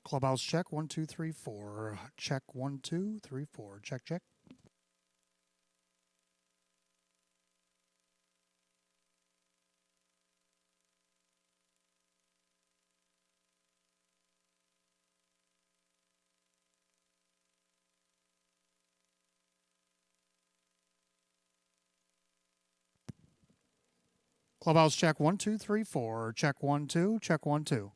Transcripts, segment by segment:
Clubhouse check 1 2 3 4. Check 1 2 3 4. Check check. Clubhouse check 1 2 3 4. Check 1 2. Check 1 2.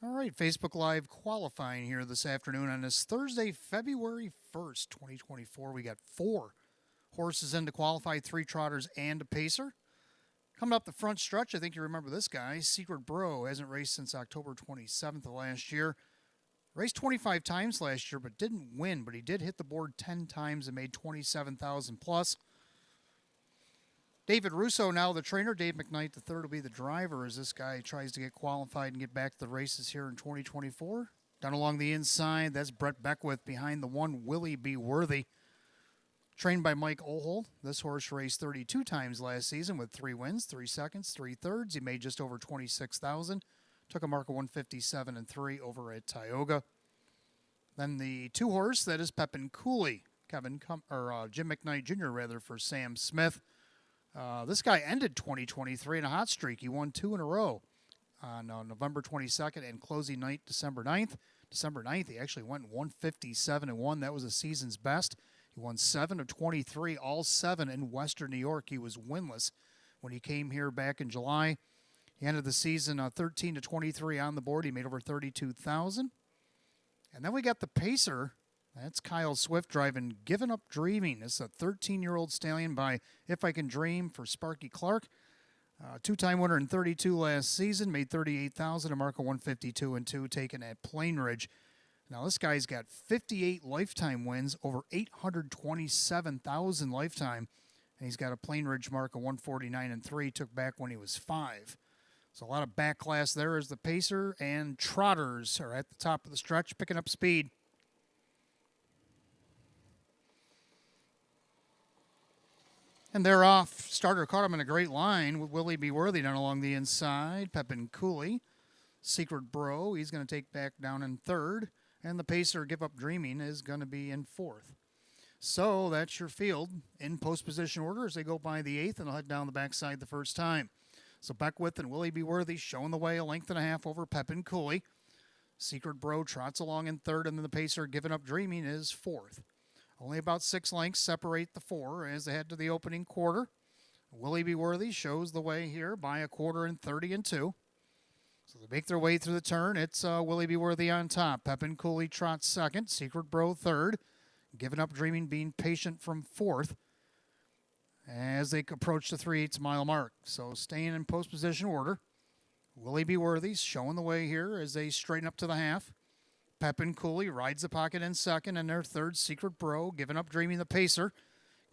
All right, Facebook Live qualifying here this afternoon on this Thursday, February 1st, 2024. We got 4 horses in to qualify, 3 trotters and a pacer. Coming up the front stretch, I think you remember this guy, Secret Bro. Hasn't raced since October 27th of last year. Raced 25 times last year, but didn't win. But he did hit the board 10 times and made 27,000 plus. David Russo, now the trainer. Dave McKnight III will be the driver as this guy tries to get qualified and get back to the races here in 2024. Down along the inside, that's Brett Beckwith behind the 1, Willie Be Worthy. Trained by Mike Ohold. This horse raced 32 times last season with 3 wins, 3 seconds, 3 thirds. He made just over 26,000. Took a mark of 157 and 3 over at Tioga. Then the 2 horse, that is Pepin Cooley. Jim McKnight Jr. for Sam Smith. This guy ended 2023 in a hot streak. He won 2 in a row on November 22nd and closing night December 9th. December 9th, he actually went 157 and 1. That was the season's best. He won 7 of 23, all 7 in Western New York. He was winless when he came here back in July. He ended the season 13 to 23 on the board. He made over 32,000. And then we got the pacer. That's Kyle Swift driving Given Up Dreaming. This is a 13-year-old stallion by If I Can Dream for Sparky Clark. 2-time winner in 32 last season. Made 38,000, a mark of 152 and 2 taken at Plainridge. Now this guy's got 58 lifetime wins, over 827,000 lifetime. And he's got a Plainridge mark of 149 and 3, took back when he was 5. So a lot of back class there as the pacer, and trotters are at the top of the stretch, picking up speed. And they're off. Starter caught him in a great line with Willie Be Worthy down along the inside. Pepin Cooley. Secret Bro, he's going to take back down in 3rd. And the pacer, Give Up Dreaming, is going to be in 4th. So that's your field in post position order as they go by the 8th, and they'll head down the backside the first time. So Beckwith and Willie Be Worthy showing the way, a length and a half over Pepin Cooley. Secret Bro trots along in 3rd, and then the pacer, Giving Up Dreaming, is 4th. Only about 6 lengths separate the 4 as they head to the opening quarter. Willie Be Worthy shows the way here by a quarter in 30 and 2. So they make their way through the turn. It's Willie Be Worthy on top. Pepin Cooley trots 2nd. Secret Bro 3rd. Giving Up Dreaming being patient from 4th as they approach the 3/8 mile mark. So staying in post position order. Willie Be Worthy showing the way here as they straighten up to the half. Pepin Cooley rides the pocket in 2nd, and their 3rd, Secret Bro, Giving Up Dreaming, the pacer.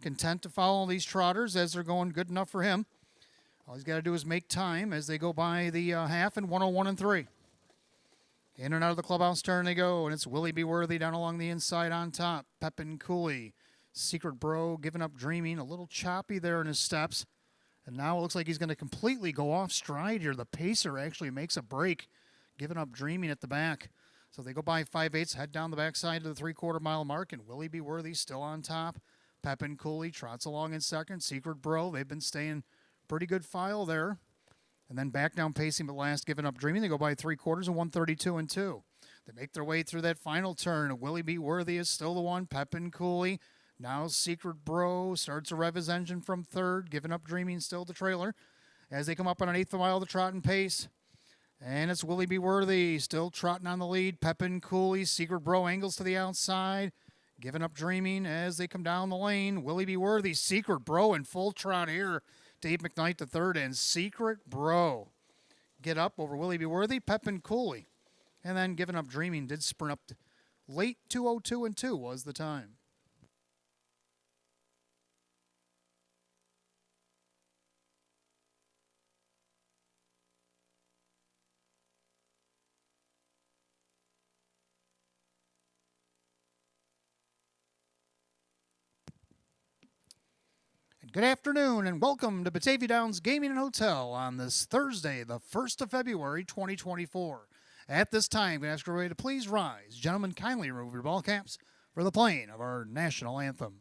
Content to follow these trotters as they're going good enough for him. All he's got to do is make time as they go by the half in 101 and 3. In and out of the clubhouse turn they go, and it's Willie Be Worthy down along the inside on top. Pepin Cooley, Secret Bro, Giving Up Dreaming, a little choppy there in his steps. And now it looks like he's going to completely go off stride here. The pacer actually makes a break, Giving Up Dreaming at the back. So they go by 5/8, head down the backside to the 3/4 mile mark, and Willie Be Worthy still on top. Pepin Cooley trots along in 2nd. Secret Bro, they've been staying pretty good file there. And then back down pacing, but last Giving Up Dreaming. They go by 3/4 and 132 and 2. They make their way through that final turn. Willie Be Worthy is still the one. Pepin Cooley. Now Secret Bro starts to rev his engine from 3rd. Giving Up Dreaming still the trailer. As they come up on an 1/8 of a mile, the trot and pace. And it's Willie Be Worthy still trotting on the lead. Pepin Cooley, Secret Bro angles to the outside. Giving Up Dreaming as they come down the lane. Willie Be Worthy, Secret Bro in full trot here. Dave McKnight III and Secret Bro get up over Willie Be Worthy, Pepin Cooley. And then Giving Up Dreaming did sprint up late 2:02 and 2 was the time. Good afternoon and welcome to Batavia Downs Gaming and Hotel on this Thursday, the 1st of February, 2024. At this time, I'm going to ask everybody to please rise. Gentlemen, kindly remove your ball caps for the playing of our national anthem.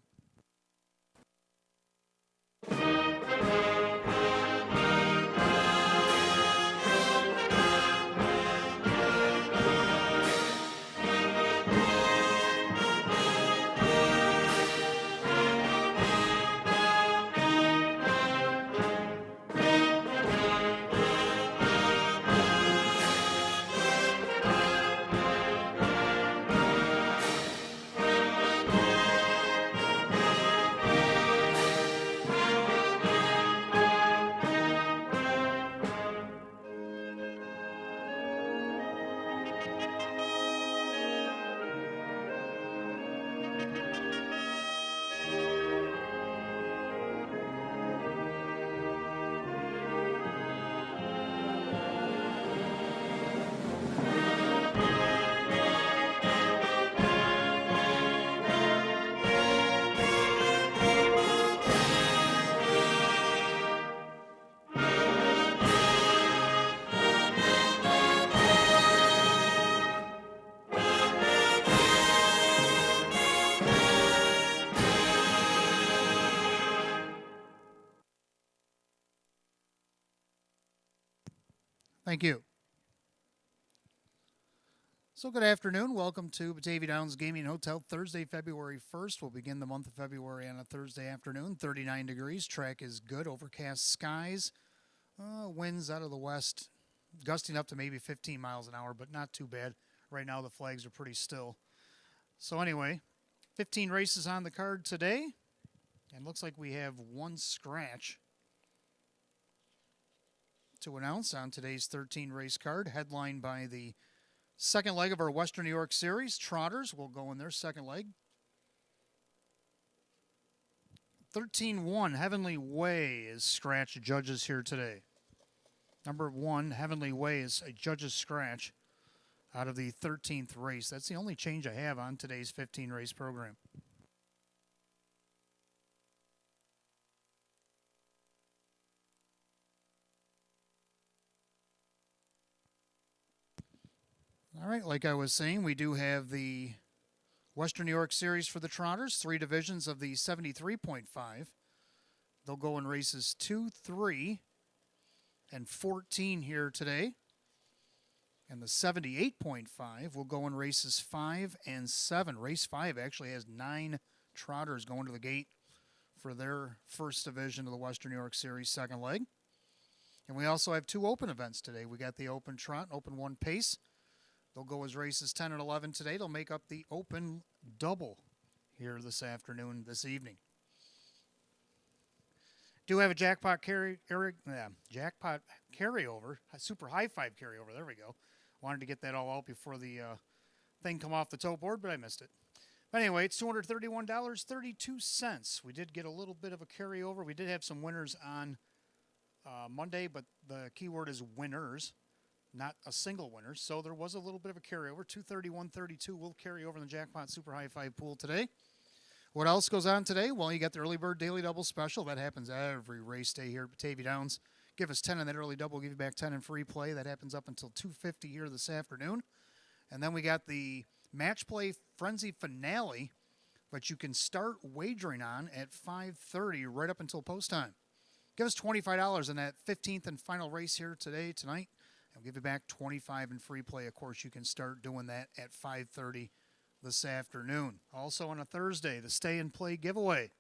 Thank you. So good afternoon. Welcome to Batavia Downs Gaming Hotel. Thursday, February 1st. We'll begin the month of February on a Thursday afternoon. 39 degrees. Track is good. Overcast skies. Winds out of the west, gusting up to maybe 15 miles an hour, but not too bad. Right now the flags are pretty still. So anyway, 15 races on the card today. And looks like we have one scratch to announce on today's 13 race card, headlined by the second leg of our Western New York Series. Trotters will go in their second leg. 13-1, Heavenly Way is scratch judges here today. Number 1, Heavenly Way is a judge's scratch out of the 13th race. That's the only change I have on today's 15 race program. All right, like I was saying, we do have the Western New York Series for the Trotters, 3 divisions of the 73.5. They'll go in races 2, 3, and 14 here today. And the 78.5 will go in races 5 and 7. Race 5 actually has 9 Trotters going to the gate for their first division of the Western New York Series second leg. And we also have 2 open events today. We got the Open Trot, Open 1 Pace. They'll go as races 10 and 11 today. They'll make up the Open Double here this afternoon, this evening. Do have a jackpot jackpot carryover, a super high five carryover. There we go. Wanted to get that all out before the thing come off the toe board, but I missed it. But anyway, it's $231.32. We did get a little bit of a carryover. We did have some winners on Monday, but the keyword is winners, not a single winner. So there was a little bit of a carryover. $231.32 will carry over in the jackpot super high five pool today. What else goes on today? Well, you got the early bird daily double special. That happens every race day here at Batavia Downs. Give us 10 in that early double, give you back 10 in free play. That happens up until 2:50 here this afternoon. And then we got the match play frenzy finale, but you can start wagering on at 5:30 right up until post time. Give us $25 in that 15th and final race here tonight, and we'll give you back 25 in free play. Of course, you can start doing that at 5:30 this afternoon. Also on a Thursday, the stay and play giveaway.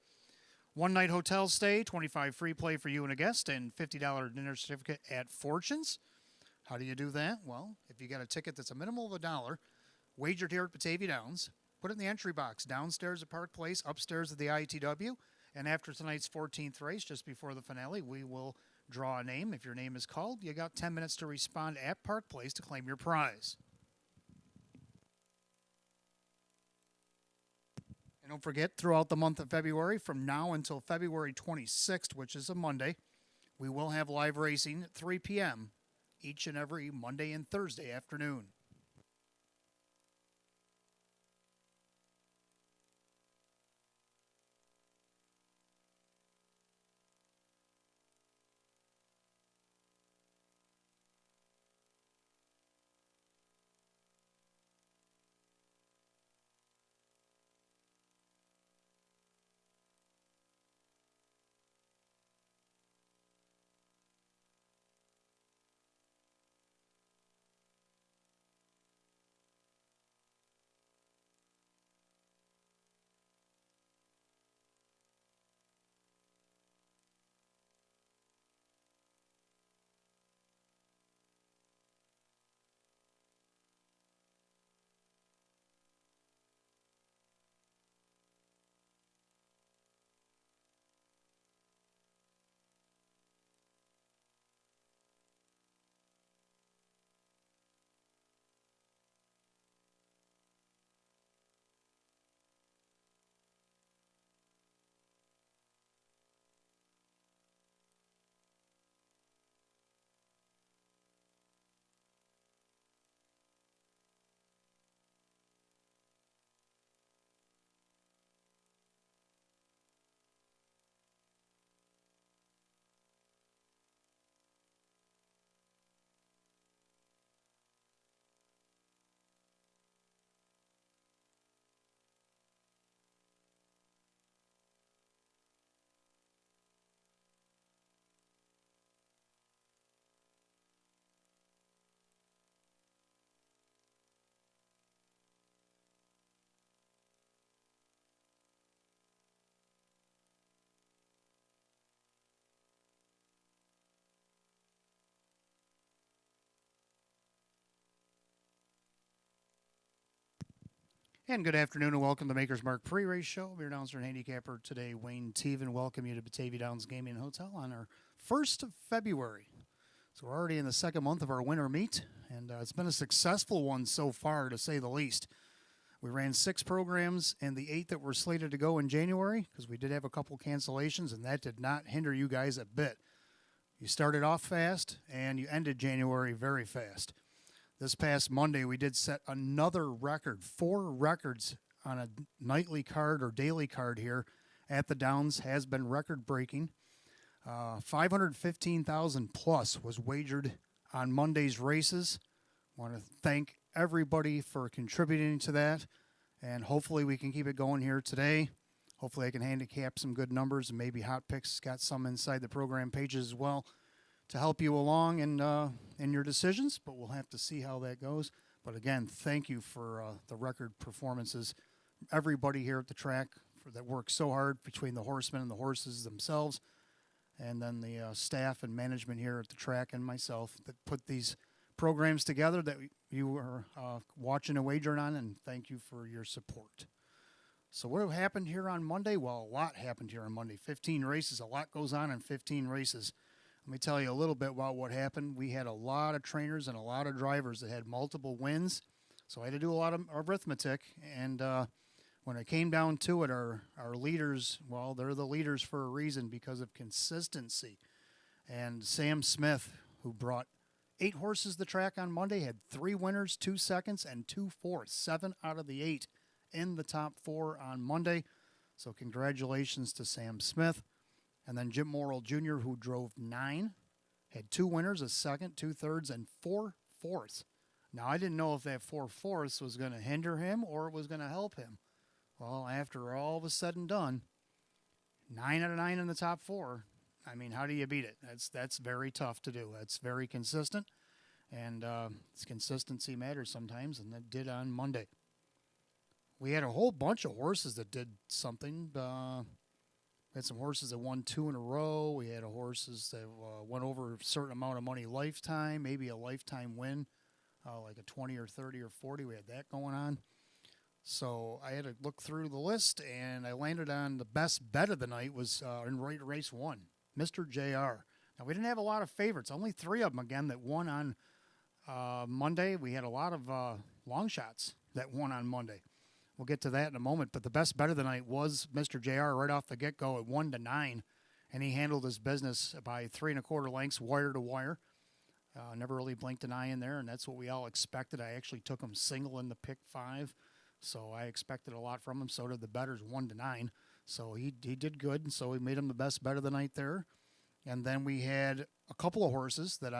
1 night hotel stay, 25 free play for you and a guest, and $50 dinner certificate at Fortunes. How do you do that? Well, if you got a ticket that's a minimum of $1, wagered here at Batavia Downs, put it in the entry box downstairs at Park Place, upstairs at the ITW, and after tonight's 14th race, just before the finale, we will draw a name. If your name is called, you got 10 minutes to respond at Park Place to claim your prize. And don't forget, throughout the month of February, from now until February 26th, which is a Monday, we will have live racing at 3 p.m. each and every Monday and Thursday afternoon. And good afternoon and welcome to Maker's Mark Pre-Race Show. I'm your announcer and handicapper today, Wayne Teven. Welcome you to Batavia Downs Gaming Hotel on our 1st of February. So we're already in the second month of our winter meet, and it's been a successful one so far, to say the least. We ran 6 programs and the 8 that were slated to go in January, because we did have a couple cancellations, and that did not hinder you guys a bit. You started off fast, and you ended January very fast. This past Monday, we did set another record, 4 records on a nightly card or daily card here at the Downs. Has been record-breaking. 515,000 plus was wagered on Monday's races. I want to thank everybody for contributing to that, and hopefully we can keep it going here today. Hopefully I can handicap some good numbers, and maybe Hot Picks got some inside the program pages as well to help you along in your decisions, but we'll have to see how that goes. But again, thank you for the record performances. Everybody here at the track that worked so hard, between the horsemen and the horses themselves, and then the staff and management here at the track and myself that put these programs together that you are watching and wagering on, and thank you for your support. So what happened here on Monday? Well, a lot happened here on Monday. 15 races, a lot goes on in 15 races. Let me tell you a little bit about what happened. We had a lot of trainers and a lot of drivers that had multiple wins, so I had to do a lot of arithmetic. And when it came down to it, our leaders, well, they're the leaders for a reason, because of consistency. And Sam Smith, who brought 8 horses to the track on Monday, had 3 winners, 2 seconds, and 2 fourths. 7 out of the 8 in the top 4 on Monday. So congratulations to Sam Smith. And then Jim Morrill Jr., who drove 9, had 2 winners, a second, 2 thirds, and 4 fourths. Now, I didn't know if that 4 fourths was going to hinder him or it was going to help him. Well, after all was said and done, 9 out of 9 in the top 4. I mean, how do you beat it? That's very tough to do. That's very consistent, and consistency matters sometimes, and that did on Monday. We had a whole bunch of horses that did something. We had some horses that won 2 in a row. We had horses that went over a certain amount of money lifetime, maybe a lifetime win, like a 20 or 30 or 40. We had that going on. So I had to look through the list, and I landed on the best bet of the night was in race 1, Mr. JR. Now, we didn't have a lot of favorites, only 3 of them, again, that won on Monday. We had a lot of long shots that won on Monday. We'll get to that in a moment, but the best bet of the night was Mr. JR right off the get-go at 1-9, and he handled his business by 3 1/4 lengths, wire to wire. Never really blinked an eye in there, and that's what we all expected. I actually took him single in the pick 5, so I expected a lot from him. So did the bettors, 1-9. So he did good, and so we made him the best bet of the night there. And then we had a couple of horses that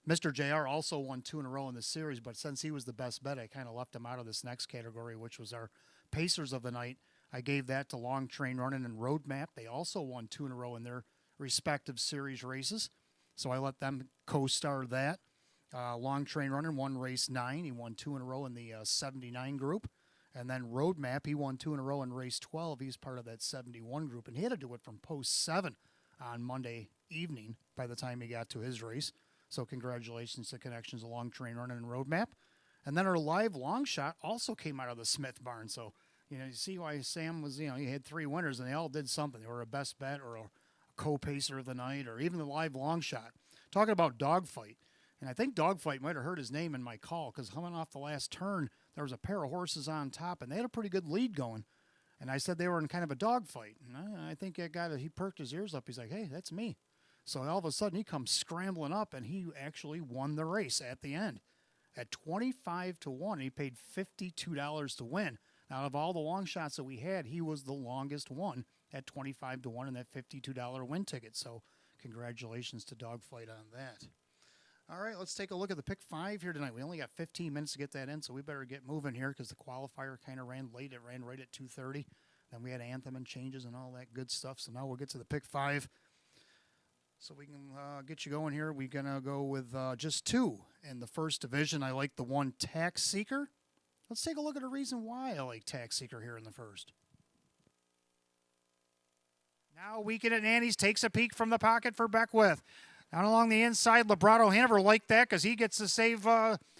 Mr. JR also won 2 in a row in the series, but since he was the best bet, I kind of left him out of this next category, which was our Pacers of the night. I gave that to Long Train Running and Roadmap. They also won 2 in a row in their respective series races, so I let them co-star that. Long Train Running won race 9. He won 2 in a row in the 79 group. And then Roadmap, he won 2 in a row in race 12. He's part of that 71 group, and he had to do it from post 7 on Monday evening by the time he got to his race. So congratulations to Connections, Long Train Running, and Roadmap. And then our live long shot also came out of the Smith barn. So, you see why Sam was, he had 3 winners, and they all did something. They were a best bet or a co-pacer of the night, or even the live long shot. Talking about Dogfight, and I think Dogfight might have heard his name in my call, because coming off the last turn, there was a pair of horses on top, and they had a pretty good lead going. And I said they were in kind of a dogfight. And I think that guy, he perked his ears up. He's like, hey, that's me. So all of a sudden, he comes scrambling up, and he actually won the race at the end. At 25-1, he paid $52 to win. Now, out of all the long shots that we had, he was the longest one at 25-1 in that $52 win ticket. So congratulations to Dogfight on that. All right, let's take a look at the pick 5 here tonight. We only got 15 minutes to get that in, so we better get moving here because the qualifier kind of ran late. It ran right at 2:30. Then we had anthem and changes and all that good stuff. So now we'll get to the pick 5. So we can get you going here. We're going to go with just 2 in the first division. I like the 1 Tax Seeker. Let's take a look at a reason why I like Tax Seeker here in the first. Now Weekend at Nanny's takes a peek from the pocket for Beckwith. Down along the inside, Librato Hanover like that because he gets to save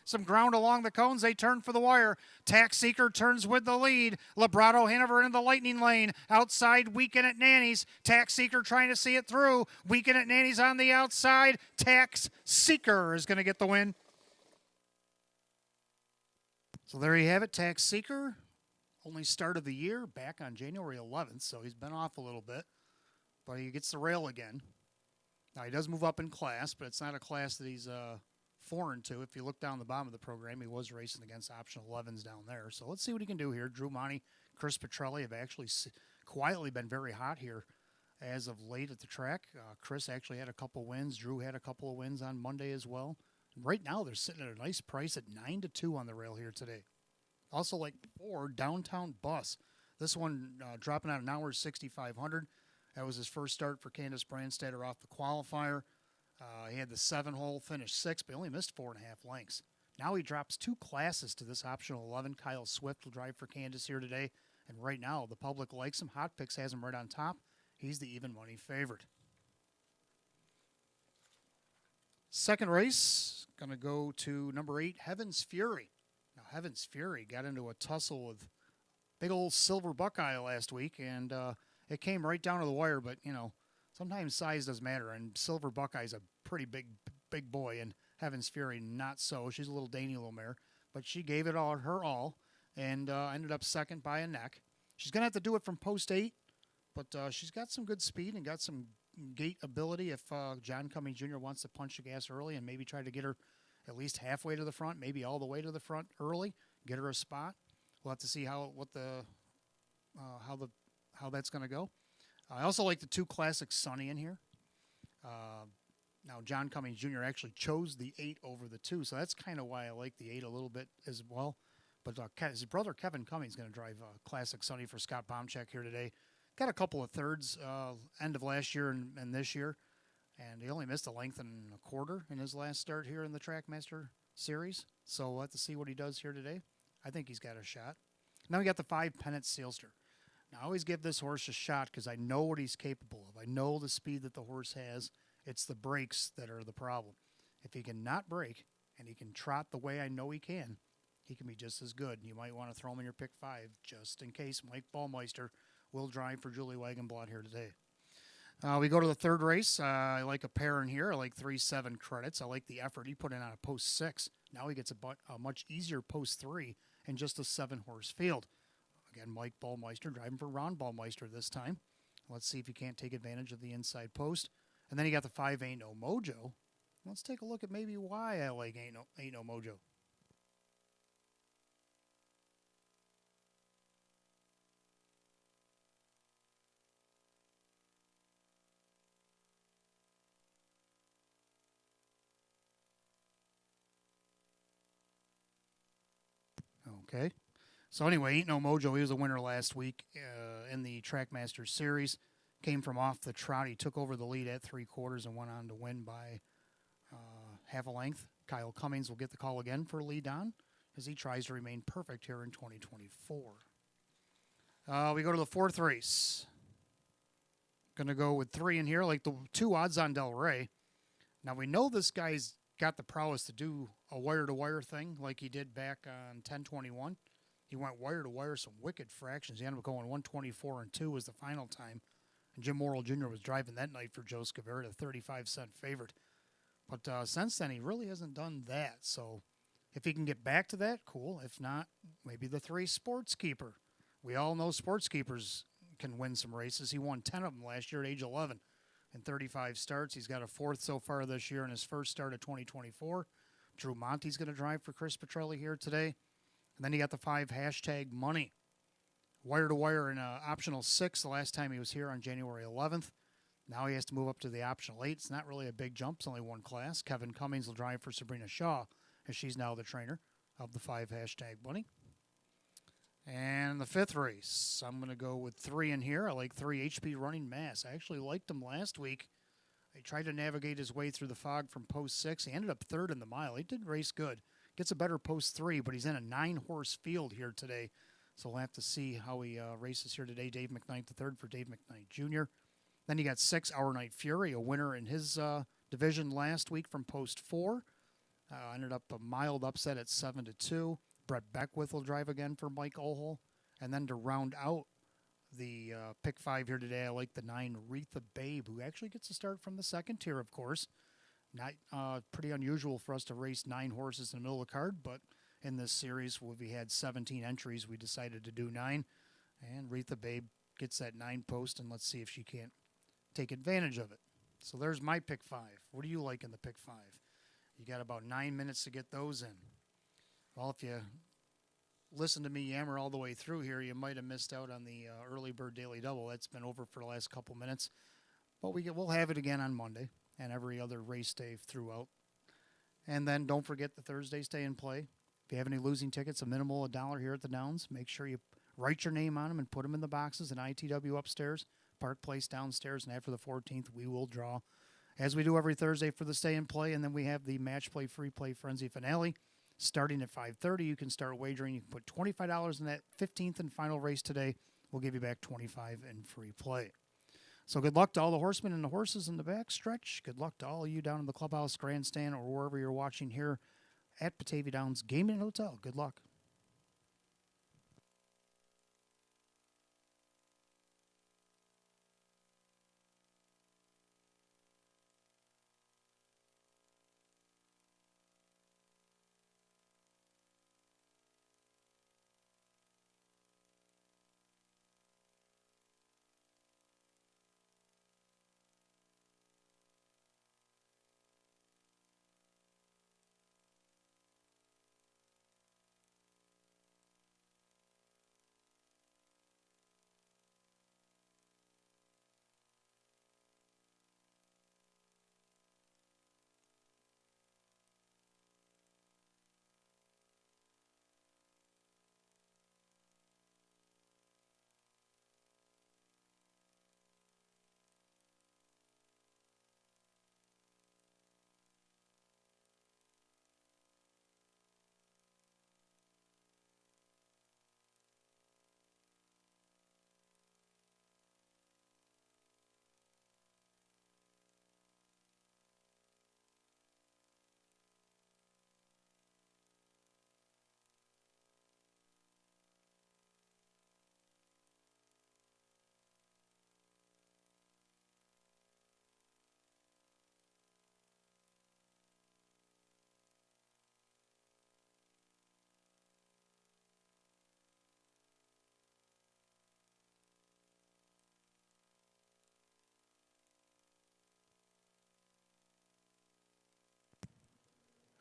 some ground along the cones. They turn for the wire. Tax Seeker turns with the lead. Librato Hanover in the lightning lane. Outside, Weekend at Nanny's. Tax Seeker trying to see it through. Weekend at Nanny's on the outside. Tax Seeker is going to get the win. So there you have it. Tax Seeker only start of the year back on January 11th, so he's been off a little bit. But he gets the rail again. Now, he does move up in class, but it's not a class that he's foreign to. If you look down the bottom of the program, he was racing against optional 11s down there. So let's see what he can do here. Drew Monty, Chris Petrelli have actually quietly been very hot here as of late at the track. Chris actually had a couple wins. Drew had a couple of wins on Monday as well. Right now, they're sitting at a nice price at 9-2 on the rail here today. Also, like before, Downtown Bus. This one dropping out an hour 6,500. That was his first start for Candace Brandstatter off the qualifier. He had the 7-hole, finished 6th, but only missed 4.5 lengths. Now he drops 2 classes to this optional 11. Kyle Swift will drive for Candace here today. And right now, the public likes him. Hot Picks has him right on top. He's the even money favorite. Second race, going to go to number 8, Heaven's Fury. Now, Heaven's Fury got into a tussle with big old Silver Buckeye last week, and it came right down to the wire, but, you know, sometimes size does matter, and Silver Buckeye's a pretty big boy, and Heaven's Fury not so. She's a little dainty little mare, but she gave it her all, and ended up second by a neck. She's going to have to do it from post 8, but she's got some good speed and got some gate ability if John Cummings Jr. wants to punch the gas early and maybe try to get her at least halfway to the front, maybe all the way to the front early, get her a spot. We'll have to see how that's going to go. I also like the 2 Classic Sunny in here. Now, John Cummings Jr. actually chose the 8 over the 2, so that's kind of why I like the 8 a little bit as well. But his brother, Kevin Cummings, is going to drive Classic Sunny for Scott Bomchek here today. Got a couple of thirds end of last year and this year, and he only missed a length and a quarter in his last start here in the Trackmaster Series. So we'll have to see what he does here today. I think he's got a shot. Now we got the 5 Pennant Sealster. Now, I always give this horse a shot because I know what he's capable of. I know the speed that the horse has. It's the brakes that are the problem. If he can not brake and he can trot the way I know he can be just as good. You might want to throw him in your pick 5 just in case Mike Ballmeister will drive for Julie Wagenblatt here today. We go to the third race. I like a pair in here. I like 3-7 credits. I like the effort he put in on a post 6. Now he gets a much easier post 3 in just a 7-horse field. Again, Mike Ballmeister driving for Ron Ballmeister this time. Let's see if he can't take advantage of the inside post. And then he got the 5 Ain't No Mojo. Let's take a look at maybe why I like Ain't No Mojo. Okay. So anyway, Ain't No Mojo, he was a winner last week in the Trackmaster Series. Came from off the trot. He took over the lead at 3/4 and went on to win by half a length. Kyle Cummings will get the call again for lead on as he tries to remain perfect here in 2024. We go to the fourth race. Going to go with 3 in here, like the 2 odds on Del Rey. Now we know this guy's got the prowess to do a wire-to-wire thing like he did back on 10/21. He went wire-to-wire some wicked fractions. He ended up going 124-2 was the final time. And Jim Morrill Jr. was driving that night for Joe Scavera, a 35-cent favorite. But since then, he really hasn't done that. So if he can get back to that, cool. If not, maybe the 3 Sports Keeper. We all know Sports Keepers can win some races. He won 10 of them last year at age 11 in 35 starts. He's got a 4th so far this year in his first start of 2024. Drew Monty's going to drive for Chris Petrelli here today. And then you got the 5 Hashtag Money. Wire-to-wire in an optional 6 the last time he was here on January 11th. Now he has to move up to the optional 8. It's not really a big jump. It's only 1 class. Kevin Cummings will drive for Sabrina Shaw, as she's now the trainer of the 5 Hashtag Money. And the 5th race, I'm going to go with 3 in here. I like 3 HP Running Mass. I actually liked him last week. He tried to navigate his way through the fog from post 6. He ended up 3rd in the mile. He did race good. Gets a better post 3, but he's in a 9-horse field here today. So we'll have to see how he races here today. Dave McKnight III for Dave McKnight Jr. Then you got 6 Our Night Fury, a winner in his Division last week from post 4. Ended up a mild upset at 7-2. Brett Beckwith will drive again for Mike Ohl. And then to round out the pick 5 here today, I like the 9 Retha Babe, who actually gets a start from the second tier, of course. Not pretty unusual for us to race 9 horses in the middle of the card, but in this series, we had 17 entries. We decided to do 9. And Retha Babe gets that 9 post, and let's see if she can't take advantage of it. So there's my pick 5. What do you like in the pick 5? You got about 9 minutes to get those in. Well, if you listen to me yammer all the way through here, you might have missed out on the early bird daily double. That's been over for the last couple minutes. But we'll have it again on Monday and every other race day throughout. And then don't forget the Thursday stay and play. If you have any losing tickets, a minimal $1 here at the Downs, make sure you write your name on them and put them in the boxes in ITW upstairs, Park Place downstairs, and after the 14th, we will draw, as we do every Thursday for the stay and play. And then we have the match play, free play frenzy finale. Starting at 5:30, you can start wagering. You can put $25 in that 15th and final race today. We'll give you back $25 in free play. So good luck to all the horsemen and the horses in the back stretch. Good luck to all of you down in the clubhouse, grandstand, or wherever you're watching here at Batavia Downs Gaming Hotel. Good luck.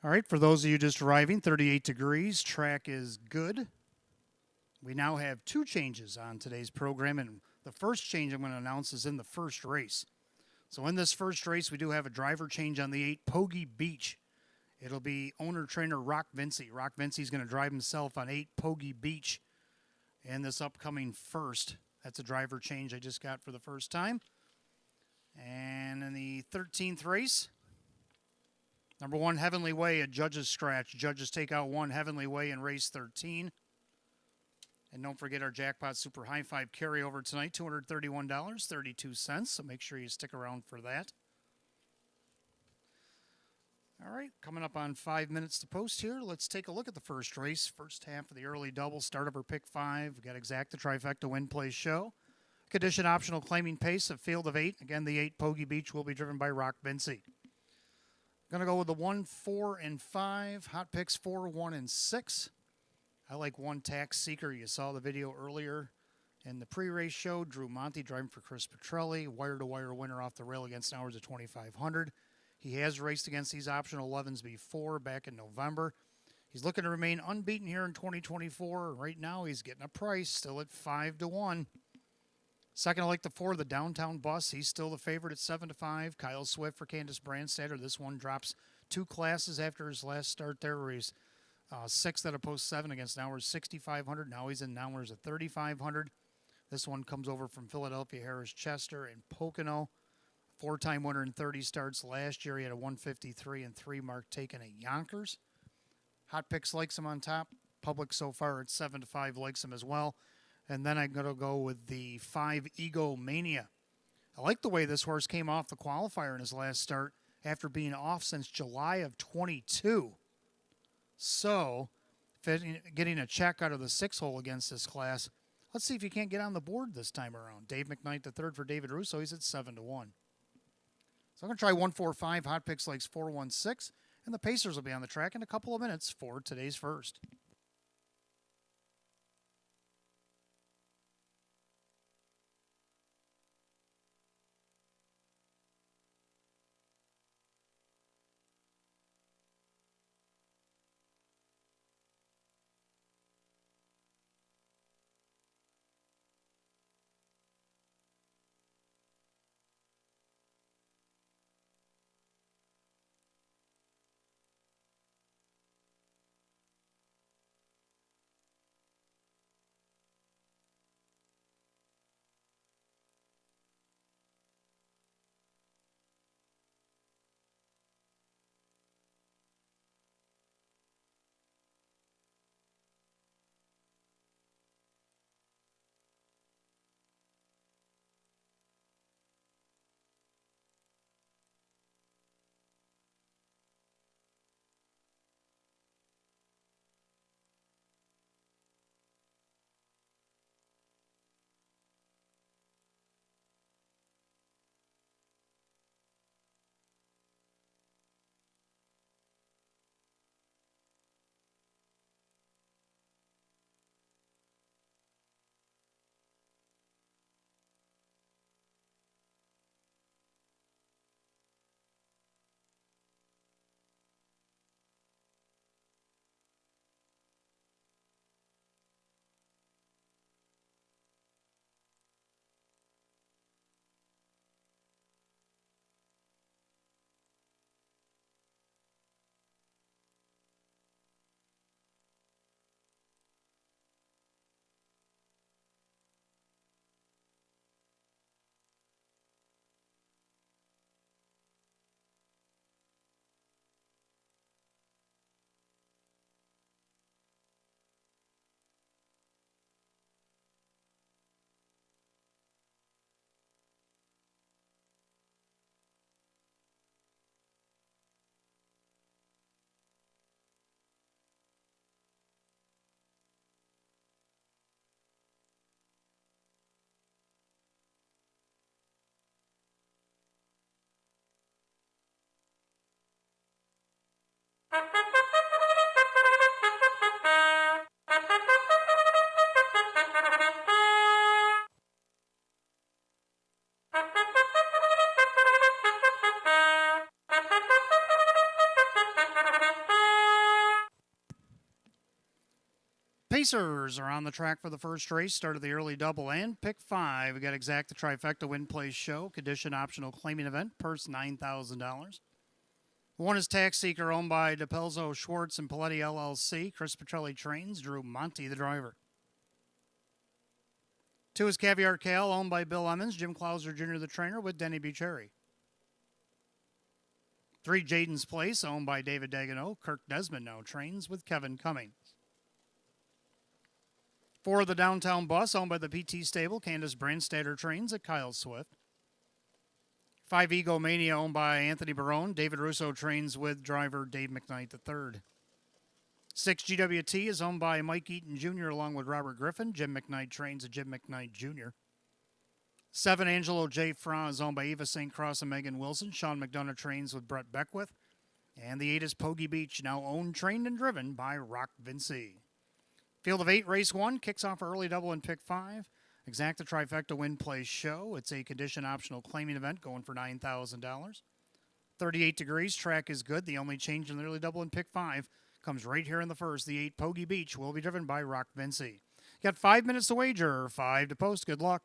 All right, for those of you just arriving, 38 degrees, track is good. We now have 2 changes on today's program, and the first change I'm going to announce is in the first race. So in this first race, we do have a driver change on the 8 Pogie Beach. It'll be owner-trainer Rock Vinci. Rock Vinci's going to drive himself on 8 Pogie Beach in this upcoming first. That's a driver change I just got for the first time. And in the 13th race, number 1, Heavenly Way, a judge's scratch. Judges take out 1 Heavenly Way in race 13. And don't forget our Jackpot Super High 5 carryover tonight, $231.32. So make sure you stick around for that. All right, coming up on 5 minutes to post here. Let's take a look at the first race. First half of the early double, start of our pick 5. We've got Exacta Trifecta Win Play Show. Condition optional claiming pace, a field of 8. Again, the 8 Pogie Beach will be driven by Rock Vinci. Going to go with the 1, 4, and 5. Hot picks 4, 1, and 6. I like 1 Tax Seeker. You saw the video earlier in the pre-race show. Drew Monty driving for Chris Petrelli. Wire-to-wire winner off the rail against hours of 2,500. He has raced against these optional 11s before back in November. He's looking to remain unbeaten here in 2024. Right now he's getting a price still at 5-1. Second, I like the 4, the Downtown Bus. He's still the favorite at 7-5. Kyle Swift for Candace Brandstatter. This one drops 2 classes after his last start there, where he's 6th at a post 7 against Nowers 6,500. Now he's in Nowers at 3,500. This one comes over from Philadelphia, Harris Chester, and Pocono. 4-time winner in 30 starts last year. He had a 153 and 3 mark taken at Yonkers. Hot Picks likes him on top. Public so far at 7-5 likes him as well. And then I'm going to go with the 5 Ego Mania. I like the way this horse came off the qualifier in his last start after being off since July of 22. So, getting a check out of the 6-hole against this class. Let's see if you can't get on the board this time around. Dave McKnight, the third for David Russo. He's at 7-1. So I'm going to try 145, Hot Picks Lakes 416, and the Pacers will be on the track in a couple of minutes for today's first. Pacers are on the track for the first race. Started the early double and pick 5. We got Exact the Trifecta Win Place Show. Condition optional claiming event. Purse $9,000. 1 is Tax Seeker, owned by DePelzo, Schwartz, and Paletti LLC. Chris Petrelli trains. Drew Monty, the driver. 2 is Caviar Cal, owned by Bill Emmons. Jim Clauser Jr., the trainer, with Denny Bucherri. 3, Jaden's Place, owned by David Dagenot. Kirk Desmond now trains with Kevin Cummings. 4, the Downtown Bus, owned by the PT Stable. Candace Brandstatter trains at Kyle Swift. 5, Ego Mania, owned by Anthony Barone. David Russo trains with driver Dave McKnight III. 6, GWT is owned by Mike Eaton Jr. along with Robert Griffin. Jim McKnight trains at Jim McKnight Jr. 7, Angelo J. Fra is owned by Eva St. Cross and Megan Wilson. Sean McDonough trains with Brett Beckwith. And the 8 is Pogie Beach, now owned, trained, and driven by Rock Vinci. Field of 8, race 1, kicks off early double in pick 5. Exact the Trifecta Win Place Show. It's a condition optional claiming event going for $9,000. 38 degrees, track is good. The only change in the early double in pick 5 comes right here in the first. The 8, Pogie Beach, will be driven by Rock Vinci. Got 5 minutes to wager, 5 to post. Good luck.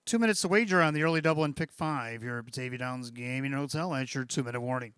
2 minutes to wager on the early double and pick 5 here at Batavia Downs Gaming Hotel. That's your 2-minute warning.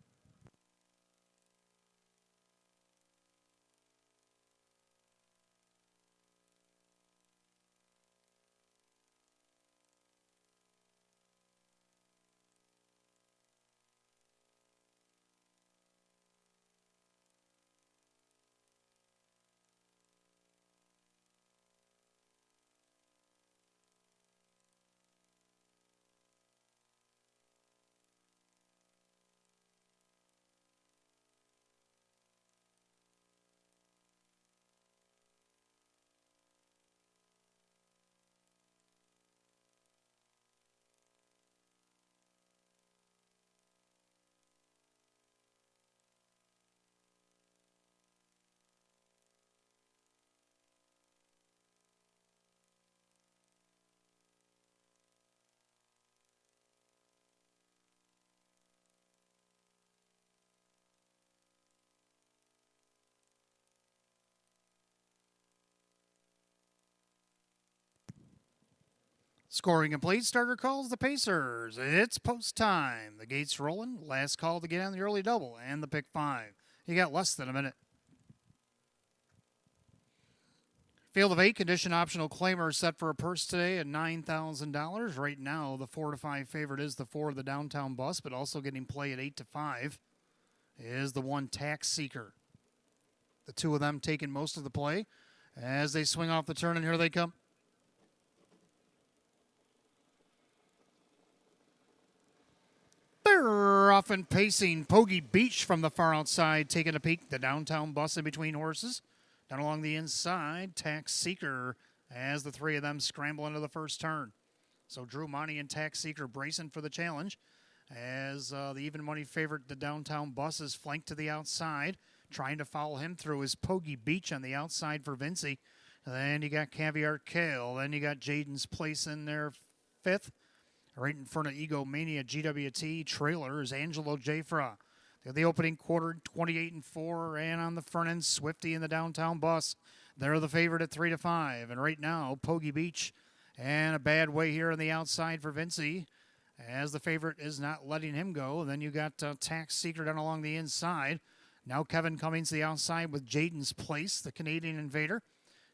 Scoring complete. Starter calls the Pacers. It's post time. The gate's rolling. Last call to get on the early double and the pick 5. You got less than a minute. Field of 8 condition optional claimer set for a purse today at $9,000. Right now, the 4 to 5 favorite is the 4 of the Downtown Bus, but also getting play at 8 to 5 is the 1 Tax Seeker. The 2 of them taking most of the play as they swing off the turn, and here they come. They're off and pacing. Pogie Beach from the far outside, taking a peek. The Downtown Bus in between horses. Down along the inside, Tax Seeker as the 3 of them scramble into the first turn. So Drew Monty and Tax Seeker bracing for the challenge as the even money favorite, the Downtown Bus, is flanked to the outside. Trying to follow him through is Pogie Beach on the outside for Vincy. Then you got Caviar Kale. Then you got Jaden's Place in there 5th. Right in front of Egomania GWT trailer is Angelo J. Fra. They're the opening quarter, 28-4, and on the front end, Swifty in the Downtown Bus. They're the favorite at 3 to 5. And right now, Pogie Beach and a bad way here on the outside for Vincy, as the favorite is not letting him go. Then you got Tax Seeker down along the inside. Now Kevin Cummings to the outside with Jaden's Place, the Canadian Invader.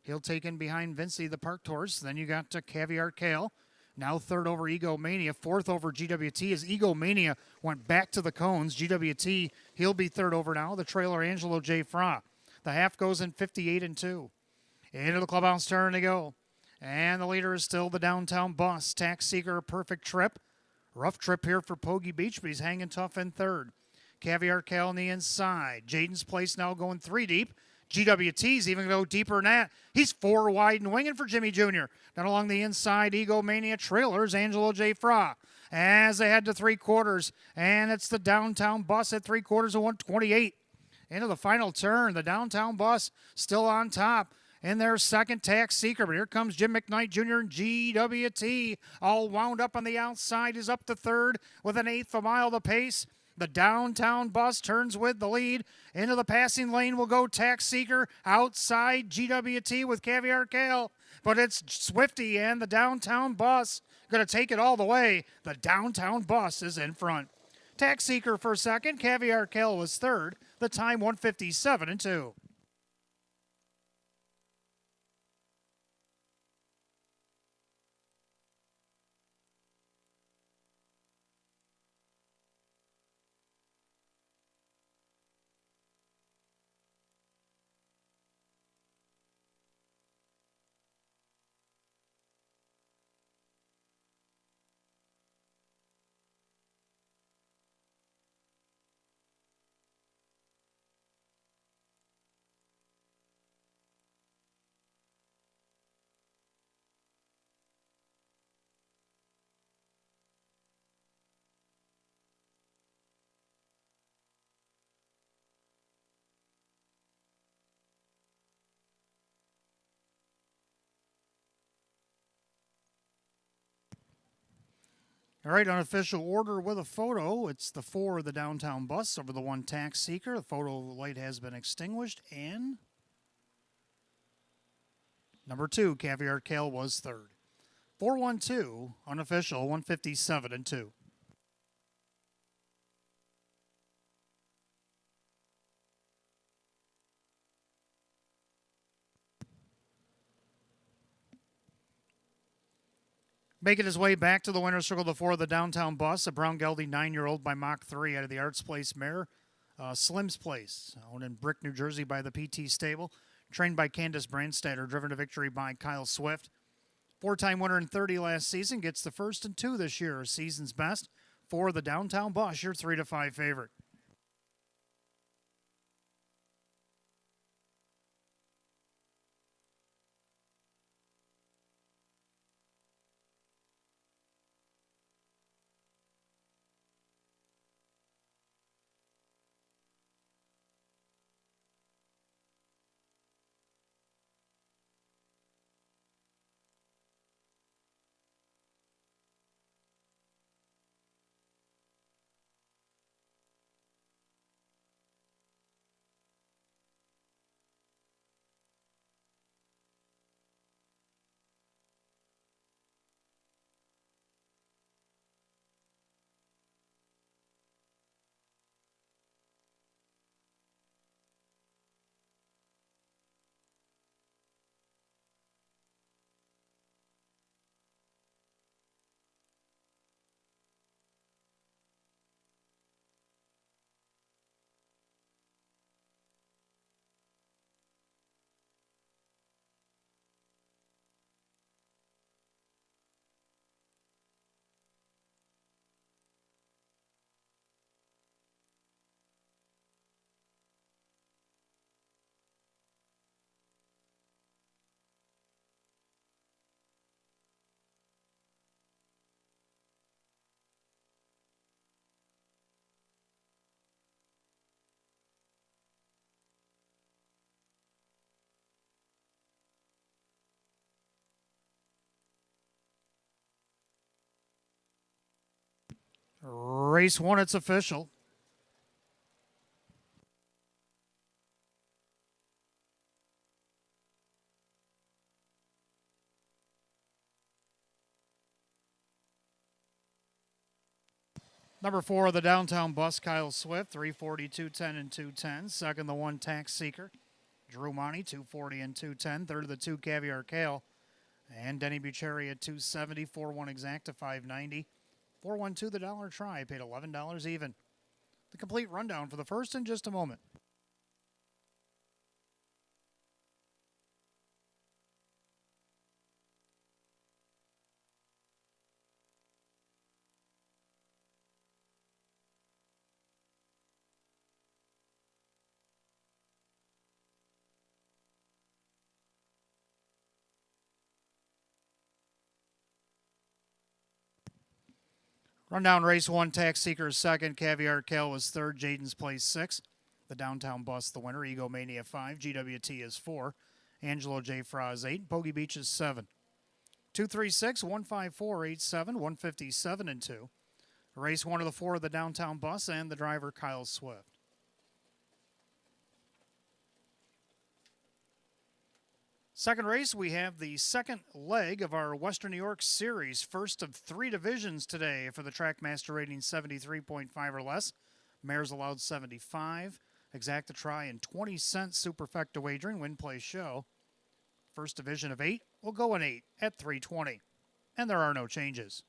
He'll take in behind Vincy, the Parked Horse. Then you got Caviar Kale. Now 3rd over Egomania, 4th over GWT as Egomania went back to the cones. GWT, he'll be 3rd over now. The trailer, Angelo J. Fra. The half goes in 58-2. Into the clubhouse turn to go. And the leader is still the Downtown Bus. Tax Seeker, a perfect trip. Rough trip here for Pogie Beach, but he's hanging tough in 3rd. Caviar Cal on the inside. Jaden's Place now going 3 deep. GWT's even go deeper than that. He's 4 wide and winging for Jimmy Jr. Down along the inside, Egomania trailers, Angelo J. Fra. As they head to 3/4, and it's the Downtown Bus at 3/4 of 128. Into the final turn, the Downtown Bus still on top. In their second, Tax Seeker, but here comes Jim McKnight Jr. and GWT. All wound up on the outside, is up to 3rd with an 1/8 a mile to pace. The Downtown Bus turns with the lead. Into the passing lane will go Tax Seeker. Outside GWT with Caviar Kale. But it's Swifty and the Downtown Bus going to take it all the way. The Downtown Bus is in front. Tax Seeker for second. Caviar Kale was 3rd. The time 1:57-2. All right, unofficial order with a photo. It's the 4 of the Downtown Bus over the 1 Tax Seeker. The photo light has been extinguished, and number 2, Caviar Kale, was 3rd. 4-1-2, unofficial, 157-2. Making his way back to the winner's circle, the 4 of the Downtown Bus, a brown gelding 9-year-old by Mach 3 out of the Arts Place mare. Slim's Place, owned in Brick, New Jersey by the PT Stable. Trained by Candace Brandstatter, driven to victory by Kyle Swift. 4-time winner in 30 last season, gets the 1st and 2 this year, season's best. 4 of the Downtown Bus, your 3-5 favorite. Race 1, it's official. Number 4 of the Downtown Bus, Kyle Swift, 340, 210, and 210. Second, the 1 Tax Seeker, Drew Monty, 240 and 210. Third of the 2 Caviar Kale, and Denny Bucheri at 270. 4-1 Exacta, 590. 4-1-2 the Dollar Try, paid $11 even. The complete rundown for the first in just a moment. Rundown race 1, Tax Seeker is second, Caviar Kale was third, Jaden's Place 6. The Downtown Bus the winner, Egomania 5, GWT is 4, Angelo J. Fra is 8, Bogey Beach is 7. 236, 154, 87, 157 and 2. Race 1 of the 4 of the Downtown Bus and the driver Kyle Swift. Second race, we have the second leg of our Western New York Series. First of 3 divisions today for the Trackmaster rating 73.5 or less. Mares allowed 75. Exacta Try and 20-cent Superfecta wagering, win, play, show. First division of 8 will go an 8 at 320. And there are no changes.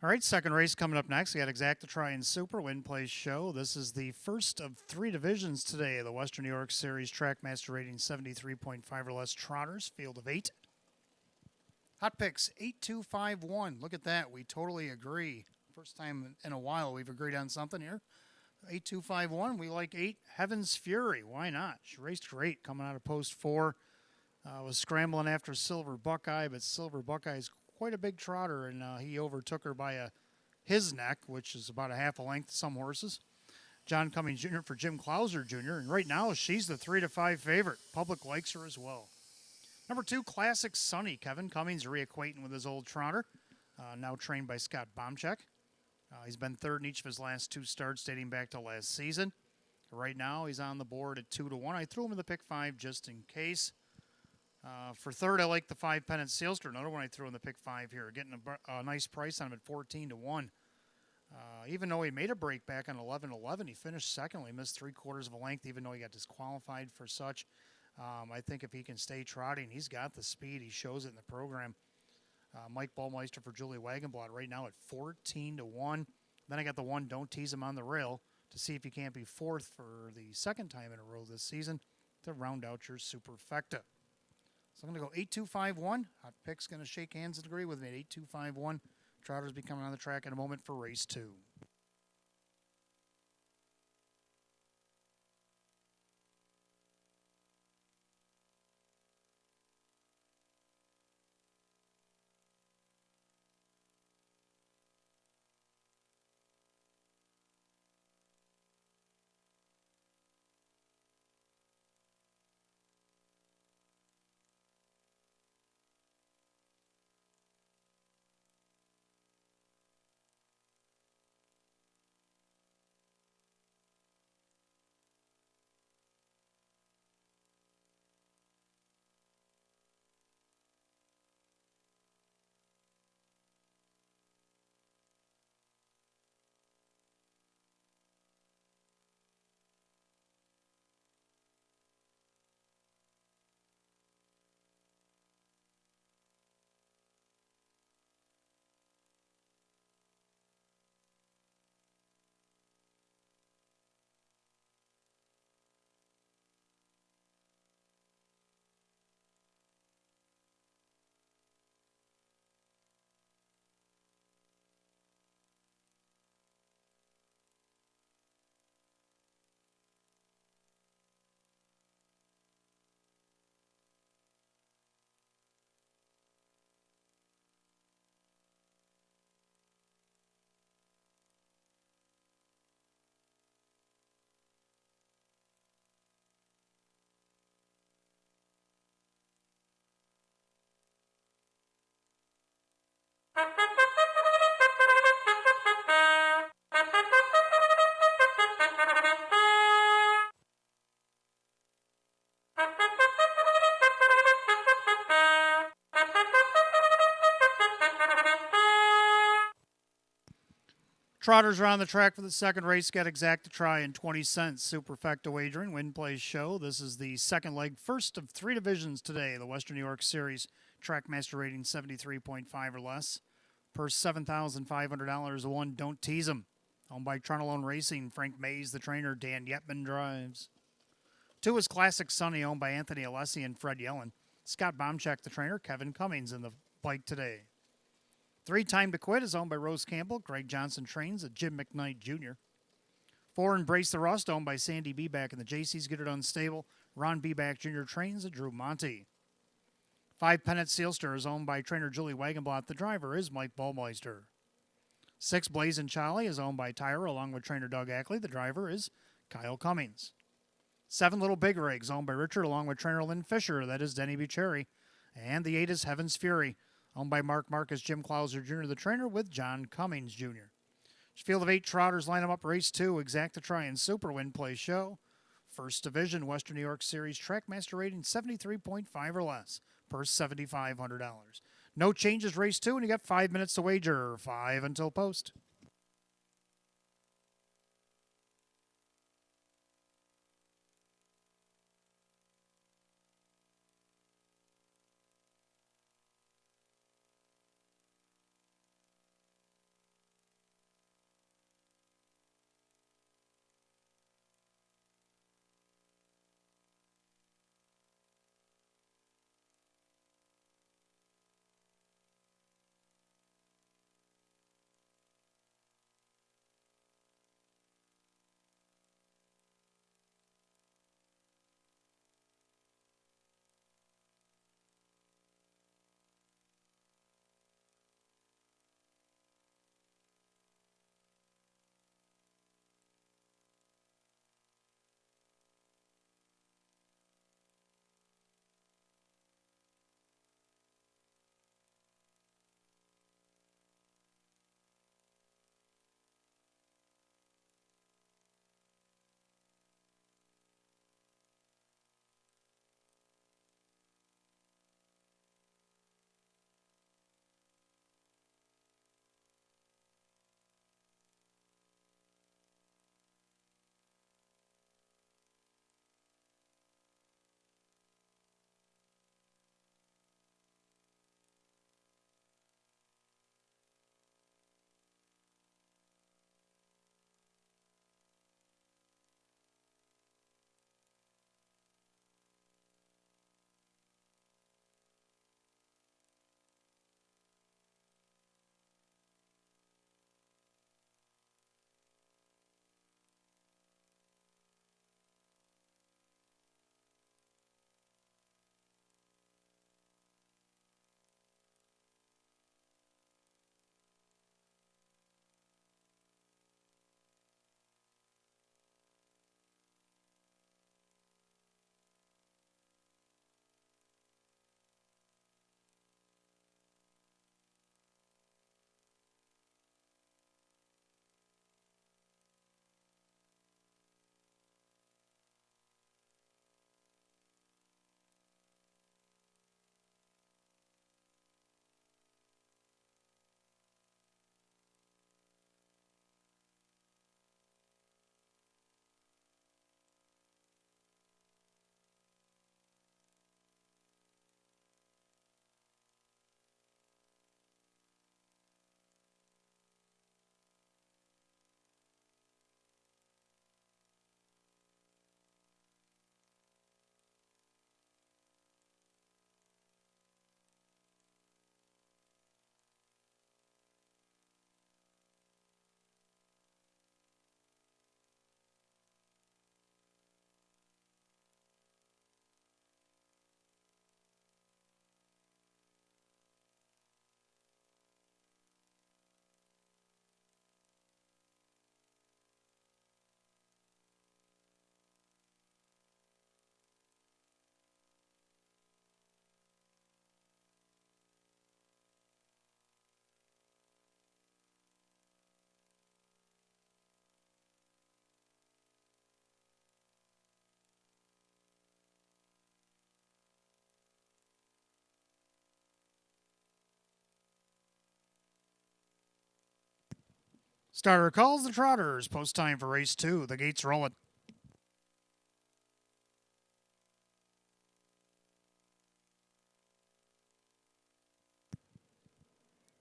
All right, second race coming up next. We got Exacta Try and Super Win Place Show. This is the first of three divisions today. The Western New York Series Trackmaster rating 73.5 or less trotters, field of 8. Hot picks 8251. Look at that. We totally agree. First time in a while we've agreed on something here. 8251. We like 8. Heaven's Fury. Why not? She raced great coming out of post 4. Was scrambling after Silver Buckeye, but Silver Buckeye is quite a big trotter, and he overtook her by his neck, which is about a half a length of some horses. John Cummings Jr. for Jim Clouser Jr., and right now she's the 3-5 favorite. Public likes her as well. Number 2, Classic Sunny. Kevin Cummings reacquainting with his old trotter, now trained by Scott Bomchek. He's been third in each of his last 2 starts dating back to last season. Right now he's on the board at 2-1. I threw him in the pick 5 just in case. For third, I like the 5 Pennant Sealster. Another one I threw in the pick 5 here. Getting a nice price on him at 14-1. Even though he made a break back on 11-11, he finished second. He missed 3/4 of a length, even though he got disqualified for such. I think if he can stay trotting, he's got the speed. He shows it in the program. Mike Ballmeister for Julie Wagenblatt right now at 14-1. Then I got the 1 Don't Tease Him on the rail to see if he can't be fourth for the second time in a row this season to round out your superfecta. So I'm going to go 8251. Hot Pick's going to shake hands and agree with me at 8251. Trotters be coming on the track in a moment for race 2. Trotters are on the track for the second race. Got Exacta Try and 20 cents. Superfecta wagering. Win Plays Show. This is the second leg, first of 3 divisions today. The Western New York Series Trackmaster rating 73.5 or less. Purse $7,500. The 1 Don't Tease Him. Owned by Tronalone Racing. Frank Mays, the trainer. Dan Yetman drives. 2 is Classic Sunny, owned by Anthony Alessi and Fred Yellen. Scott Bomchek, the trainer. Kevin Cummings in the bike today. 3 Time to Quit is owned by Rose Campbell. Greg Johnson trains at Jim McKnight Jr. 4 Embrace the Rust, owned by Sandy Beback and the JC's Get It Unstable. Ron Beback Jr. trains at Drew Monty. 5 Pennant Sealster is owned by trainer Julie Wagenblatt. The driver is Mike Ballmeister. 6 Blazin' Charlie is owned by Tyra along with trainer Doug Ackley. The driver is Kyle Cummings. 7 Little Big Rigs owned by Richard along with trainer Lynn Fisher. That is Denny Bucherri. And the 8 is Heaven's Fury, owned by Mark Marcus, Jim Clouser Jr., the trainer, with John Cummings Jr. Field of 8 trotters line them up. Race 2, Exacta Try and Super Win Play Show. First Division, Western New York Series, Trackmaster rating 73.5 or less, purse $7,500. No changes, race 2, and you got 5 minutes to wager, 5 until post. Starter calls the Trotters. Post time for race 2. The gates rolling.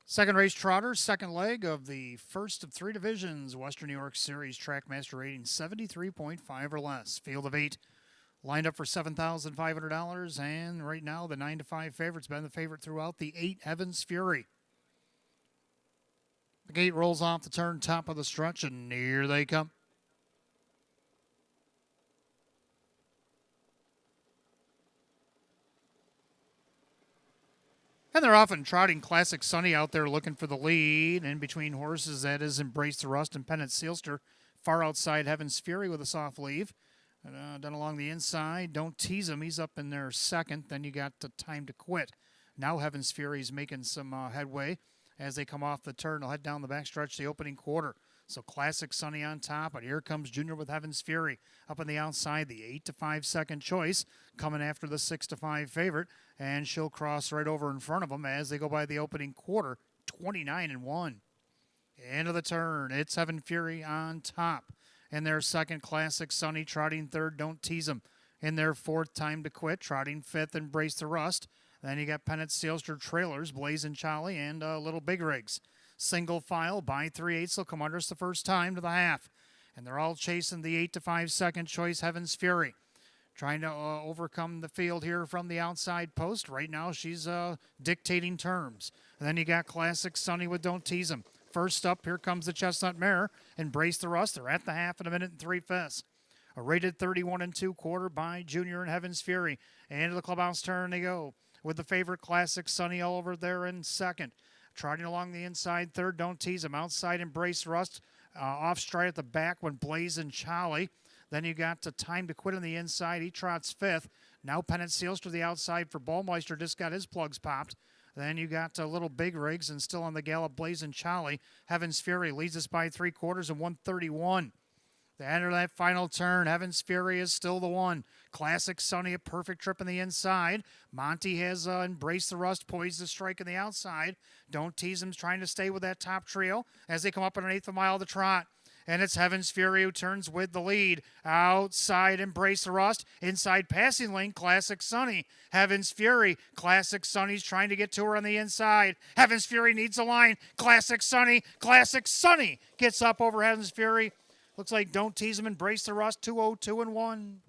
Second race Trotters, second leg of the first of 3 divisions. Western New York Series Trackmaster rating 73.5 or less. Field of 8 lined up for $7,500. And right now the 9-5 favorite's been the favorite throughout. The 8 Heaven's Fury. The gate rolls off the turn, top of the stretch, and here they come. And they're often trotting Classic Sunny out there looking for the lead. In between horses, that is Embrace the Rust and Pennant Sealster. Far outside, Heaven's Fury with a soft leave. Done along the inside. Don't Tease Him. He's up in there second. Then you got Time to Quit. Now Heaven's Fury's making some headway as they come off the turn. They'll head down the backstretch, the opening quarter. So Classic Sunny on top, and here comes Junior with Heaven's Fury. Up on the outside, the 8-5 second choice, coming after the 6-5 favorite, and she'll cross right over in front of them as they go by the opening quarter, 29-1. End of the turn, it's Heaven Fury on top. In their second, Classic Sunny, trotting third, Don't Tease Him. In their fourth, Time to Quit, trotting fifth, Embrace the Rust. Then you got Pennant Sealster Trailers, Blazin' Charlie, and Little Big Rigs. Single file by 3/8 will come under us the first time to the half. And they're all chasing the 8-5 second choice, Heaven's Fury. Trying to overcome the field here from the outside post. Right now she's dictating terms. And then you got Classic Sunny with Don't Tease Him. First up, here comes the Chestnut Mare. Embrace the Rust. They're at the half in a minute and 3/5. A rated 31 2/4 by Junior and Heaven's Fury. And to the clubhouse turn they go. With the favorite Classic Sunny all over there in second. Trotting along the inside, third, Don't Tease Him. Outside, Embrace Rust. Off stride at the back when Blazin' Charlie. Then you got Time to Quit on the inside. He trots fifth. Now Pennant Seals to the outside for Ballmeister. Just got his plugs popped. Then you got Little Big Rigs, and still on the gallop, Blazin' Charlie. Heaven's Fury leads us by 3/4 and 131. The end of that final turn, Heaven's Fury is still the one. Classic Sunny, a perfect trip on the inside. Monty has Embraced the Rust, poised to strike on the outside. Don't Tease Him's trying to stay with that top trio as they come up on an eighth of a mile of the trot. And it's Heaven's Fury who turns with the lead. Outside, Embrace the Rust. Inside passing lane, Classic Sunny. Heaven's Fury. Classic Sunny's trying to get to her on the inside. Heaven's Fury needs a line. Classic Sunny. Classic Sunny gets up over Heaven's Fury. Looks like Don't Tease Him, Embrace the Rust, 202-1.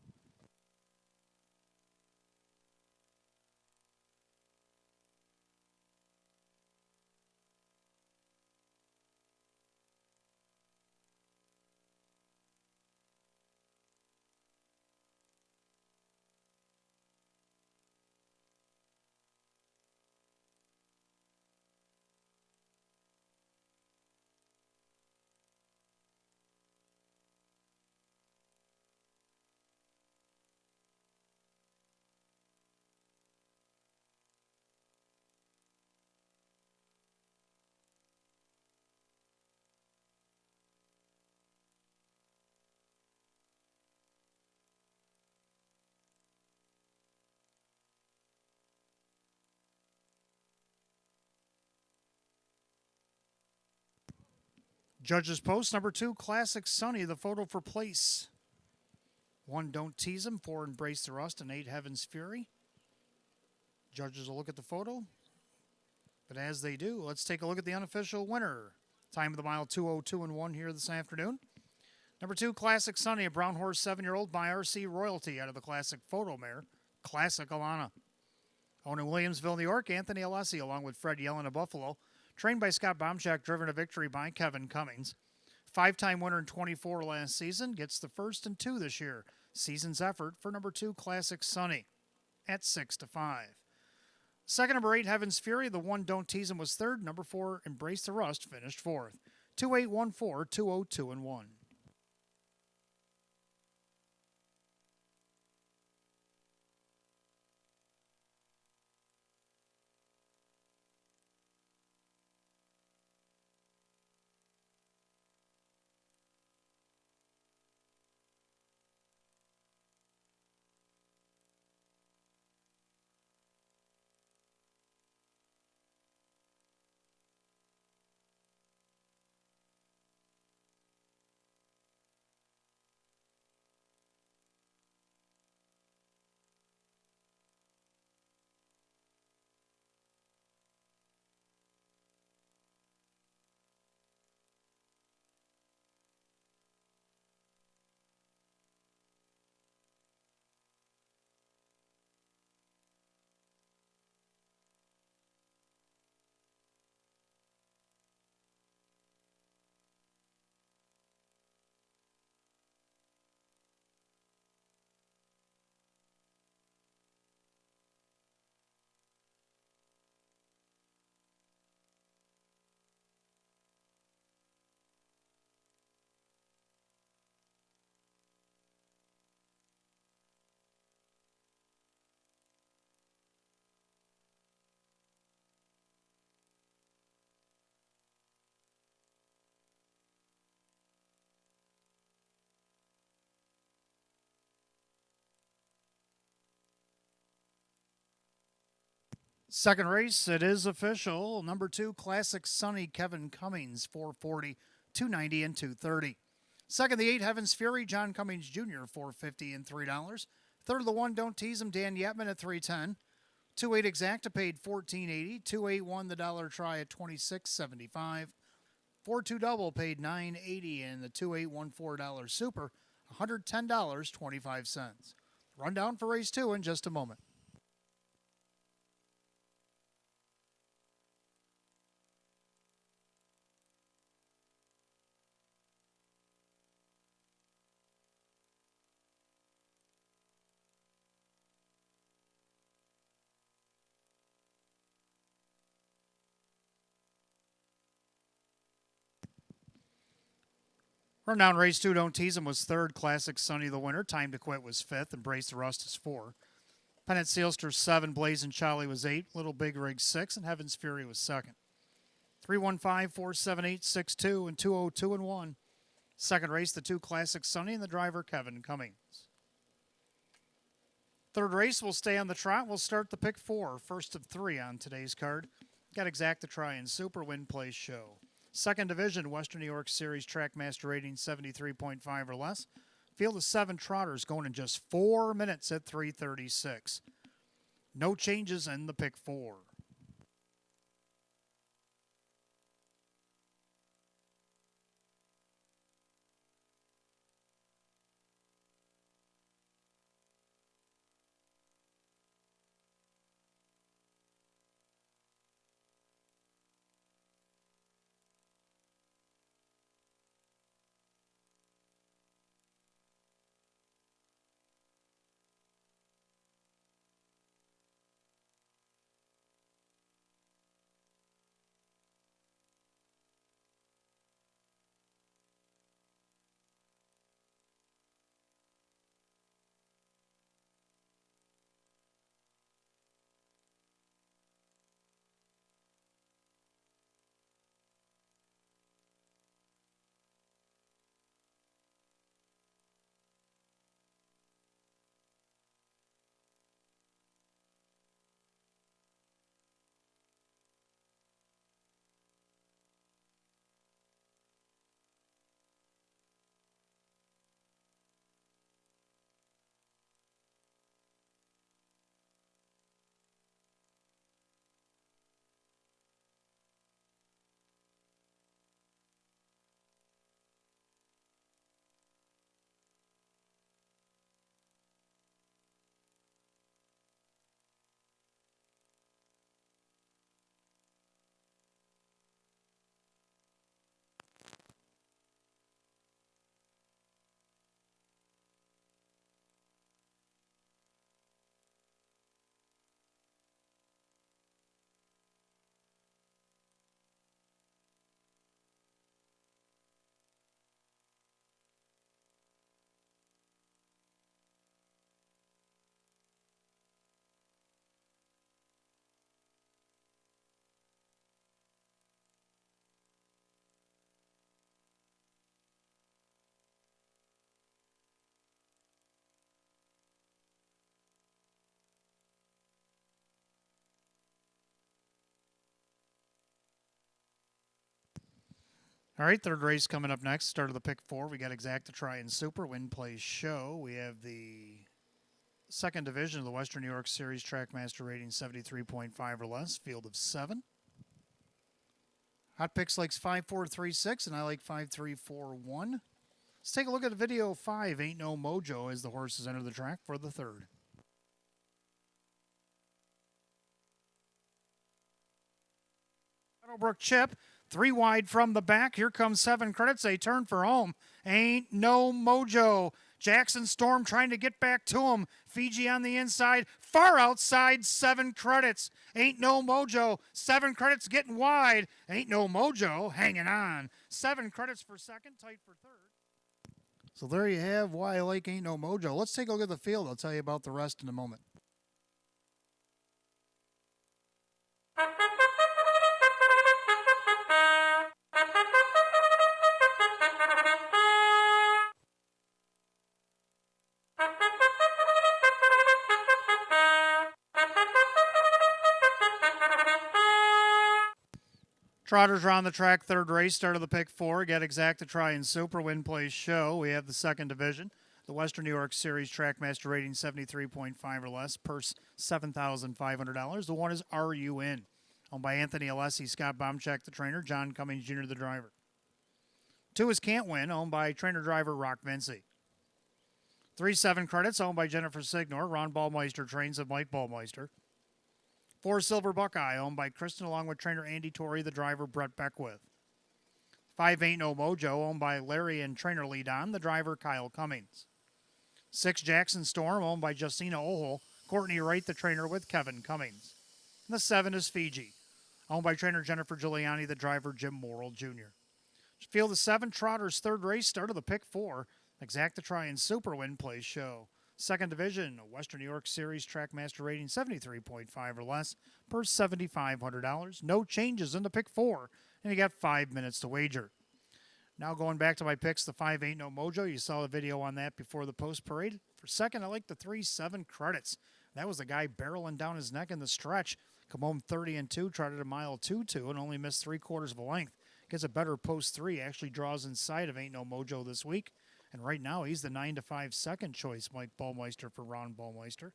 Judges post number 2, Classic Sunny, the photo for place. 1, Don't Tease Him. 4, Embrace the Rust. And 8, Heaven's Fury. Judges will look at the photo. But as they do, let's take a look at the unofficial winner. Time of the mile, 202-1 here this afternoon. Number 2, Classic Sunny, a brown horse 7-year-old by RC Royalty out of the Classic Photo Mare, Classic Alana. Owned in Williamsville, New York, Anthony Alessi, along with Fred Yellen of Buffalo. Trained by Scott Baumchak, driven to victory by Kevin Cummings. 5-time winner in 24 last season, gets the first and 2 this year. Season's effort for number 2, Classic Sunny, at 6-5. Second, number 8, Heaven's Fury. The 1, Don't Tease Him, was third. Number 4, Embrace the Rust, finished fourth. 2814, 202-1. Second race, it is official. Number 2, Classic Sunny, Kevin Cummings, 440, 290, and 230. Second, the 8, Heaven's Fury, John Cummings Jr., 450 and $3. Third, the 1, Don't Tease Him, Dan Yetman at 310. 2-8 Exacta paid $14.80. 2-8 won the dollar try at $26.75. 4-2 double paid $9.80, and the 2-8 won $4 super, $110.25. Rundown for race 2 in just a moment. Rundown race 2, Don't Tease Him was third. Classic Sunny the winner. Time to Quit was fifth. Embrace the Rust is 4. Pennant Sealster 7. Blazing Charlie was 8. Little Big Rig 6. And Heaven's Fury was second. 315, 478, 62, and 202 and 1. Second race, the 2, Classic Sunny, and the driver, Kevin Cummings. Third race, we'll stay on the trot. We'll start the pick 4. First of 3 on today's card. Got Exacta Try and Super Win Place Show. Second division, Western New York Series Trackmaster rating 73.5 or less. Field of 7 trotters going in just 4 minutes at 3:36. No changes in the pick 4. All right, third race coming up next. Start of the pick 4. We got Exacta Try and Super Win Place Show. We have the second division of the Western New York Series Trackmaster rating 73.5 or less. Field of 7. Hot Picks likes 5436, and I like 5341. Let's take a look at video 5. Ain't No Mojo as the horses enter the track for the third. Meadowbrook Chip, 3 wide from the back. Here comes 7 credits. They turn for home. Ain't No Mojo. Jackson Storm trying to get back to him. Fiji on the inside. Far outside, 7 credits. Ain't No Mojo. 7 credits getting wide. Ain't No Mojo hanging on. 7 credits for second, tight for third. So there you have why I like Ain't No Mojo. Let's take a look at the field. I'll tell you about the rest in a moment. Trotters are on the track, third race, start of the pick four. Get Exacta Try and Super Win Place Show. We have the second division. The Western New York Series Trackmaster rating 73.5 or less, purse $7,500. The one is Are You In? Owned by Anthony Alessi, Scott Baumchek, the trainer, John Cummings Jr., the driver. 2 is Can't Win, owned by trainer-driver Rock Vinci. 3-7 Credits, owned by Jennifer Signor. Ron Ballmeister trains of Mike Ballmeister. 4 Silver Buckeye, owned by Kristen, along with trainer Andy Torrey, the driver Brett Beckwith. 5 Ain't No Mojo, owned by Larry and trainer Lee Don, the driver Kyle Cummings. 6 Jackson Storm, owned by Justina Ohol, Courtney Wright, the trainer with Kevin Cummings. And the 7 is Fiji, owned by trainer Jennifer Giuliani, the driver Jim Morrill Jr. Field of 7 Trotters, third race, start of the pick 4. Exacta Try and Super Win Place Show. Second division, Western New York Series Trackmaster rating 73.5 or less, per $7,500. No changes in the pick 4, and you got 5 minutes to wager. Now going back to my picks, the 5 Ain't No Mojo. You saw the video on that before the post parade. For second, I like the 3-7 Credits. That was the guy barreling down his neck in the stretch. Come home 30-2, trotted a mile 2-2, and only missed 3/4 of a length. Gets a better post 3, actually draws inside of Ain't No Mojo this week. And right now, he's the 9-5 second choice, Mike Ballmeister for Ron Ballmeister.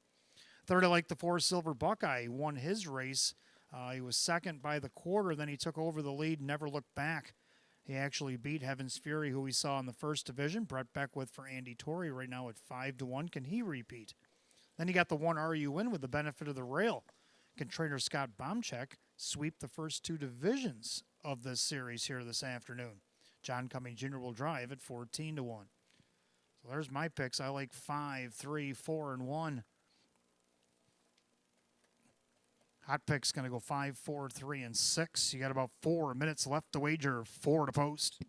Third, I like the 4 Silver Buckeye. He won his race. He was second by the quarter. Then he took over the lead, never looked back. He actually beat Heaven's Fury, who we saw in the first division. Brett Beckwith for Andy Torrey right now at 5-1. Can he repeat? Then you got the 1 Are You In with the benefit of the rail. Can trainer Scott Baumchek sweep the first 2 divisions of this series here this afternoon? John Cummings Jr. will drive at 14-1. So there's my picks. I like 5, 3, 4, and 1. Hot pick's going to go 5, 4, 3, and 6. You got about 4 minutes left to wager. 4 to post.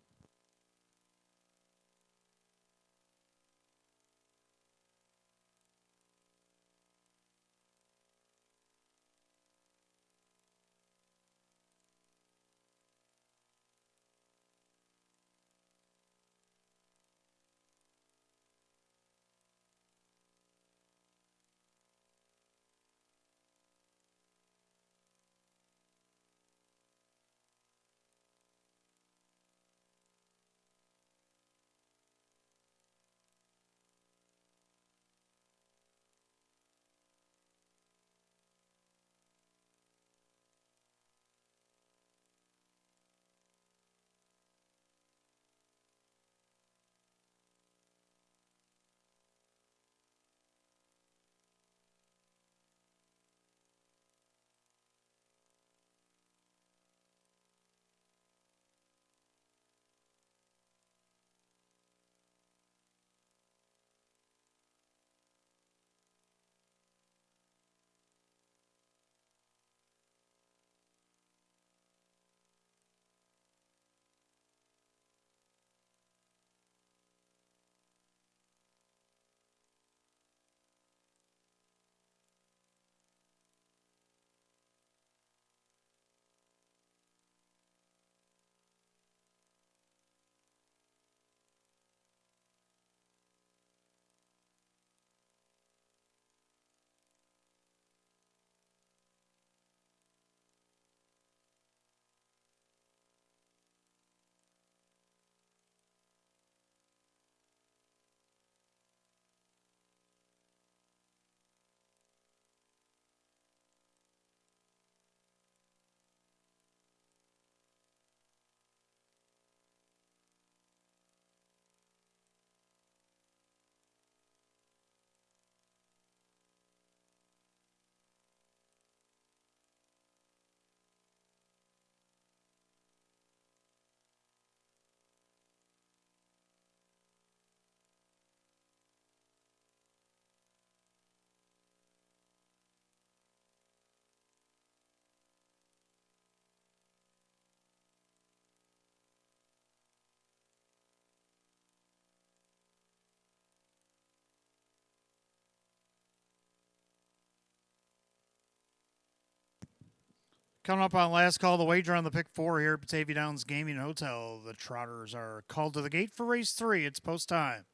Coming up on last call, the wager on the pick 4 here at Batavia Downs Gaming Hotel. The Trotters are called to the gate for race 3. It's post time.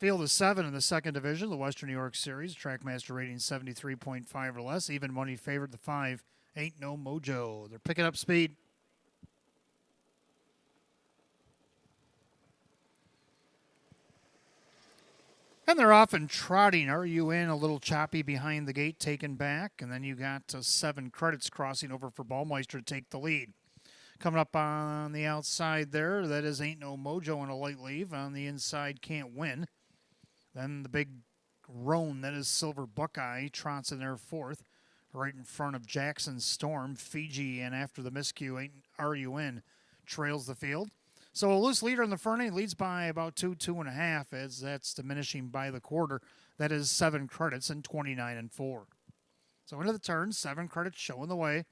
Field is 7 in the second division, the Western New York Series. Trackmaster rating 73.5 or less. Even money favorite, the 5. Ain't No Mojo. They're picking up speed. And they're off and trotting. Are you in? A little choppy behind the gate, taken back. And then you got 7 credits crossing over for Ballmeister to take the lead. Coming up on the outside there, that is Ain't No Mojo on a light leave. On the inside, Can't Win. Then the big roan, that is Silver Buckeye, trots in there fourth. Right in front of Jackson Storm, Fiji, and after the miscue, Are You In, trails the field. So a loose leader in the front end, leads by about 2.5, as that's diminishing by the quarter. That is 7 credits and 29 and 4. So into the turn, 7 credits showing the way.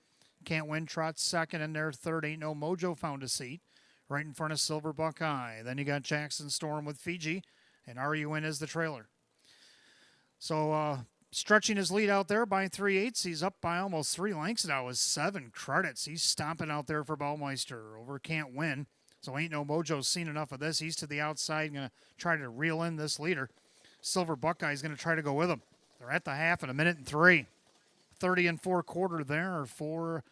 Can't Win trots second, and their third. Ain't No Mojo found a seat right in front of Silver Buckeye. Then you got Jackson Storm with Fiji, and Are You In is the trailer. So stretching his lead out there by 3/8. He's up by almost 3 lengths now with 7 credits. He's stomping out there for Ballmeister over Can't Win. So Ain't No Mojo's seen enough of this. He's to the outside, going to try to reel in this leader. Silver Buckeye's going to try to go with him. They're at the half in 1:03. 30 and 4 quarter there for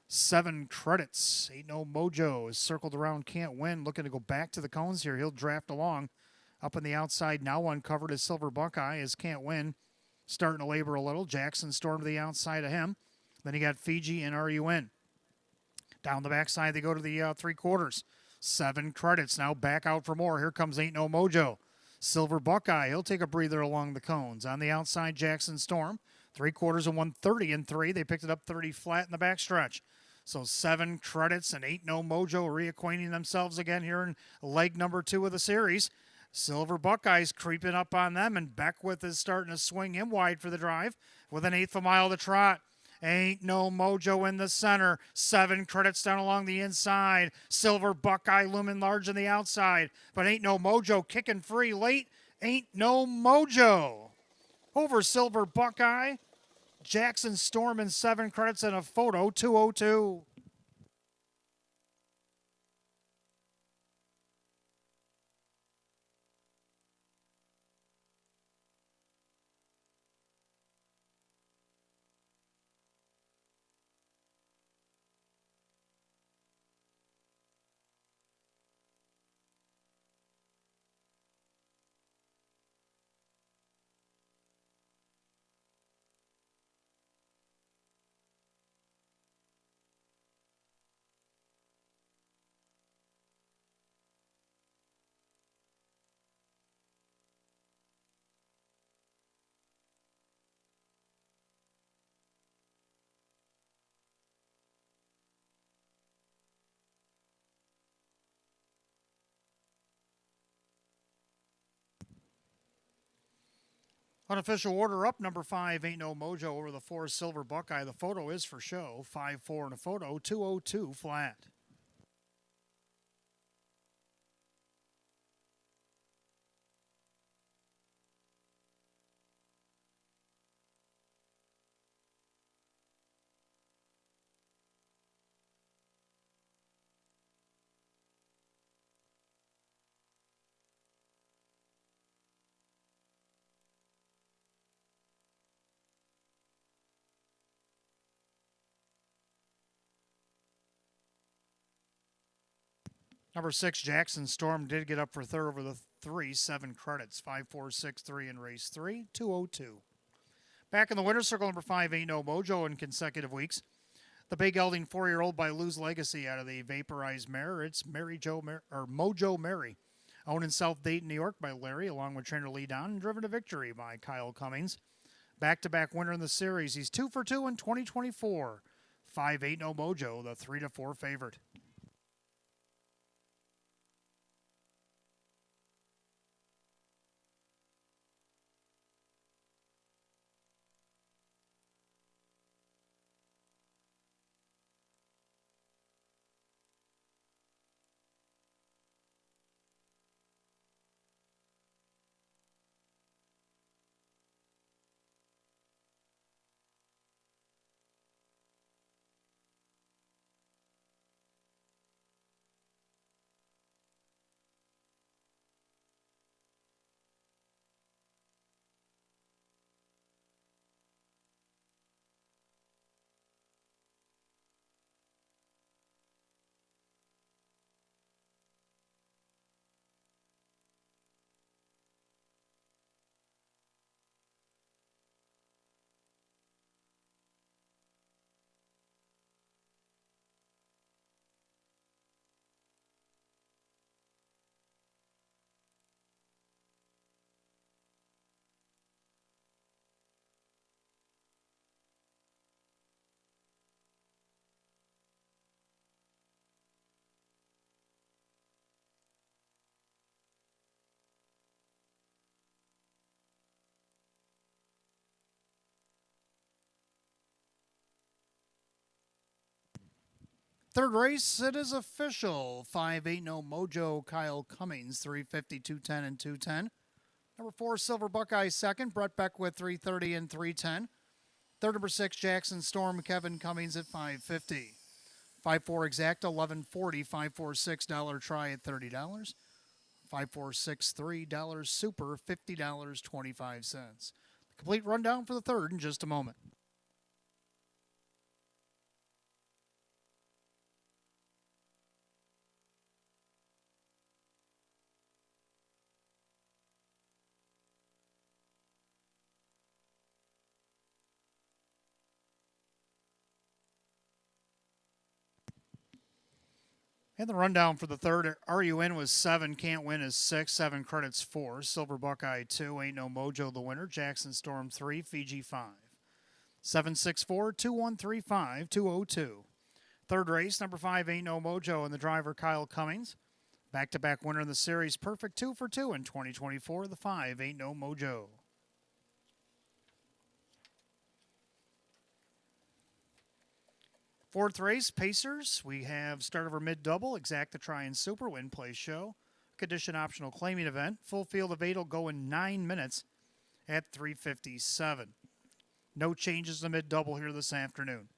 7 credits. Ain't No Mojo is circled around Can't Win, looking to go back to the cones here. He'll draft along. Up on the outside, now uncovered is Silver Buckeye, as Can't Win starting to labor a little. Jackson Storm to the outside of him. Then you got Fiji and Are You In. Down the backside, they go to the 3 quarters. 7 credits, now back out for more. Here comes Ain't No Mojo. Silver Buckeye, he'll take a breather along the cones. On the outside, Jackson Storm. 3 quarters and 1:30 and 3. They picked it up 30 flat in the backstretch. So 7 credits and Ain't No Mojo reacquainting themselves again here in leg number 2 of the series. Silver Buckeyes creeping up on them, and Beckwith is starting to swing him wide for the drive with 1/8 of a mile to trot. Ain't No Mojo in the center. 7 credits down along the inside. Silver Buckeye looming large on the outside, but Ain't No Mojo kicking free late. Ain't No Mojo over Silver Buckeye. Jackson Storm in 7 credits and a photo, 2:02. Unofficial order up, number 5, Ain't No Mojo over the 4, Silver Buckeye. The photo is for show, 5-4 and a photo, 2:02 flat. Number 6, Jackson Storm did get up for third over the 3, 7 credits, 5-4, 6-3 in race 3, 2:02. Back in the winner's circle, number 5, Ain't No Mojo in consecutive weeks. The big gelding 4-year-old by Lou's Legacy out of the vaporized mare. It's Mojo Mary. Owned in South Dayton, New York by Larry, along with trainer Lee Don, and driven to victory by Kyle Cummings. Back-to-back winner in the series. He's 2 for 2 in 2024. 5, Ain't No Mojo, the 3-4 favorite. Third race, it is official. 5-8, no Mojo, Kyle Cummings, 350, 210, and 210. Number 4, Silver Buckeye second. Brett Beckwith, 330 and 310. Third, number 6, Jackson Storm, Kevin Cummings at 550. 5-4 exacta, 1140. 5-4-6 dollar try at $30. 5-4-6 $3 super, $50.25. The complete rundown for the third in just a moment. And the rundown for the third, RUN was 7, Can't Win is 6, 7 credits 4, Silver Buckeye 2, Ain't No Mojo the winner, Jackson Storm 3, Fiji 5. 764-2135-202. Third race, number 5, Ain't No Mojo, and the driver Kyle Cummings. Back-to-back winner in the series, perfect 2 for 2 in 2024, the 5, Ain't No Mojo. Fourth race, Pacers. We have start over mid-double, exacta try and super, win, play, show. Condition optional claiming event. Full field of 8 will go in 9 minutes at 3:57. No changes to mid-double here this afternoon.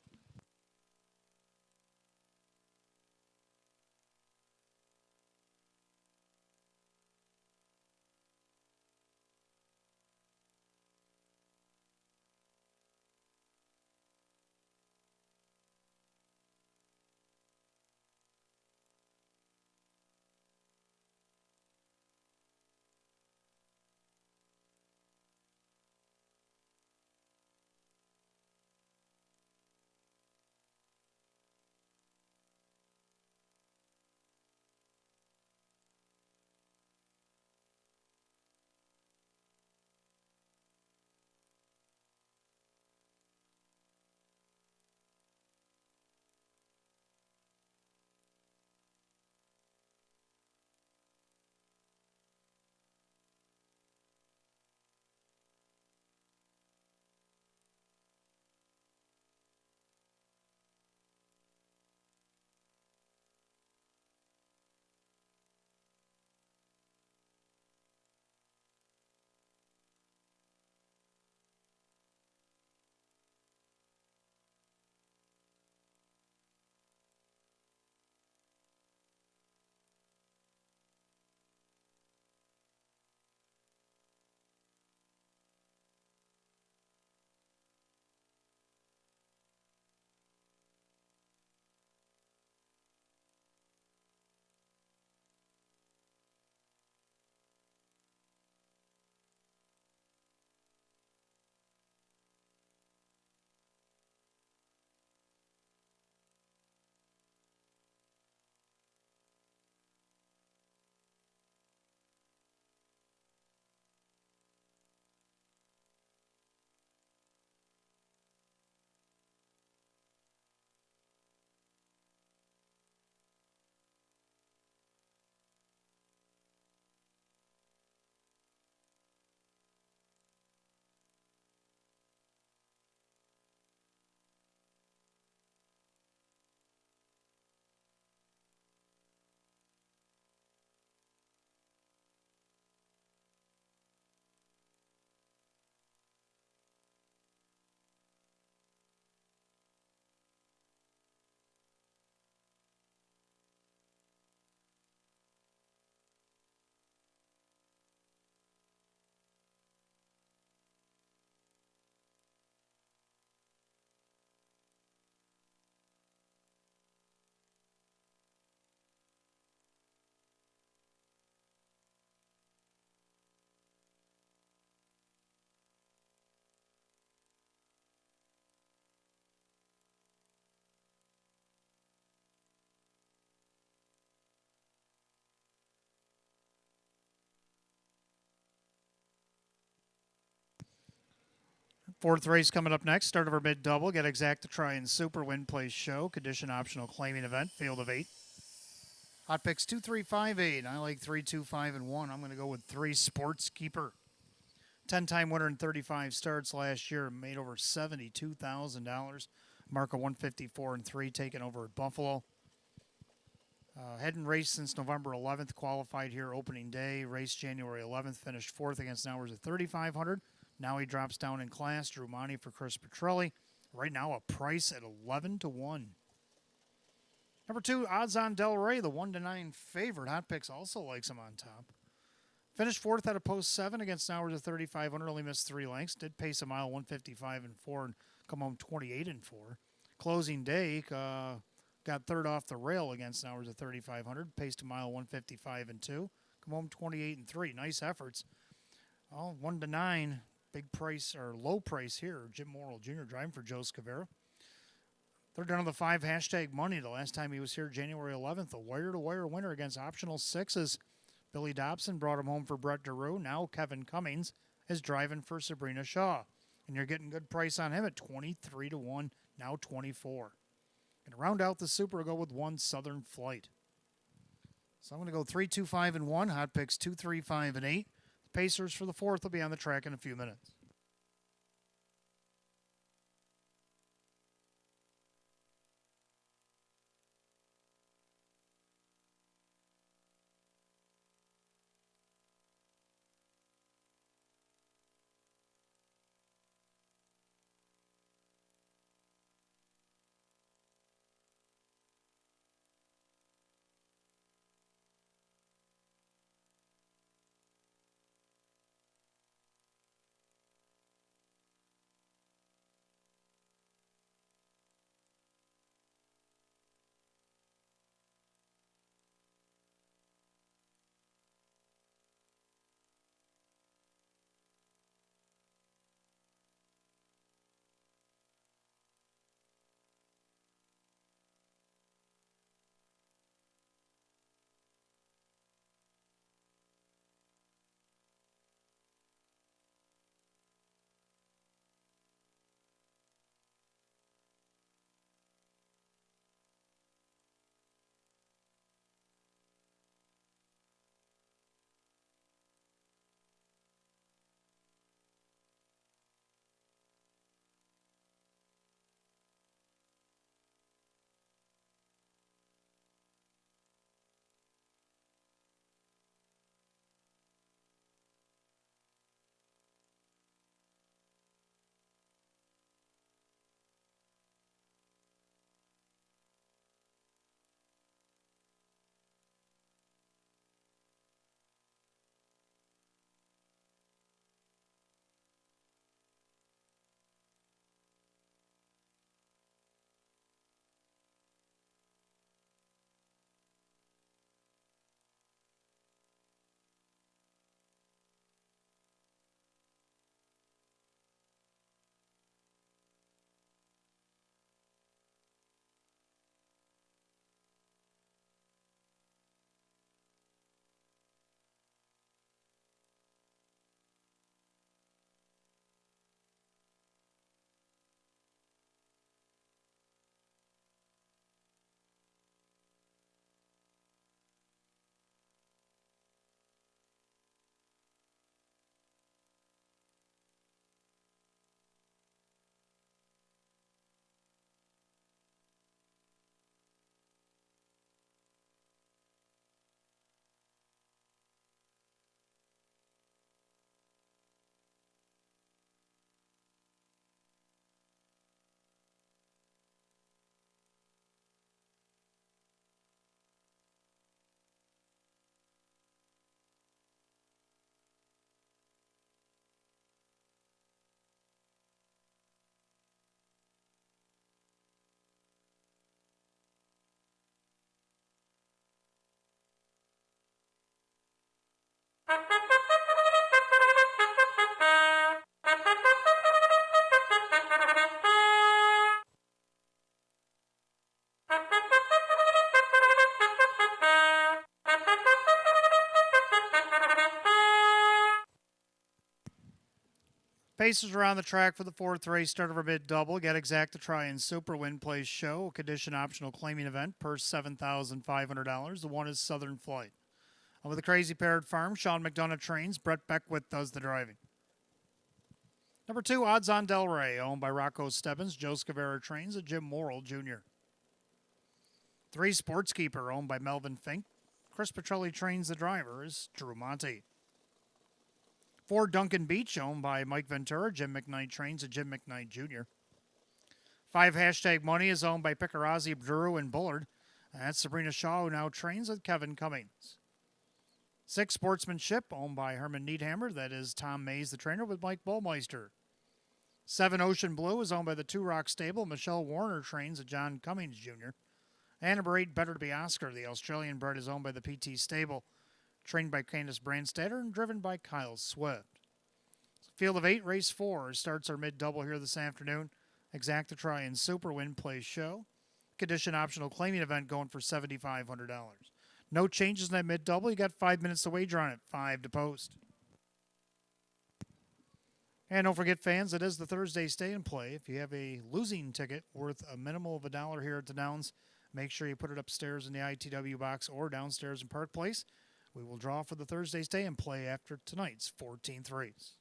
Fourth race coming up next. Start of our mid-double. Get exacta try and super, win, play, show. Condition optional claiming event. Field of 8. Hot picks 2, 3, 5, 8. I like 3, 2, 5, and 1. I'm going to go with 3, Sports Keeper. 10-time winner in 35 starts last year. Made over $72,000. Mark of 154 and 3, taken over at Buffalo. Hadn't raced since November 11th, qualified here opening day, raced January 11th, finished fourth against Hours at 3,500. Now he drops down in class, drew money for Chris Petrelli. Right now a price at 11 to 1. Number 2, Odds on Del Rey, the 1 to 9 favorite. Hot Picks also likes him on top. Finished fourth at a post 7 against Hours at 3,500, only missed 3 lengths. Did pace a mile 155 and 4 and come home 28 and 4. Closing day, got third off the rail against Hours at 3,500, paced a mile 155 and 2, come home 28 and 3. Nice efforts. 1 to 9, big price or low price here. Jim Morrill Jr. driving for Joe Scavera. They're down to the 5 hashtag money. The last time he was here, January 11th, a wire-to-wire winner against optional 6s. Billy Dobson brought him home for Brett DeRue. Now Kevin Cummings is driving for Sabrina Shaw. And you're getting good price on him at 23 to 1, now 24. And to round out the Super, we'll go with 1 Southern Flight. So I'm going to go 3, 2, 5, and 1. Hot Picks 2, 3, 5, and 8. The Pacers for the 4th will be on the track in a few minutes. Pacers are on the track for the 4th race, start of our bid double. Get exact to try and super win plays show. Condition optional claiming event, purse $7,500. The 1 is Southern Flight. With the Crazy Parrot Farm, Sean McDonough trains. Brett Beckwith does the driving. Number 2, Odds on Del Rey, owned by Rocco Stebbins. Joe Scavera trains. A Jim Morrill Jr. 3 Sportskeeper, owned by Melvin Fink. Chris Petrelli trains the driver is Drew Monte. 4 Duncan Beach, owned by Mike Ventura. Jim McKnight trains at Jim McKnight Jr. 5 Hashtag Money is owned by Picarazzi, Drew, and Bullard. That's Sabrina Shaw, who now trains with Kevin Cummings. 6 Sportsmanship, owned by Herman Needhammer. That is Tom Mays, the trainer, with Mike Bullmeister. 7 Ocean Blue is owned by the Two Rock Stable. Michelle Warner trains at John Cummings Jr. And number 8, Better to Be Oscar. The Australian bred is owned by the PT Stable, trained by Candace Brandstatter and driven by Kyle Swift. Field of 8, race 4 starts our mid-double here this afternoon. Exacta Try and Super Win Play Show. Condition optional claiming event going for $7,500. No changes in that mid-double. You got 5 minutes to wager on it. 5 to post. And don't forget, fans, it is the Thursday Stay and Play. If you have a losing ticket worth a minimal of $1 here at the Downs, make sure you put it upstairs in the ITW box or downstairs in Park Place. We will draw for the Thursday Stay and Play after tonight's 14th race.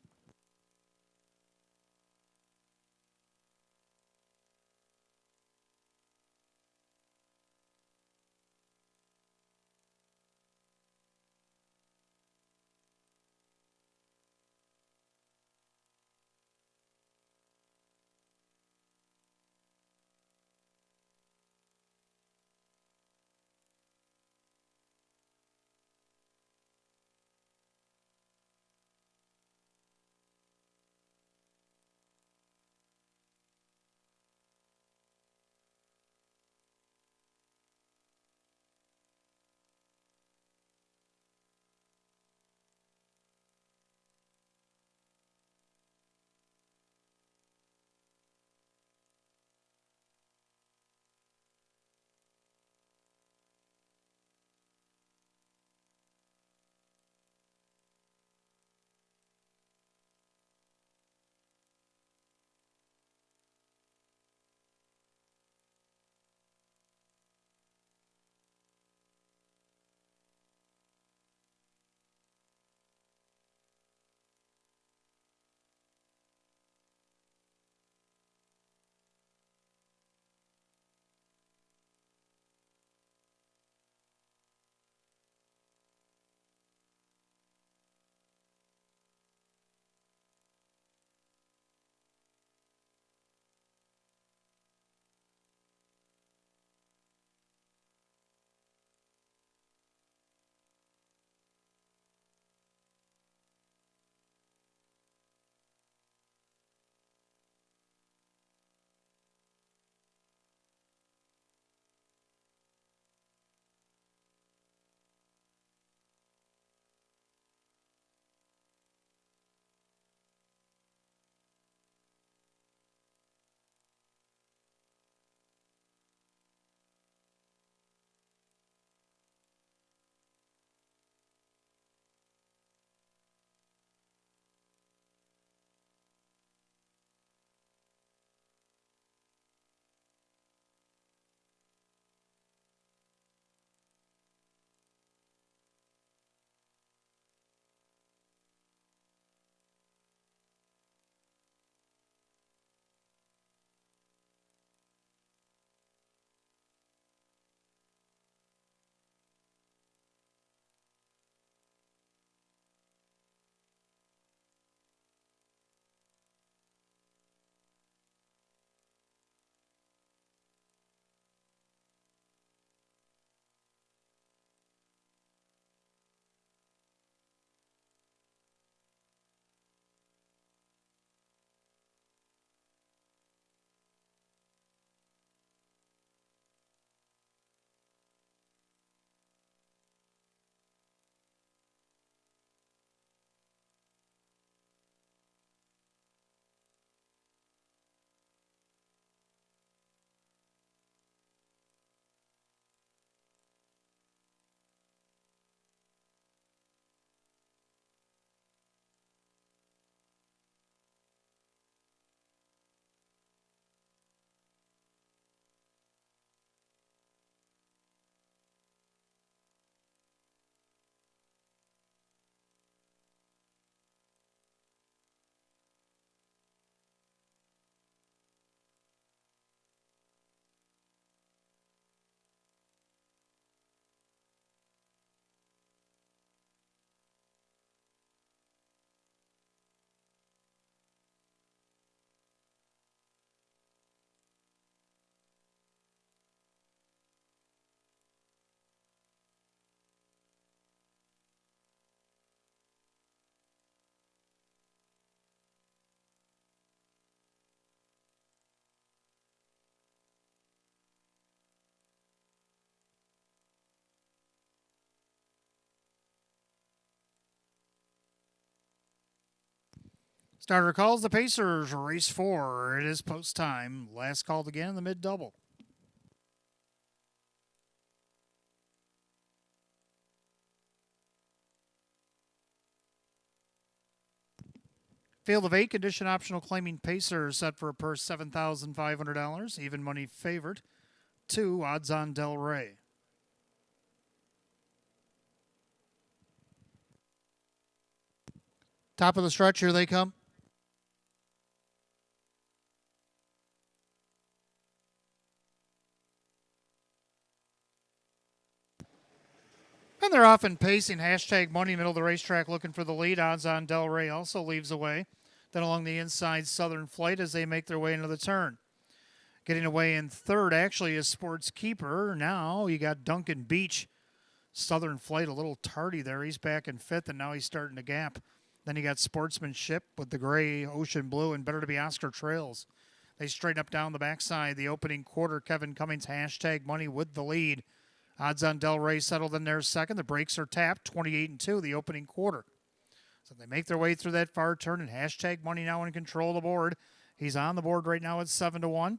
Starter calls the Pacers, race 4. It is post time. Last called again in the mid double. Field of 8, condition optional claiming Pacers set for a purse $7,500. Even money favorite. 2, odds on Del Rey. Top of the stretch, here they come. And they're off and pacing. Hashtag money, middle of the racetrack, looking for the lead. Odds on Del Rey also leaves away. Then along the inside, Southern Flight as they make their way into the turn. Getting away in third, actually, is Sports Keeper. Now you got Duncan Beach. Southern Flight a little tardy there. He's back in fifth, and now he's starting to gap. Then you got Sportsmanship with the gray, Ocean Blue, and Better to Be Oscar Trails. They straighten up down the backside. The opening quarter, Kevin Cummings, hashtag money with the lead. Odds on Del Rey settled in there second. The brakes are tapped, 28-2, the opening quarter. So they make their way through that far turn, and hashtag money now in control of the board. He's on the board right now at 7-1.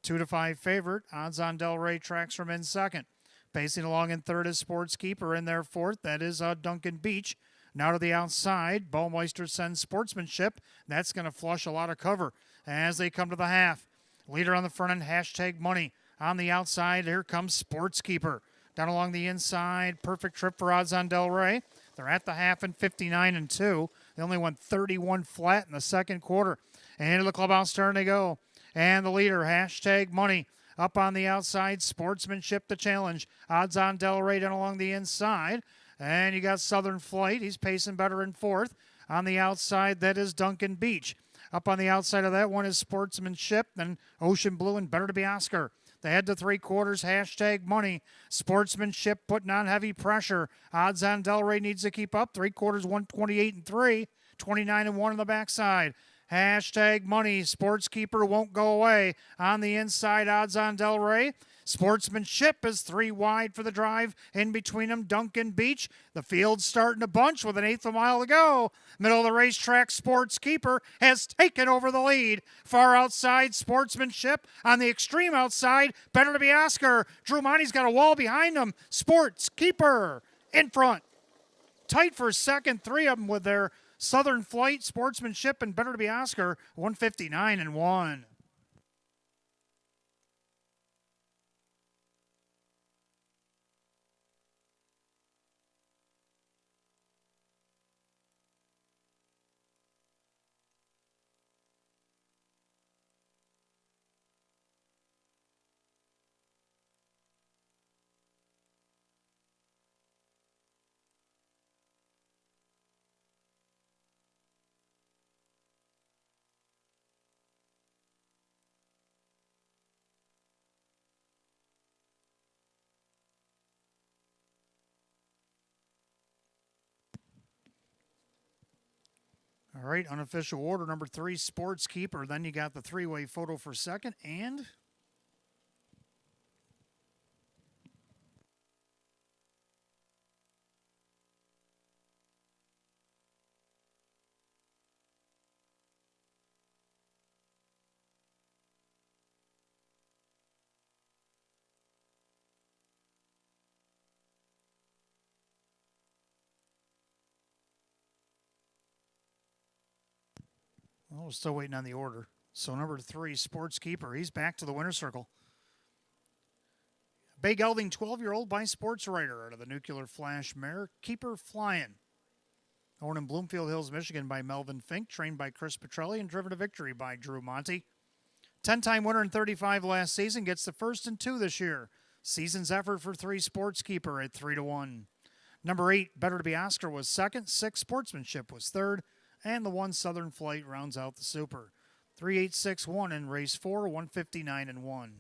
The 2-5 favorite. Odds on Del Rey tracks from in second. Pacing along in third is Sports Keeper. In there fourth, that is Duncan Beach. Now to the outside, Baumeister sends Sportsmanship. That's going to flush a lot of cover as they come to the half. Leader on the front end, hashtag money. On the outside, here comes Sports Keeper. Down along the inside, perfect trip for odds on Del Rey. They're at the half in 59-2. They only went 31 flat in the second quarter. And into the clubhouse turn they go. And the leader, hashtag money. Up on the outside, Sportsmanship the challenge. Odds on Del Rey down along the inside. And you got Southern Flight. He's pacing better in fourth. On the outside, that is Duncan Beach. Up on the outside of that one is Sportsmanship. Then Ocean Blue and Better to Be Oscar. They head to three quarters, hashtag money. Sportsmanship putting on heavy pressure. Odds on Del Rey needs to keep up. Three quarters, 128-3. 29-1 on the backside. Hashtag money. Sportskeeper won't go away. On the inside, odds on Del Rey. Sportsmanship is 3 wide for the drive. In between them, Duncan Beach. The field's starting to bunch with an eighth of a mile to go. Middle of the racetrack, Sportskeeper has taken over the lead. Far outside, Sportsmanship. On the extreme outside, Better to Be Oscar. Drew Monty's got a wall behind him. Sportskeeper in front. Tight for second, three of them with their Southern Flight, Sportsmanship, and Better to Be Oscar, 159-1. All right, unofficial order number 3, Sports Keeper. Then you got the three-way photo for second, and well, we're still waiting on the order. So number 3, Sports Keeper. He's back to the winner's circle. Bay Gelding, 12-year-old by Sports Writer out of the Nuclear Flash mare, Keeper Flying. Owned in Bloomfield Hills, Michigan by Melvin Fink, trained by Chris Petrelli, and driven to victory by Drew Monty. 10-time winner in 35 last season, gets the first and 2 this year. Season's effort for 3, Sports Keeper at 3-1. Number 8, Better to Be Oscar was second. 6, Sportsmanship was third. And the 1, Southern Flight rounds out the super. 3-8-6-1 in race 4, 159-1.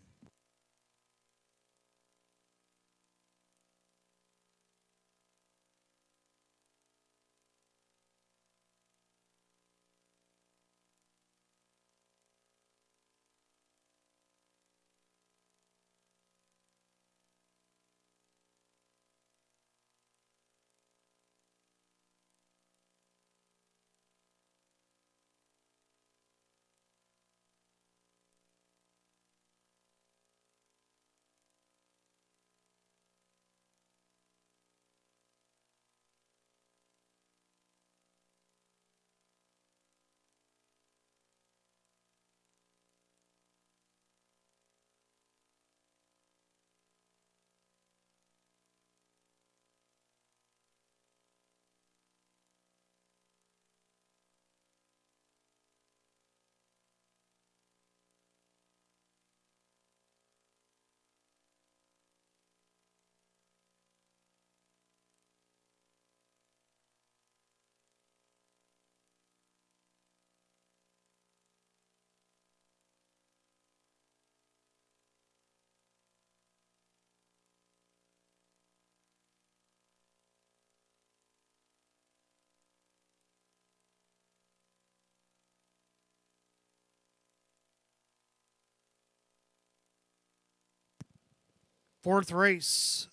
Fourth race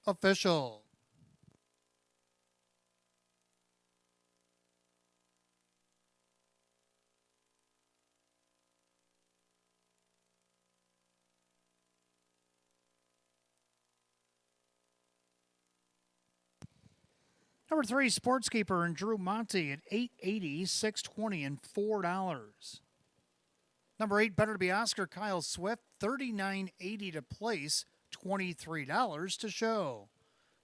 official. Number 3, Sportskeeper and Drew Monty at $8.80, $6.20, and $4. Number 8, Better to Be Oscar, Kyle Swift, $39.80 to place, $23 to show.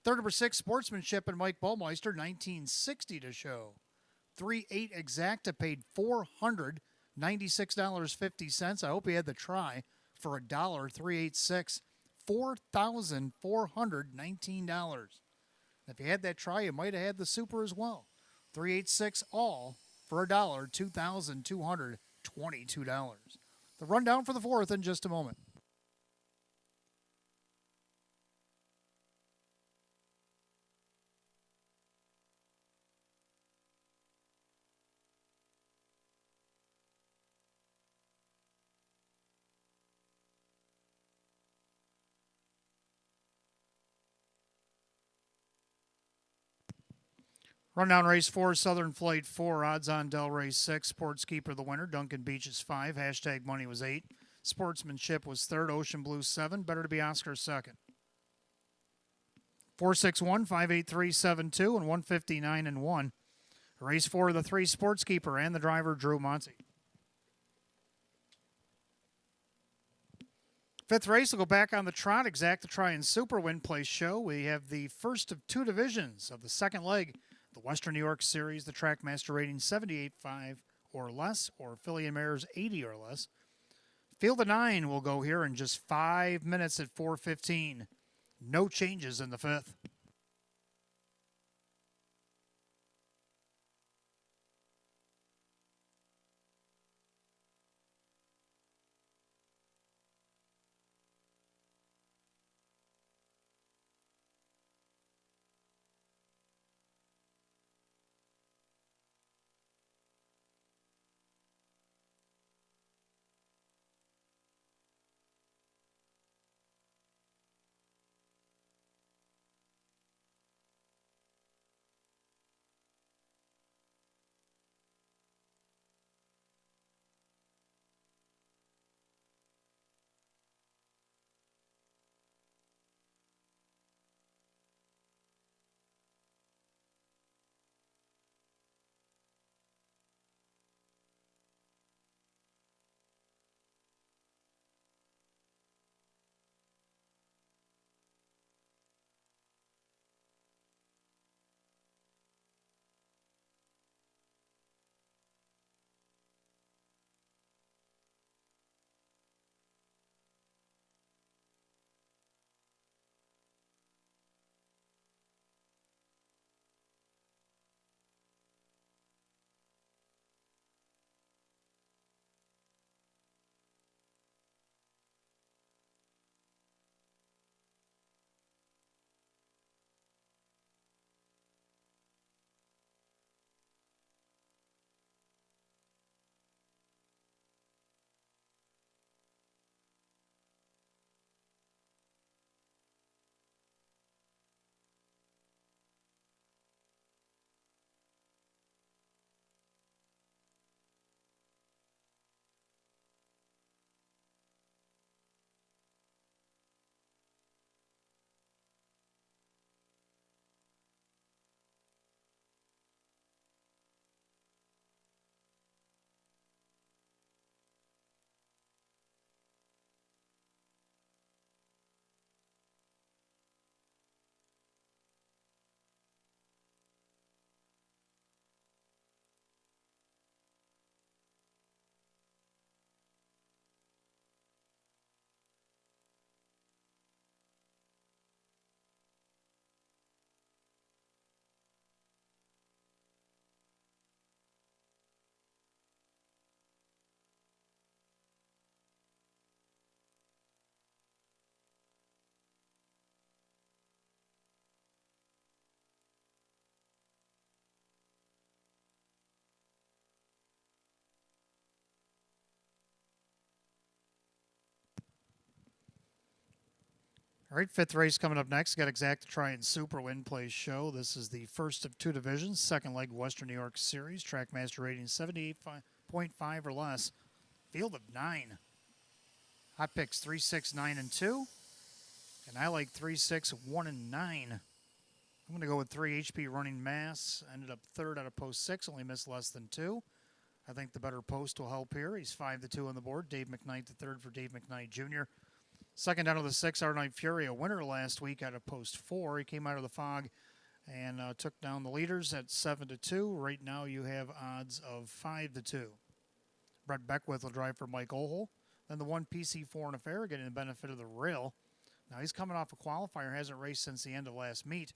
Third, number 6, Sportsmanship and Mike Baumeister, $19.60 to show. 3-8 Exacta paid $496.50. I hope he had the try for $1. 386, $4,419. If you had that try, you might have had the super as well. 386 all for $1, $2,222. The rundown for the fourth in just a moment. Rundown race 4, Southern Flight 4, odds on Delray 6, Sportskeeper the winner, Duncan Beach is 5, hashtag money was 8, Sportsmanship was 3rd, Ocean Blue 7, Better to Be Oscar 2nd. 461, 58372, and 159 and 1. Race 4, the 3, Sportskeeper and the driver Drew Monty. Fifth race will go back on the trot, Exacta Try and Super Win Place show. We have the first of 2 divisions of the second leg. The Western New York Series, the Trackmaster rating 78.5 or less, or Filly and Mares 80 or less. Field of 9 will go here in just 5 minutes at 4:15. No changes in the fifth. All right, fifth race coming up next. Got Exact Try and Super Win Place Show. This is the first of two divisions, second leg Western New York Series. Trackmaster rating 78.5 or less. Field of 9. Hot picks 3, 6, 9, and 2. And I like 3, 6, 1, and 9. I'm going to go with 3 HP Running Mass. Ended up third out of post 6, only missed less than 2. I think the better post will help here. He's 5-2 on the board. Dave McKnight the third for Dave McKnight Jr. Second down to the 6, Our Night Fury, a winner last week out of post 4. He came out of the fog and took down the leaders at 7-2. Right now you have odds of 5-2. Brett Beckwith will drive for Mike Ohl. Then the 1 PC4 and Affair getting the benefit of the rail. Now he's coming off a qualifier, hasn't raced since the end of last meet.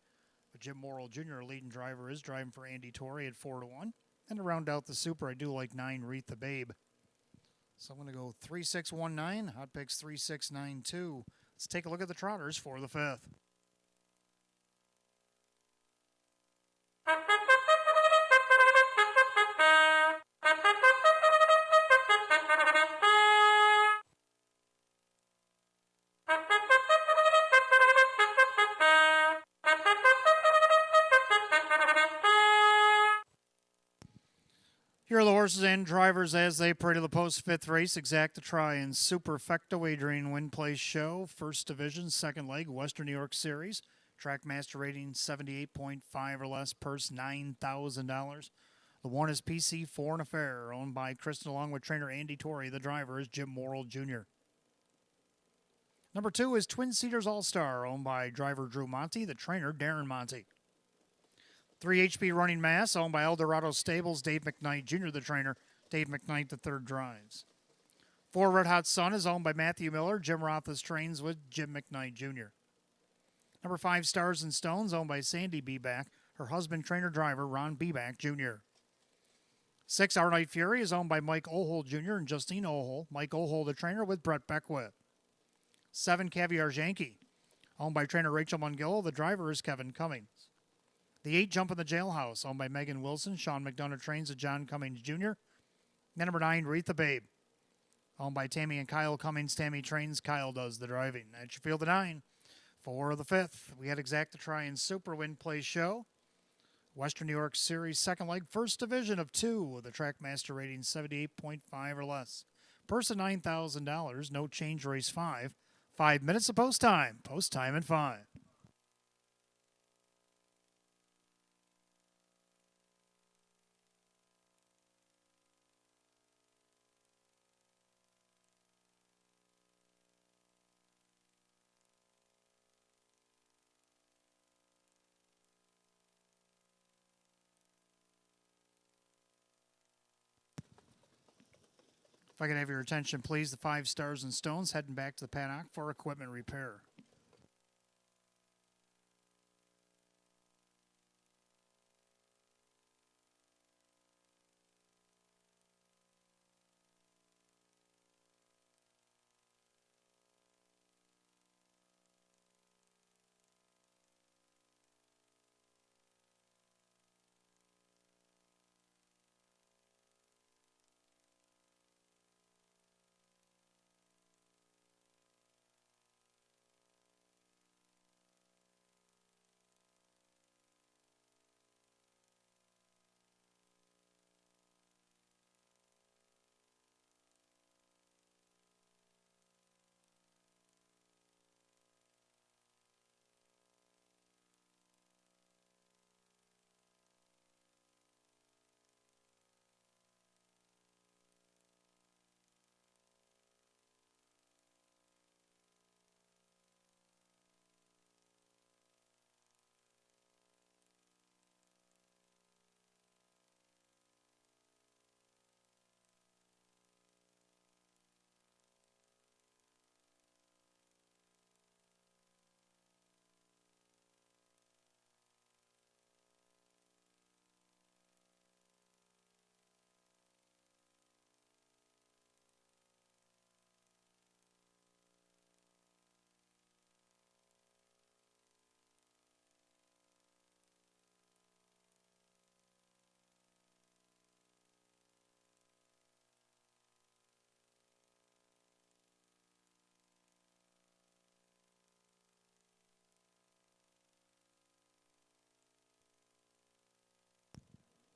But Jim Morrill Jr., leading driver, is driving for Andy Torrey at 4-1. And to round out the Super, I do like 9, Wreath the Babe. So I'm going to go 3, 6, 1, 9. Hot picks 3, 6, 9, 2. Let's take a look at the trotters for the fifth. Here are the horses and drivers as they parade to the post fifth race. Exact Try and Superfecta wagering win place show. First division, second leg, Western New York Series. Trackmaster rating 78.5 or less. Purse $9,000. The 1 is PC4 and Affair, owned by Kristen along with trainer Andy Torrey. The driver is Jim Morrill Jr. Number 2 is Twin Cedars All-Star, owned by driver Drew Monty. The trainer Darren Monty. 3 HP Running Mass, owned by Eldorado Stables, Dave McKnight Jr., the trainer. Dave McKnight, the third, drives. 4 Red Hot Sun is owned by Matthew Miller. Jim Roth's trains with Jim McKnight Jr. Number 5 Stars and Stones, owned by Sandy Beback. Her husband, trainer, driver, Ron Beback Jr. 6 Our Night Fury is owned by Mike Ohl Jr. and Justine Ohl. Mike Ohl, the trainer, with Brett Beckwith. 7 Caviar Yankee, owned by trainer Rachel Mungillo. The driver is Kevin Cummings. The 8 Jump in the Jailhouse, owned by Megan Wilson. Sean McDonough trains at John Cummings Jr. And number 9, Wreath the Babe, owned by Tammy and Kyle Cummings. Tammy trains, Kyle does the driving. That's your field of 9. For the fifth, we had Exact Try and Super Win Play Show. Western New York Series second leg, first division of 2, with a Trackmaster rating 78.5 or less. Purse of $9,000, no change, race 5. 5 minutes of post time. Post time at 5. If I could have your attention, please. The 5 Stars and Stones heading back to the paddock for equipment repair.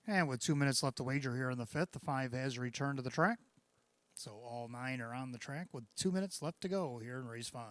And with 2 minutes left to wager here in the fifth, the 5 has returned to the track. So all 9 are on the track with 2 minutes left to go here in race 5.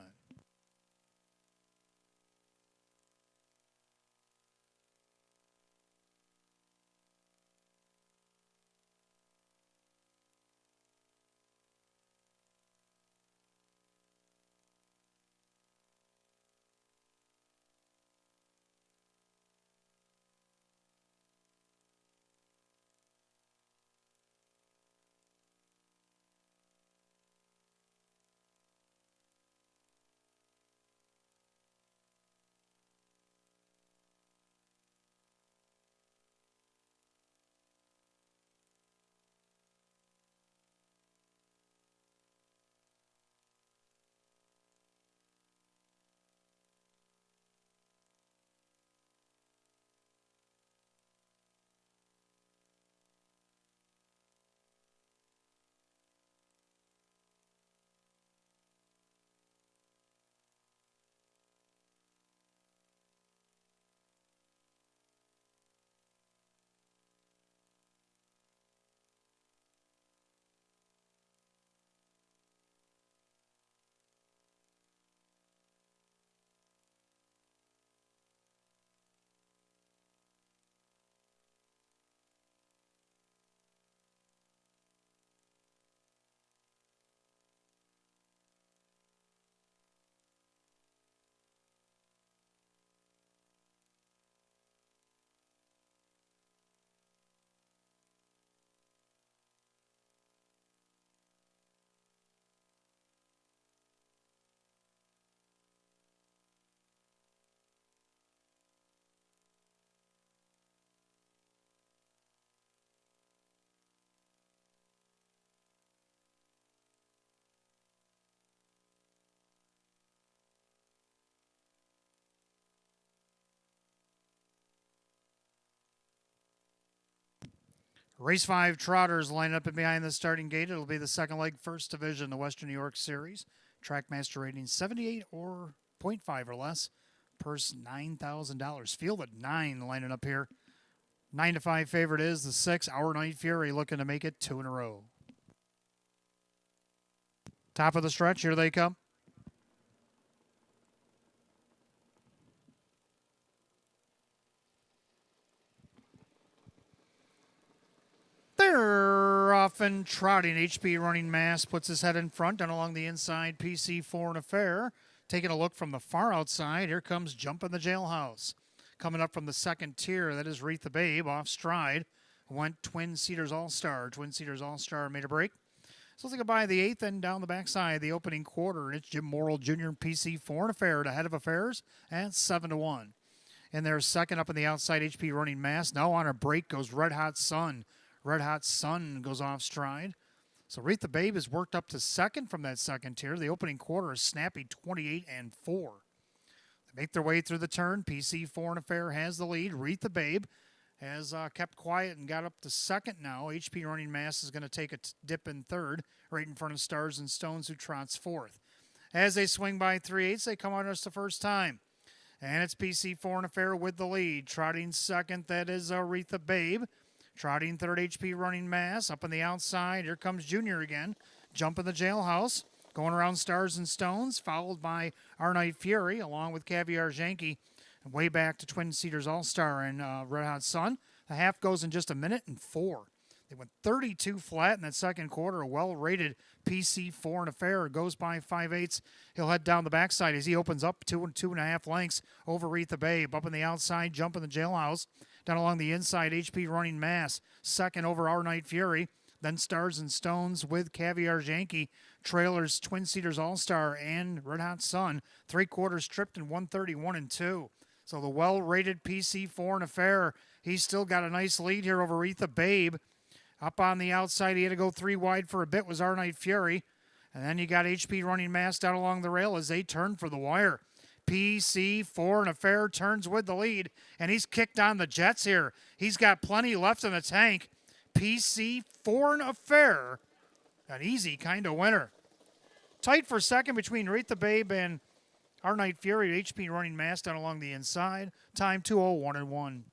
Race 5 trotters line up and behind the starting gate. It'll be the second leg, first division, the Western New York Series. Trackmaster rating 78 or 0.5 or less. Purse $9,000. Field at 9 lining up here. 9 to 5 favorite is the 6, Our Night Fury, looking to make it 2 in a row. Top of the stretch, here they come. They're off and trotting. HP Running Mass puts his head in front and along the inside. PC4 and Affair. Taking a look from the far outside, here comes Jump in the Jailhouse. Coming up from the second tier, that is Wreath the Babe off stride. Went Twin Cedars All-Star. Twin Cedars All-Star made a break. So let's say goodbye the 8th and down the backside, the opening quarter. And it's Jim Morrill Jr. and PC4 and Affair ahead of Affairs at 7-1. And there's second up on the outside, HP Running Mass. Now on a break goes Red Hot Sun. Red Hot Sun goes off stride. So Wreath the Babe is worked up to second from that second tier. The opening quarter is snappy 28-4. They make their way through the turn. PC4 and Affair has the lead. Wreath the Babe has kept quiet and got up to second now. HP Running Mass is going to take a dip in third, right in front of Stars and Stones, who trots fourth. As they swing by 3/8, they come on us the first time. And it's PC4 and Affair with the lead. Trotting second, that is Wreath the Babe. Trotting third, HP Running Mass. Up on the outside, here comes Junior again. Jump in the Jailhouse. Going around Stars and Stones, followed by Our Night Fury, along with Caviar Janky. Way back to Twin Cedars All-Star and Red Hot Sun. The half goes in just 1:04. They went 32 flat in that second quarter. A well-rated PC4 and Affair goes by 5/8. He'll head down the backside as he opens up 2.5 lengths over Wreath the Babe. Up on the outside, Jump in the Jailhouse. Down along the inside, HP Running Mass. Second over Our Night Fury. Then Stars and Stones with Caviar Janky. Trailers, Twin Cedars All-Star and Red Hot Sun. 3/4 tripped in 131-2. So the well-rated PC4 and Affair, he's still got a nice lead here over Wreath the Babe. Up on the outside, he had to go 3 wide for a bit, was Our Night Fury. And then you got HP Running Mass down along the rail as they turn for the wire. PC4 and Affair turns with the lead, and he's kicked on the jets here. He's got plenty left in the tank. PC4 and Affair, an easy kind of winner. Tight for second between Wreath the Babe and Our Night Fury. HP Running Mass down along the inside. Time 2:01-1.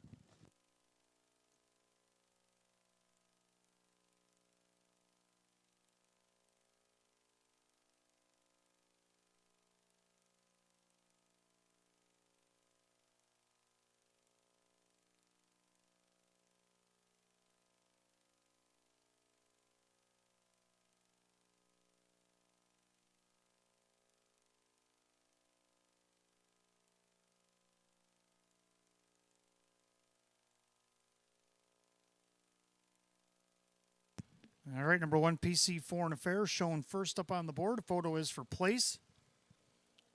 All right, number 1, PC Foreign Affairs, shown first up on the board. The photo is for place.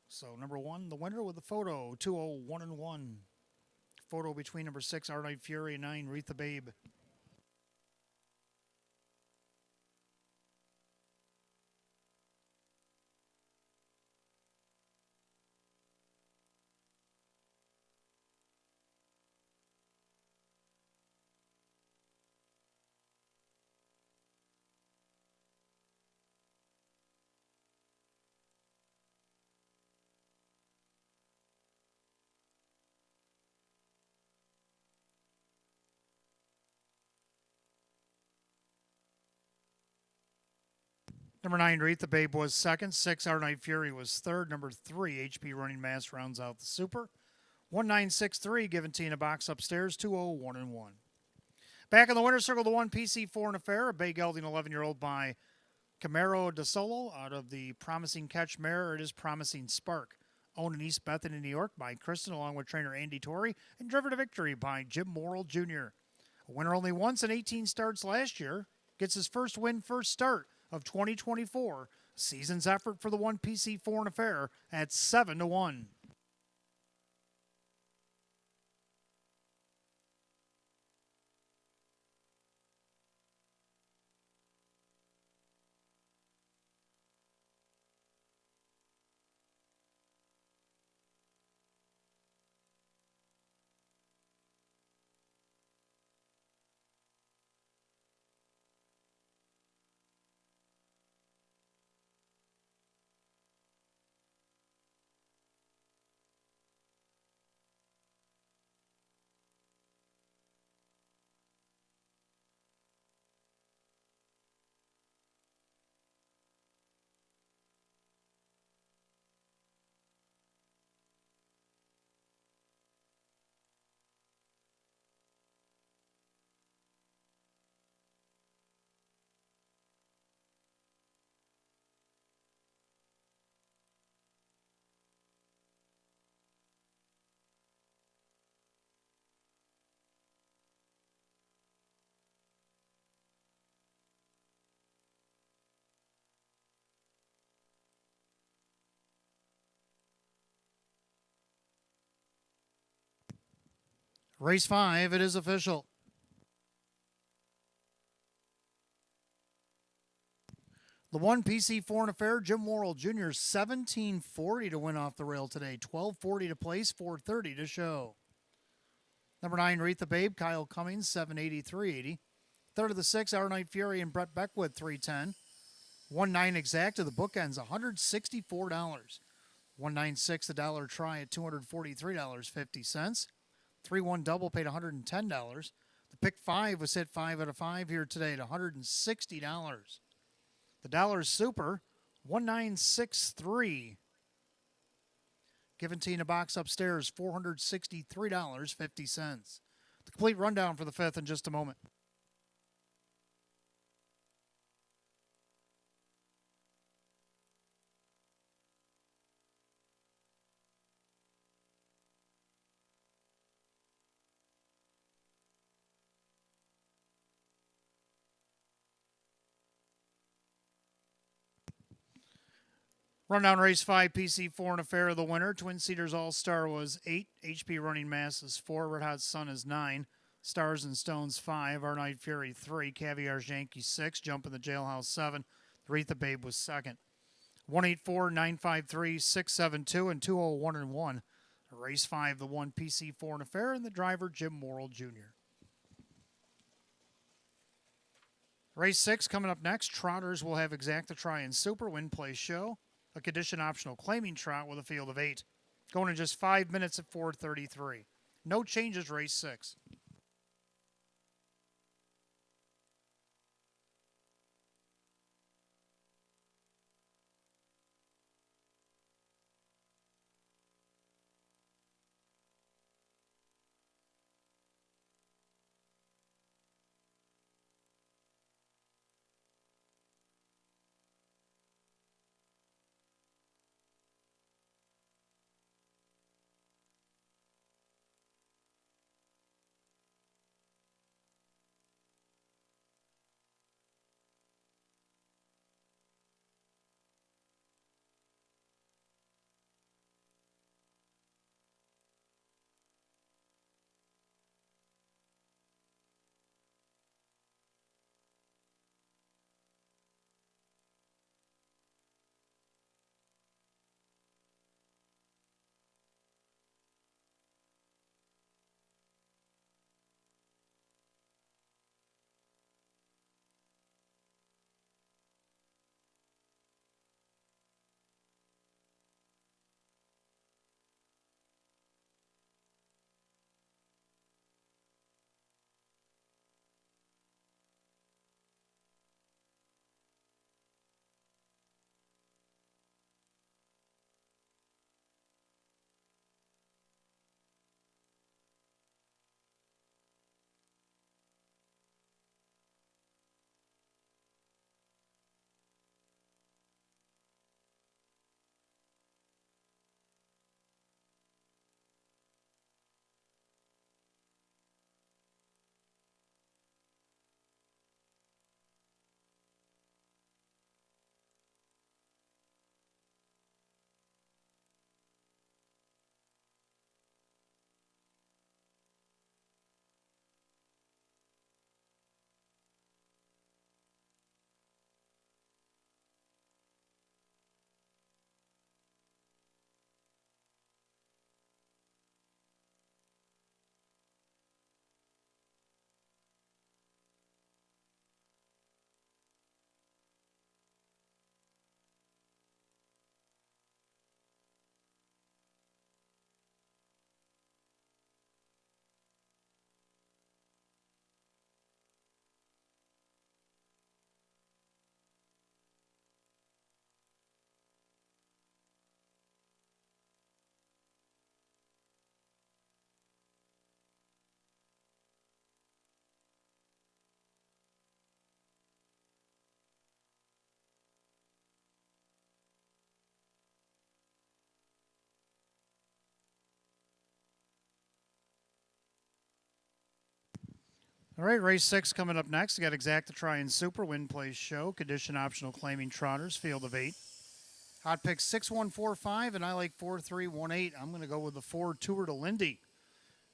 So number 1, the winner with the photo, 201-1. Photo between number 6, Our Night Fury, and 9, Wreath the Babe. Number 9, Wreath the Babe was second. 6, Our Night Fury was third. Number 3, HP Running Mass rounds out the Super. 1963, given to you in a box upstairs, 201-1. Back in the winner's circle, the 1, PC Foreign Affair, a bay gelding 11-year-old by Camaro de Solo out of the Promising Catch mare. It is Promising Spark. Owned in East Bethany, New York by Kristen, along with trainer Andy Torrey, and driven to victory by Jim Morrill Jr. A winner only once in 18 starts last year. Gets his first win, first start of 2024. Season's effort for the 1, PC Foreign Affair at 7-1. Race 5, it is official. The 1, PC Foreign Affair, Jim Morrill Jr., 1740 to win off the rail today. 1240 to place, 430 to show. Number 9, Wreath the Babe, Kyle Cummings, 783.80. Third of the 6, Our Night Fury and Brett Beckwood, 310. 1-9 exact to the bookends, $164. 196 the dollar try at $243.50. 3-1 double paid $110. The pick 5 was hit 5 out of 5 here today at $160. The dollar super, 1963. Given to you in a box upstairs, $463.50. The complete rundown for the 5th in just a moment. Rundown race 5, PC Foreign Affair, the winner. Twin Cedars All-Star was 8. HP Running Mass is 4. Red Hot Sun is 9. Stars and Stones 5. Our Night Fury 3. Caviar's Yankee 6. Jump in the Jailhouse 7. Wreath the Babe was 2nd. 184, 953, 672, and 201-1. Race 5, the 1, PC Foreign Affair, and the driver, Jim Morrill Jr. Race 6 coming up next. Trotters will have Exacta Try and Super Win Play Show. A condition optional claiming trot with a field of 8. Going in just 5 minutes at 4:33. No changes, race 6. All right, race 6 coming up next. We got Exacta Try and Super, Win Place Show, condition optional claiming trotters, field of 8. Hot pick 6145, and I like 4318. I'm going to go with the 4 Tour to Lindy.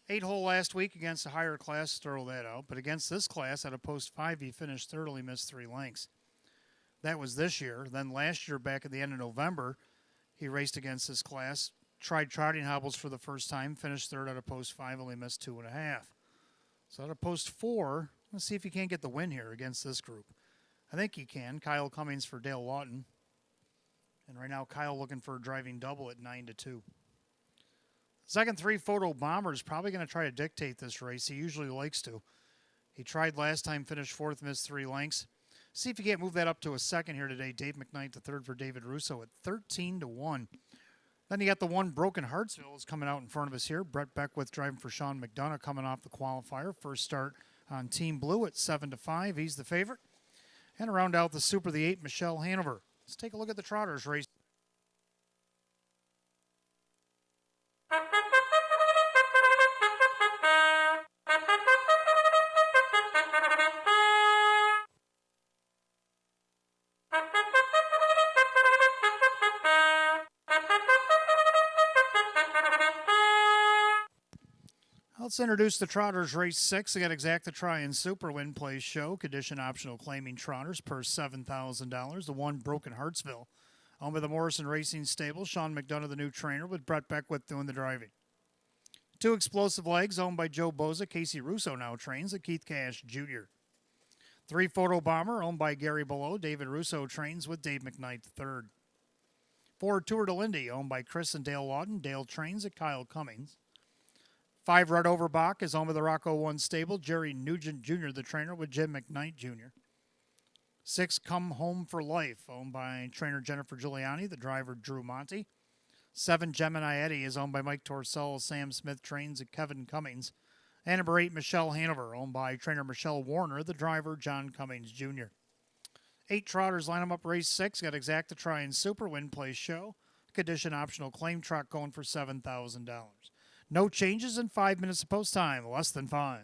8-hole last week against a higher class, throw that out. But against this class, at a post 5, he finished third, only missed 3 lengths. That was this year. Then last year, back at the end of November, he raced against this class, tried trotting hobbles for the first time, finished third at a post 5, only missed 2.5. So at a post 4, let's see if he can't get the win here against this group. I think he can. Kyle Cummings for Dale Lawton. And right now, Kyle looking for a driving double at 9-2. Second 3 Photo Bomber is probably going to try to dictate this race. He usually likes to. He tried last time, finished 4th, missed 3 lengths. See if he can't move that up to a second here today. Dave McKnight, the 3rd for David Russo at 13-1. Then you got the 1 Broken Hartsville is coming out in front of us here. Brett Beckwith driving for Sean McDonough coming off the qualifier. First start on Team Blue at 7-5. He's the favorite. And to round out the Super, the 8, Michelle Hanover. Let's take a look at the Trotters race. Let's introduce the Trotters race 6. They got Exacta Try and Super, Win Place Show, condition optional claiming trotters per $7,000. The 1 Broken Hartsville, owned by the Morrison Racing Stable. Sean McDonough, the new trainer, with Brett Beckwith doing the driving. 2 Explosive Legs, owned by Joe Boza. Casey Russo now trains at Keith Cash Jr. 3 Photo Bomber, owned by Gary Below. David Russo trains with Dave McKnight III. 4 Tour to Lindy, owned by Chris and Dale Lawton. Dale trains at Kyle Cummings. 5 Red Overbach is owned by the Rocco 1 stable. Jerry Nugent Jr., the trainer, with Jim McKnight Jr. 6 Come Home for Life, owned by trainer Jennifer Giuliani, the driver Drew Monty. 7 Gemini Eddie is owned by Mike Torcell. Sam Smith trains at Kevin Cummings. And number 8 Michelle Hanover, owned by trainer Michelle Warner, the driver John Cummings Jr. 8 Trotters line them up race 6. Got Exacta Try and Super, Win Place Show. Condition optional claim truck going for $7,000. No changes in 5 minutes of post time, less than 5.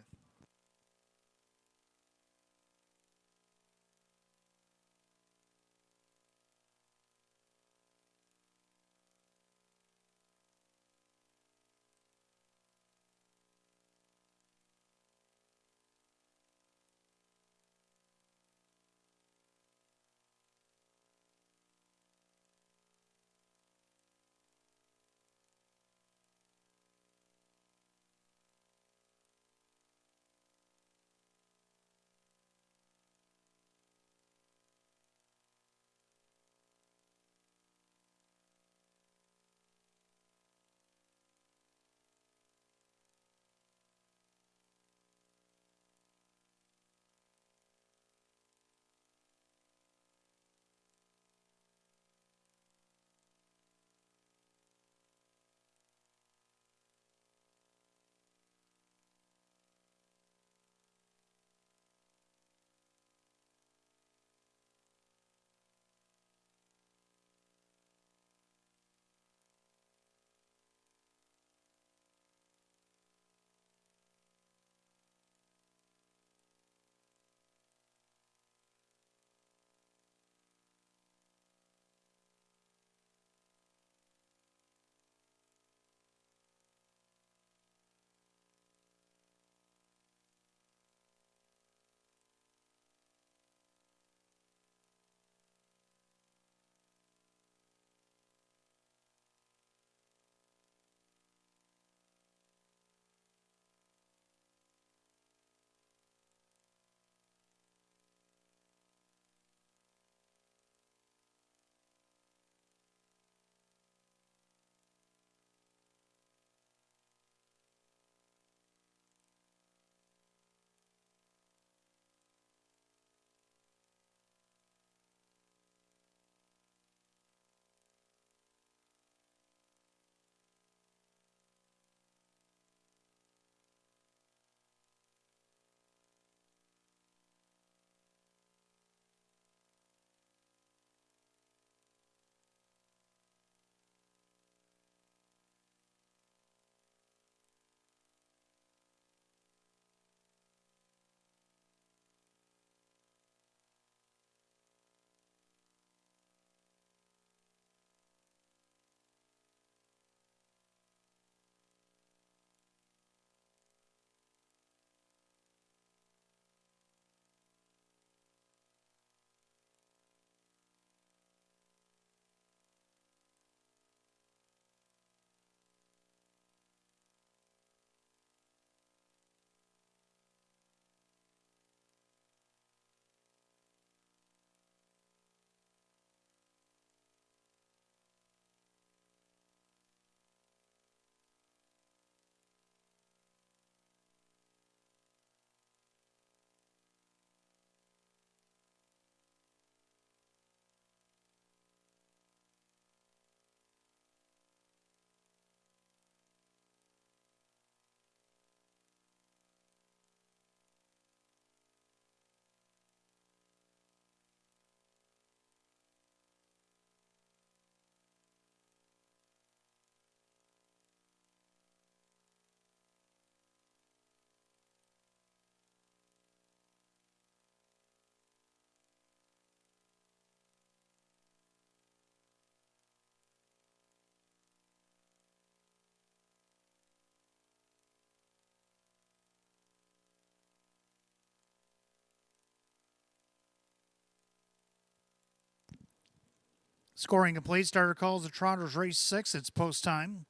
Scoring complete. Starter calls the Trotters race 6. It's post time.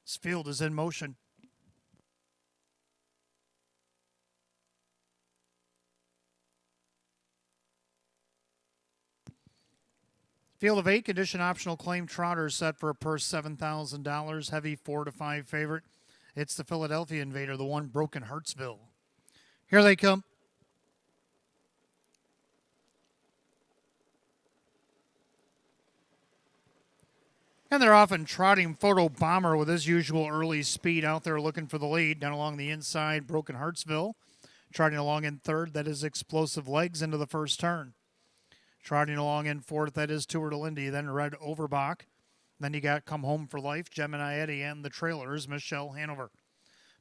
This field is in motion. Field of 8, condition optional claim Trotters set for a purse $7,000. Heavy 4 to 5 favorite. It's the Philadelphia Invader, the one Broken Hartsville. Here they come. And they're off and trotting. Photo Bomber with his usual early speed out there looking for the lead. Down along the inside, Broken Hartsville. Trotting along in third, that is Explosive Legs into the first turn. Trotting along in fourth, that is Tour de Lindy, then Red Overbach. Then you got Come Home for Life, Gemini Eddie, and the trailers, Michelle Hanover.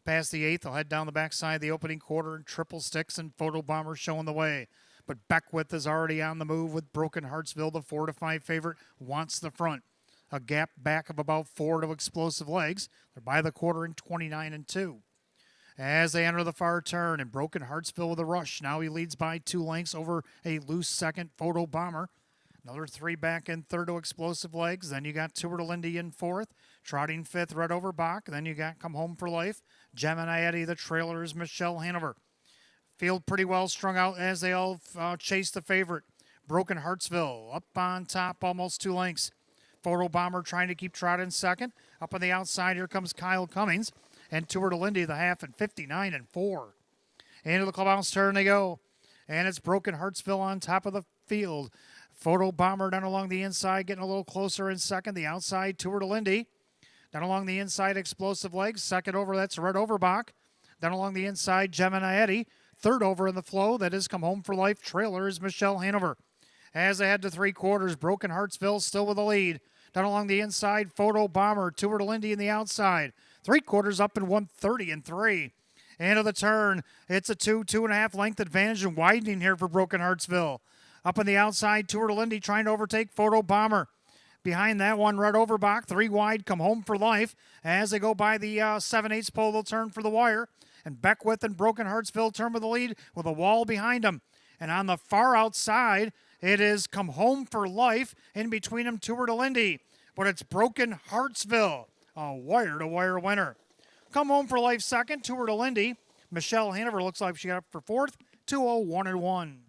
Past the eighth, they'll head down the backside of the opening quarter, and Triple Sticks and Photo Bomber showing the way. But Beckwith is already on the move with Broken Hartsville, the 4 to 5 favorite, wants the front. A gap back of about 4 to Explosive Legs. They're by the quarter in 29 and 2. As they enter the far turn, and Broken Hartsville with a rush. Now he leads by 2 lengths over a loose second, Photo Bomber. Another 3 back in third to Explosive Legs. Then you got Tour de Lindy in fourth. Trotting fifth, Red Overbach. Then you got Come Home for Life. Gemini Eddie, the trailers, Michelle Hanover. Field pretty well strung out as they all chase the favorite. Broken Hartsville up on top, almost 2 lengths. Photo Bomber trying to keep trotting second. Up on the outside, here comes Kyle Cummings. And Tour de Lindy, the half, at 59 and 4. Into the clubhouse turn they go. And it's Broken Hartsville on top of the field. Photo Bomber down along the inside, getting a little closer in second. The outside, Tour de Lindy. Down along the inside, Explosive Legs. Second over, that's Red Overbach. Down along the inside, Gemini Eddie. Third over in the flow, that is Come Home for Life. Trailer is Michelle Hanover. As they head to 3/4, Broken Hartsville still with the lead. Down along the inside, Photo Bomber. Tour de Lindy in the outside. 3/4 up in 130 and 3. Into the turn. It's a 2.5 length advantage and widening here for Broken Hartsville. Up on the outside, Tour de Lindy trying to overtake Photo Bomber. Behind that one, Red Overbach, 3 wide, Come Home for Life. As they go by the 7/8 pole, they'll turn for the wire. And Beckwith and Broken Hartsville turn with the lead with a wall behind them. And on the far outside, it is Come Home for Life. In between them, Tour de Lindy. But it's Broken Hartsville, a wire-to-wire winner. Come Home for Life second, Tour de Lindy. Michelle Hanover looks like she got up for fourth, 2:01 and 1.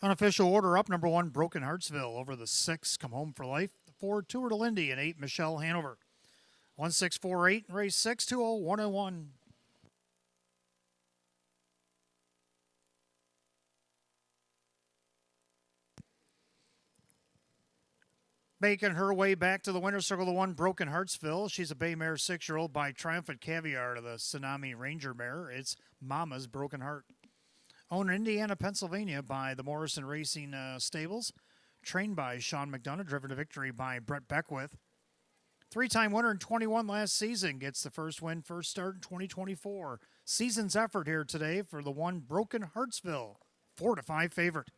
Unofficial order up, number 1, Broken Hartsville. Over the 6, Come Home for Life. The 4, Tour de Lindy, and 8, Michelle Hanover. 1-6-4-8, race 6, 2:01 and 1. Making her way back to the winner's circle, the 1, Broken Hartsville. She's a bay mare 6-year-old by Triumphant Caviar to the Tsunami Ranger mare. It's Mama's Broken Heart. Owned in Indiana, Pennsylvania by the Morrison Racing Stables. Trained by Sean McDonough, driven to victory by Brett Beckwith. 3-time winner in 21 last season. Gets the first win, first start in 2024. Season's effort here today for the 1, Broken Hartsville. 4 to 5 favorite.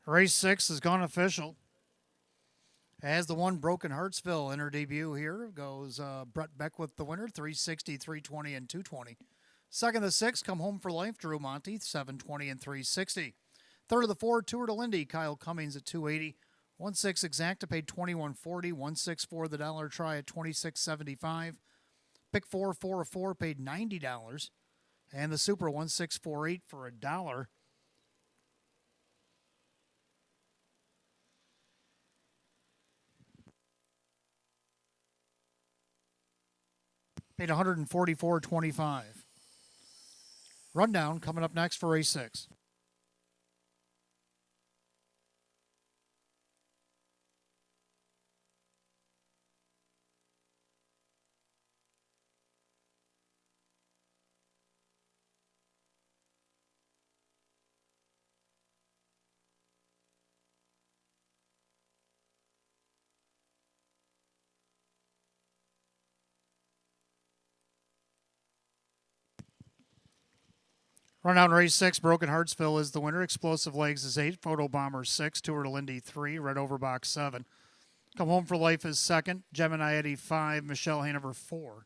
Race 6 has gone official. As the one Broken Heartsville in her debut here goes Brett Beckwith, the winner, 360, 320, and 220. Second of the 6, Come Home for Life, Drew Monty, 720 and 360. Third of the 4, Tour de Lindy, Kyle Cummings at 280. 1-6 Exacta paid 21.40. 1-6-4 the dollar try at 26.75. Pick 4, 4 of 4 paid $90. And the Super 1648 for $1. Paid $144.25. Rundown coming up next for race 6. Rundown race 6, Broken Heartsville is the winner. Explosive Legs is 8. Photo Bomber 6. Tour de Lindy 3. Red Overbox 7. Come Home for Life is 2nd. Gemini Eddie 5. Michelle Hanover 4.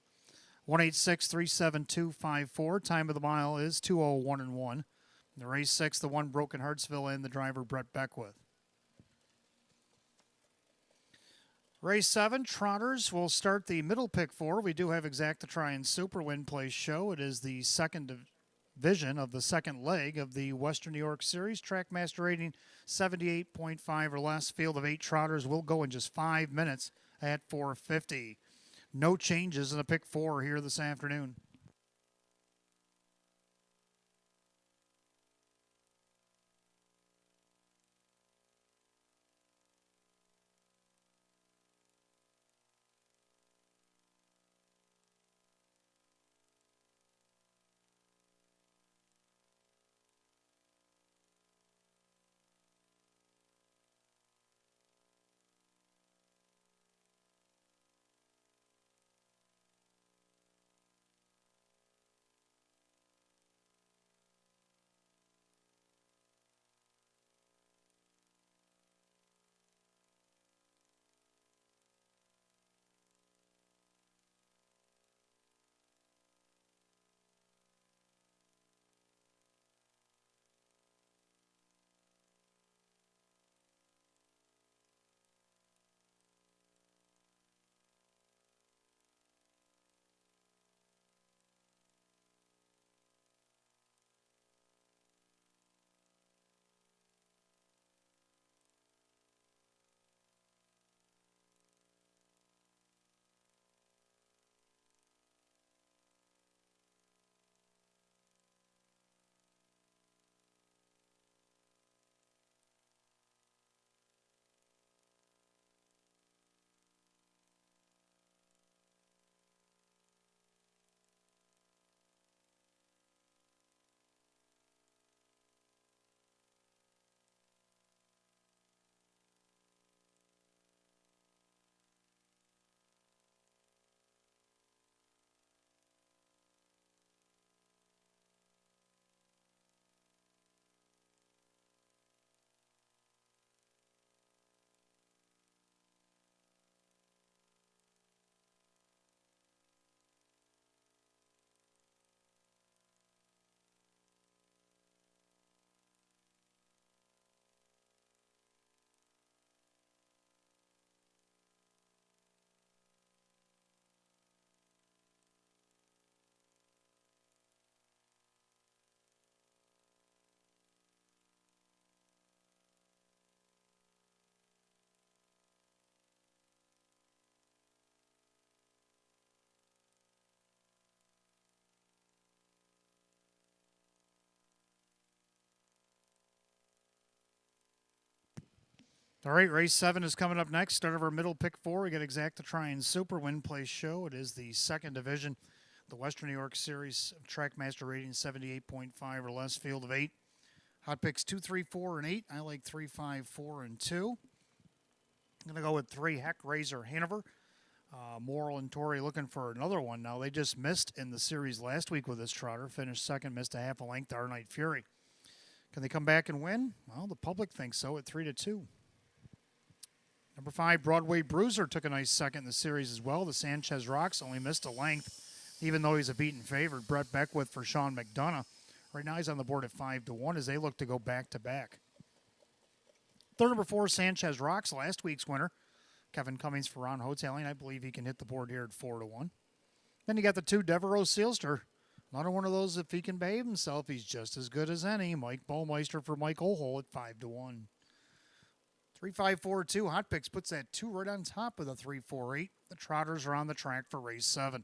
186-372-54. Time of the mile is 2:01 and 1. The race 6, the one Broken Heartsville and the driver Brett Beckwith. Race 7, Trotters will start the middle pick 4. We do have Exacta Try and Super Win Place show. It is the second division of the second leg of the Western New York Series. Trackmaster rating 78.5 or less. Field of 8 Trotters will go in just 5 minutes at 4:50. No changes in the pick 4 here this afternoon. All right, race 7 is coming up next. Start of our middle pick 4. We got Exacta Try and Super Win Place show. It is the second division, the Western New York Series. Trackmaster rating 78.5 or less. Field of 8. Hot picks 2, 3, 4, and 8. I like 3, 5, 4, and 2. I'm going to go with 3 Heck Razor Hanover. Moral and Torrey looking for another one now. They just missed in the series last week with this trotter. Finished second, missed a half a length to Our Night Fury. Can they come back and win? Well, the public thinks so at 3-2. Number 5, Broadway Bruiser took a nice second in the series as well. The Sanchez Rocks only missed a length, even though he's a beaten favorite. Brett Beckwith for Sean McDonough. Right now he's on the board at 5-1 as they look to go back-to-back. Third, number 4, Sanchez Rocks, last week's winner. Kevin Cummings for Ron Hoteling. I believe he can hit the board here at 4-1. Then you got the 2, Devereaux Sealster. Another one of those, if he can behave himself, he's just as good as any. Mike Ballmeister for Mike O'Hole at 5-1. 3-5-4-2. Hot Picks puts that 2 right on top of the 3-4-8. The Trotters are on the track for race 7.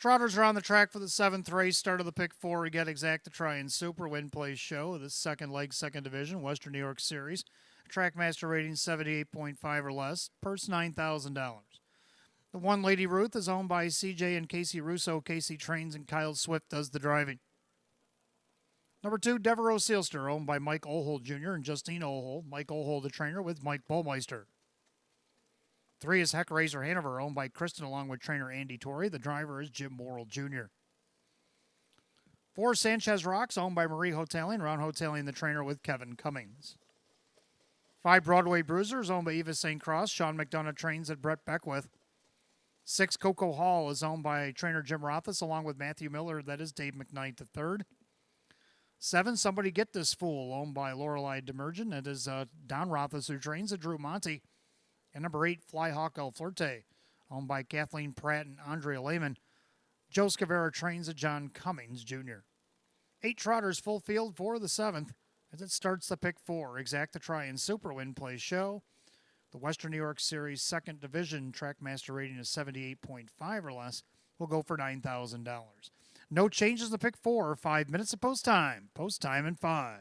Trotters are on the track for the 7th race. Start of the pick 4. We get Exacta Try-In Super Win Play Show. This second leg, second division, Western New York Series. Trackmaster rating 78.5 or less. Purse $9,000. The 1, Lady Ruth, is owned by CJ and Casey Russo. Casey trains and Kyle Swift does the driving. Number 2, Devereaux Sealster, owned by Mike O'Hole Jr. and Justine O'Hole. Mike O'Hole, the trainer, with Mike Ballmeister. 3 is Heck Razor Hanover, owned by Kristen along with trainer Andy Torrey. The driver is Jim Morrill Jr. 4, Sanchez Rocks, owned by Marie Hoteling. Ron Hoteling, the trainer, with Kevin Cummings. 5, Broadway Bruisers, owned by Eva St. Cross. Sean McDonough trains at Brett Beckwith. 6, Coco Hall is owned by trainer Jim Rothus along with Matthew Miller. That is Dave McKnight III. 7, Somebody Get This Fool, owned by Lorelei Demergen. That is Don Rothus, who trains at Drew Monty. And number 8, Flyhawk El Flirte, owned by Kathleen Pratt and Andrea Lehman. Joe Scavera trains at John Cummings Jr. 8 Trotters full field for the 7th as it starts the pick 4. Exacta Try-In Super Win Play Show. The Western New York Series second division trackmaster rating is 78.5 or less. Will go for $9,000. No changes in the pick 4. 5 minutes of post time. Post time in 5.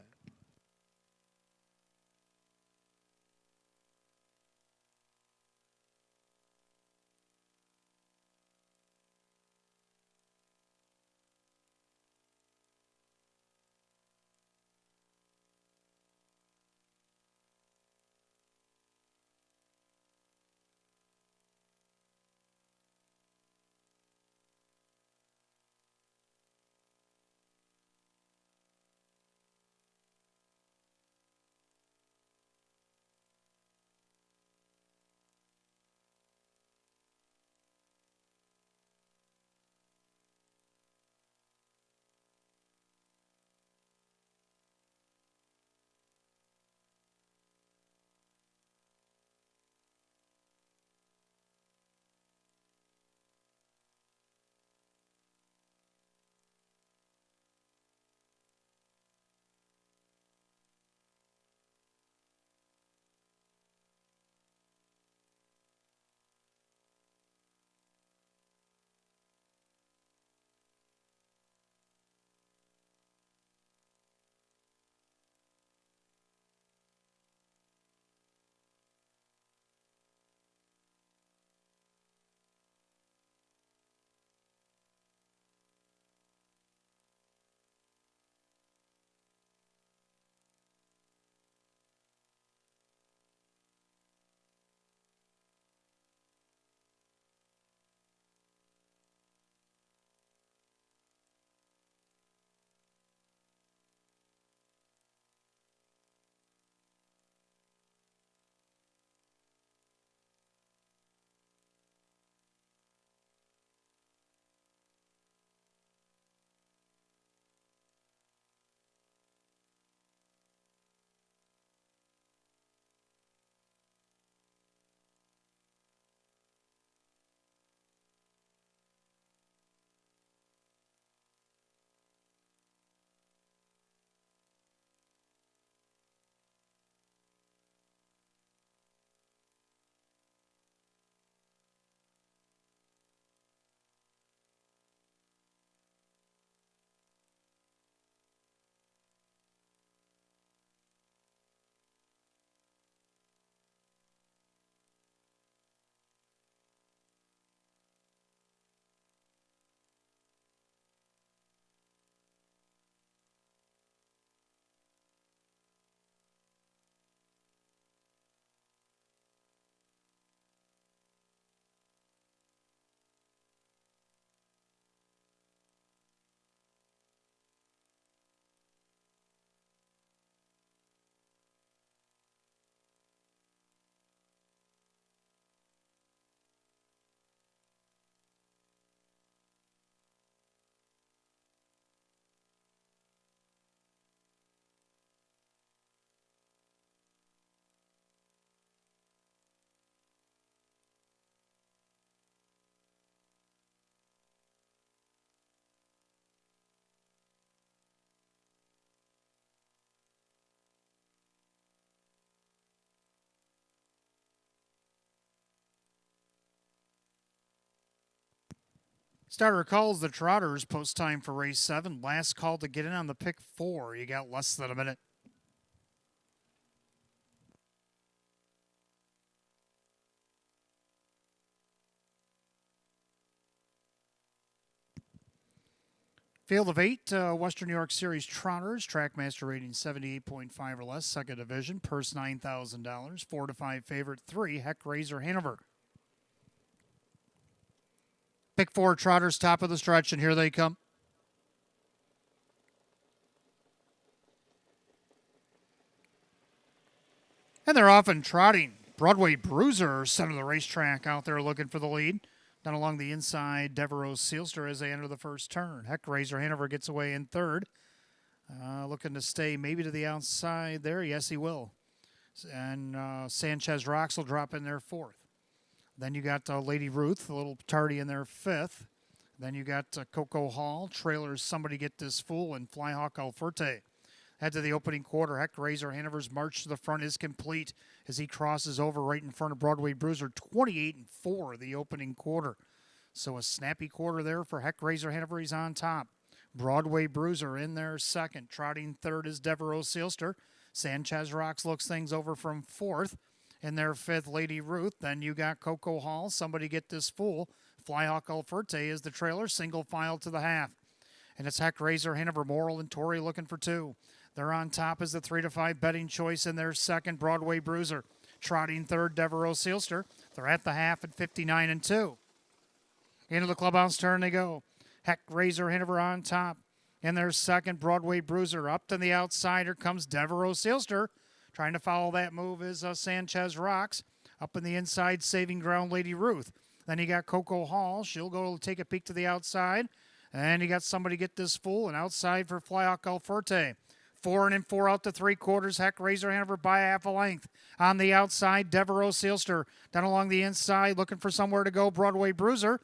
Starter calls the Trotters post time for race 7. Last call to get in on the pick 4. You got less than a minute. Field of 8, Western New York Series Trotters, Trackmaster rating 78.5 or less, second division, purse $9,000, 4 to 5 favorite, 3, Heck Razor Hanover. Pick 4 Trotters, top of the stretch, and here they come. And they're off and trotting. Broadway Bruiser, center of the racetrack, out there looking for the lead. Down along the inside, Devereaux Sealster as they enter the first turn. Heck Razor Hanover gets away in third. Looking to stay maybe to the outside there. Yes, he will. And Sanchez Rocks will drop in there fourth. Then you got Lady Ruth, a little tardy in there fifth. Then you got Coco Hall, trailers Somebody Get This Fool, and Flyhawk Alforte. Head to the opening quarter. Heck Razor Hanover's march to the front is complete as he crosses over right in front of Broadway Bruiser, 28-4 the opening quarter. So a snappy quarter there for Heck Razor Hanover. He's on top. Broadway Bruiser in there second. Trotting third is Devereaux Sealster. Sanchez Rocks looks things over from fourth. In there fifth, Lady Ruth. Then you got Coco Hall, Somebody Get This Fool. Flyhawk Alforte is the trailer, single file to the half. And it's Heck Razor Hanover, Morrill and Torrey looking for two. They're on top as the 3 to 5 betting choice in their second, Broadway Bruiser. Trotting third, Devereaux Sealster. They're at the half at 59-2. Into the clubhouse turn they go. Heck Razor Hanover on top. In their second, Broadway Bruiser. Up to the outsider comes Devereaux Sealster. Trying to follow that move is Sanchez Rocks. Up in the inside, saving ground, Lady Ruth. Then you got Coco Hall. She'll go take a peek to the outside. And you got Somebody Get This Fool. And outside for Flyhawk Alforte. 4 and 4 out to 3/4. Heck Razor Hanover by half a length. On the outside, Devereaux Sealster. Down along the inside, looking for somewhere to go, Broadway Bruiser.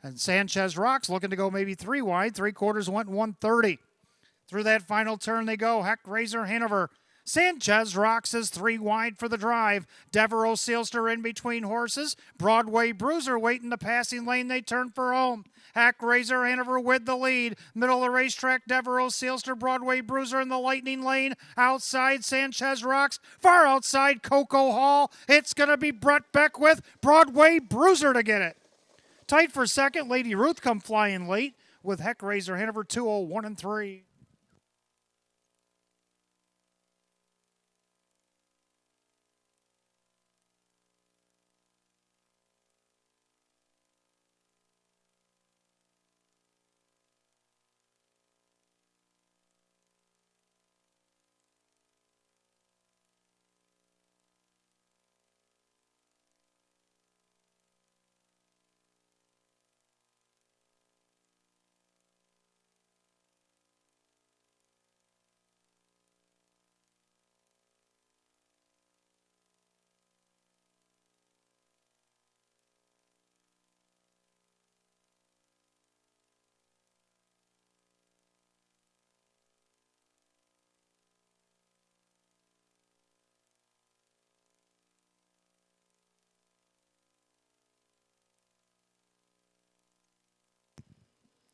And Sanchez Rocks looking to go maybe 3 wide. 3/4 went 130. Through that final turn they go. Heck Razor Hanover. Sanchez Rocks is 3 wide for the drive. Devereaux Sealster in between horses. Broadway Bruiser waiting the passing lane. They turn for home. Heck Razor Hanover with the lead. Middle of the racetrack, Devereaux Sealster, Broadway Bruiser in the lightning lane. Outside, Sanchez Rocks. Far outside, Coco Hall. It's going to be Brett Beckwith, Broadway Bruiser to get it. Tight for second, Lady Ruth come flying late with Heck Razor Hanover 201-3.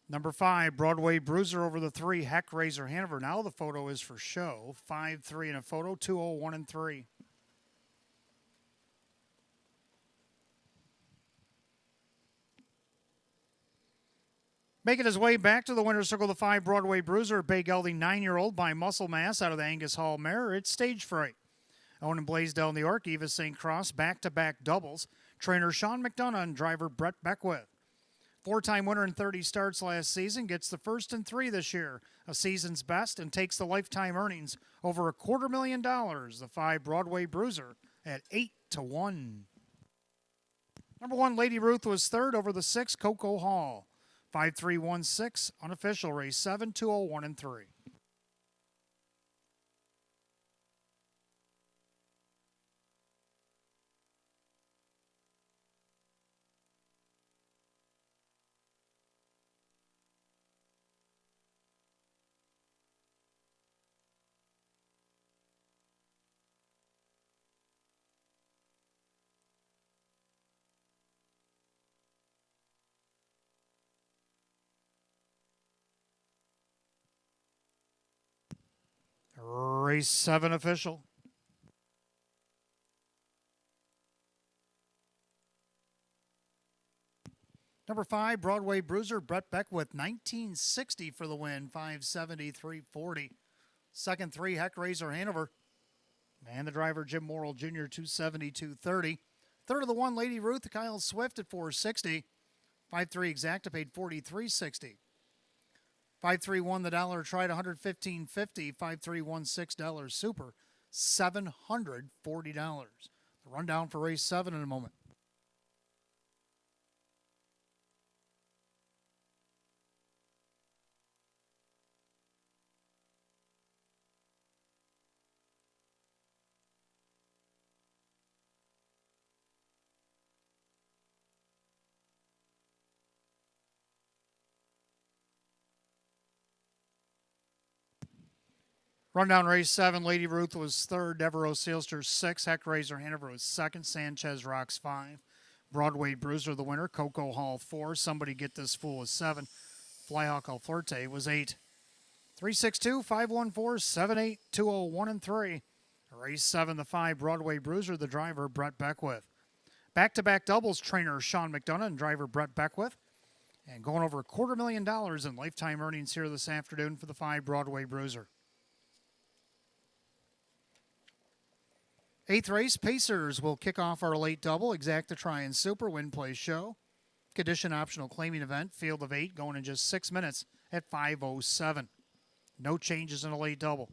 Number 5, Broadway Bruiser over the 3, Heck Razor Hanover. Now the photo is for show. 5-3 in a photo, 201-3. Making his way back to the winner's circle, the 5, Broadway Bruiser, Bay Gelding 9-year-old by muscle mass out of the Angus Hall mare. It's Stage Fright. Owned in Blaisdell, New York, Eva St. Cross, back-to-back doubles. Trainer Sean McDonough and driver Brett Beckwith. 4-time winner in 30 starts last season, gets the first in 3 this year, a season's best, and takes the lifetime earnings over $250,000. The 5 Broadway Bruiser at 8-1. Number 1, Lady Ruth was third over the 6, Coco Hall. 5-3-1-6, unofficial race 7, 201-3. Race 7 official. Number 5, Broadway Bruiser, Brett Beckwith, 1960 for the win, 573.40. Second 3, Heck Razor Hanover. And the driver, Jim Morrill Jr., 272.30. Third of the 1, Lady Ruth, Kyle Swift at 460. 5-3 Exacta paid 43.60. 5-3 won the dollar, tried 115.50. 5-3 won $6 super, $740. The rundown for race 7 in a moment. Rundown race 7, Lady Ruth was 3rd, Devereaux Sealster 6, Heck Razor Hanover was 2nd, Sanchez Rocks 5, Broadway Bruiser the winner, Coco Hall 4, Somebody Get This Fool was 7, Flyhawk Alflerte was 8. 362, 514, 78, 201, and 3. Race 7, the 5, Broadway Bruiser, the driver, Brett Beckwith. Back-to-back doubles, trainer Sean McDonough and driver Brett Beckwith. And going over $250,000 in lifetime earnings here this afternoon for the 5, Broadway Bruiser. 8th race, Pacers will kick off our late double, Exacta Try and Super, Win Play Show. Condition optional claiming event, field of 8, going in just 6 minutes at 5:07. No changes in a late double.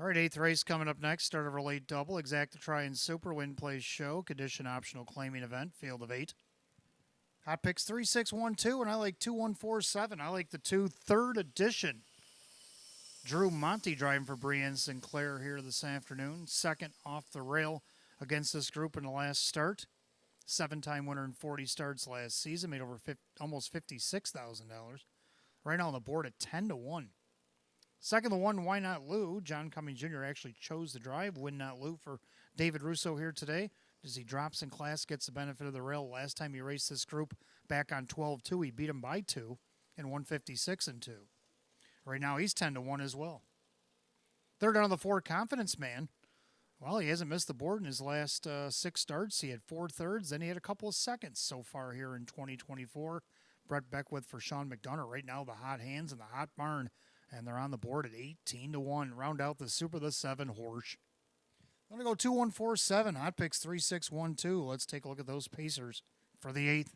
All right, eighth race coming up next. Start of our late double. Exacta Try and Super Win Plays Show. Condition optional claiming event. Field of 8. Hot picks 3612, and I like 2147. I like the 2 third edition. Drew Monty driving for Brienne Sinclair here this afternoon. Second off the rail against this group in the last start. 7-time winner in 40 starts last season. Made over almost $56,000. Right now on the board at 10-1. Second, the 1, Why Not Lou? John Cummings Jr. actually chose the drive. Win Not Lou for David Russo here today. As he drops in class, gets the benefit of the rail. Last time he raced this group back on 12-2, he beat him by 2 in 156-2. Right now, he's 10-1 as well. Third on the 4, Confidence Man. Well, he hasn't missed the board in his last 6 starts. He had 4 thirds, then he had a couple of seconds so far here in 2024. Brett Beckwith for Sean McDonough. Right now, the hot hands and the hot barn, and they're on the board at 18-1. Round out the Super, the 7 horse. I'm going to go 2147. Hot picks 3612. Let's take a look at those pacers for the 8th.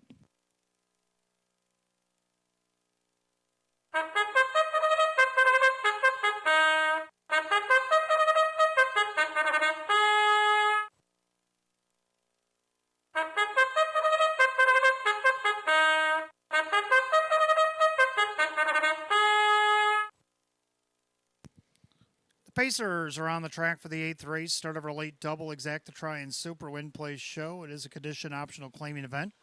Pacers are on the track for the 8th race. Start of our late double. Exacta Try and Super Win Plays Show. It is a condition optional claiming event.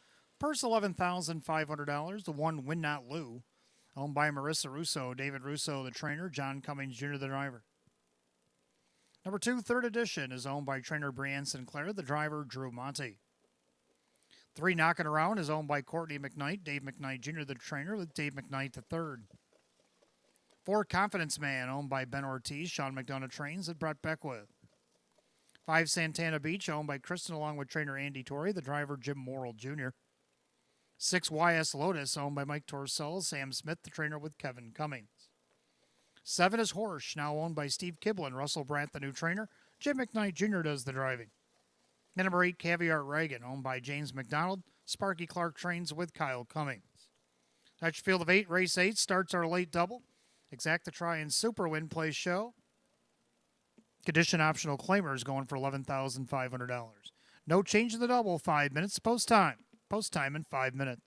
Purse $11,500. The 1, Win Not Lou. Owned by Marissa Russo. David Russo, the trainer. John Cummings Jr., the driver. Number 2, third edition, is owned by trainer Brienne Sinclair. The driver, Drew Monty. 3, Knocking Around, is owned by Courtney McKnight. Dave McKnight Jr., the trainer, with Dave McKnight the third. 4, Confidence Man, owned by Ben Ortiz. Sean McDonough trains at Brett Beckwith. 5, Santana Beach, owned by Kristen along with trainer Andy Torrey, the driver Jim Morrill Jr. 6, YS Lotus, owned by Mike Torcell. Sam Smith, the trainer with Kevin Cummings. 7 is Horsch, now owned by Steve Kiblin. Russell Brandt, the new trainer. Jim McKnight Jr. does the driving. And number 8, Caviar Reagan, owned by James McDonald. Sparky Clark trains with Kyle Cummings. That's your field of 8. Race 8 starts our late double. Exacta Try and Super Win Plays Show. Condition optional claimers going for $11,500. No change in the double. 5 minutes post time. Post time in 5 minutes.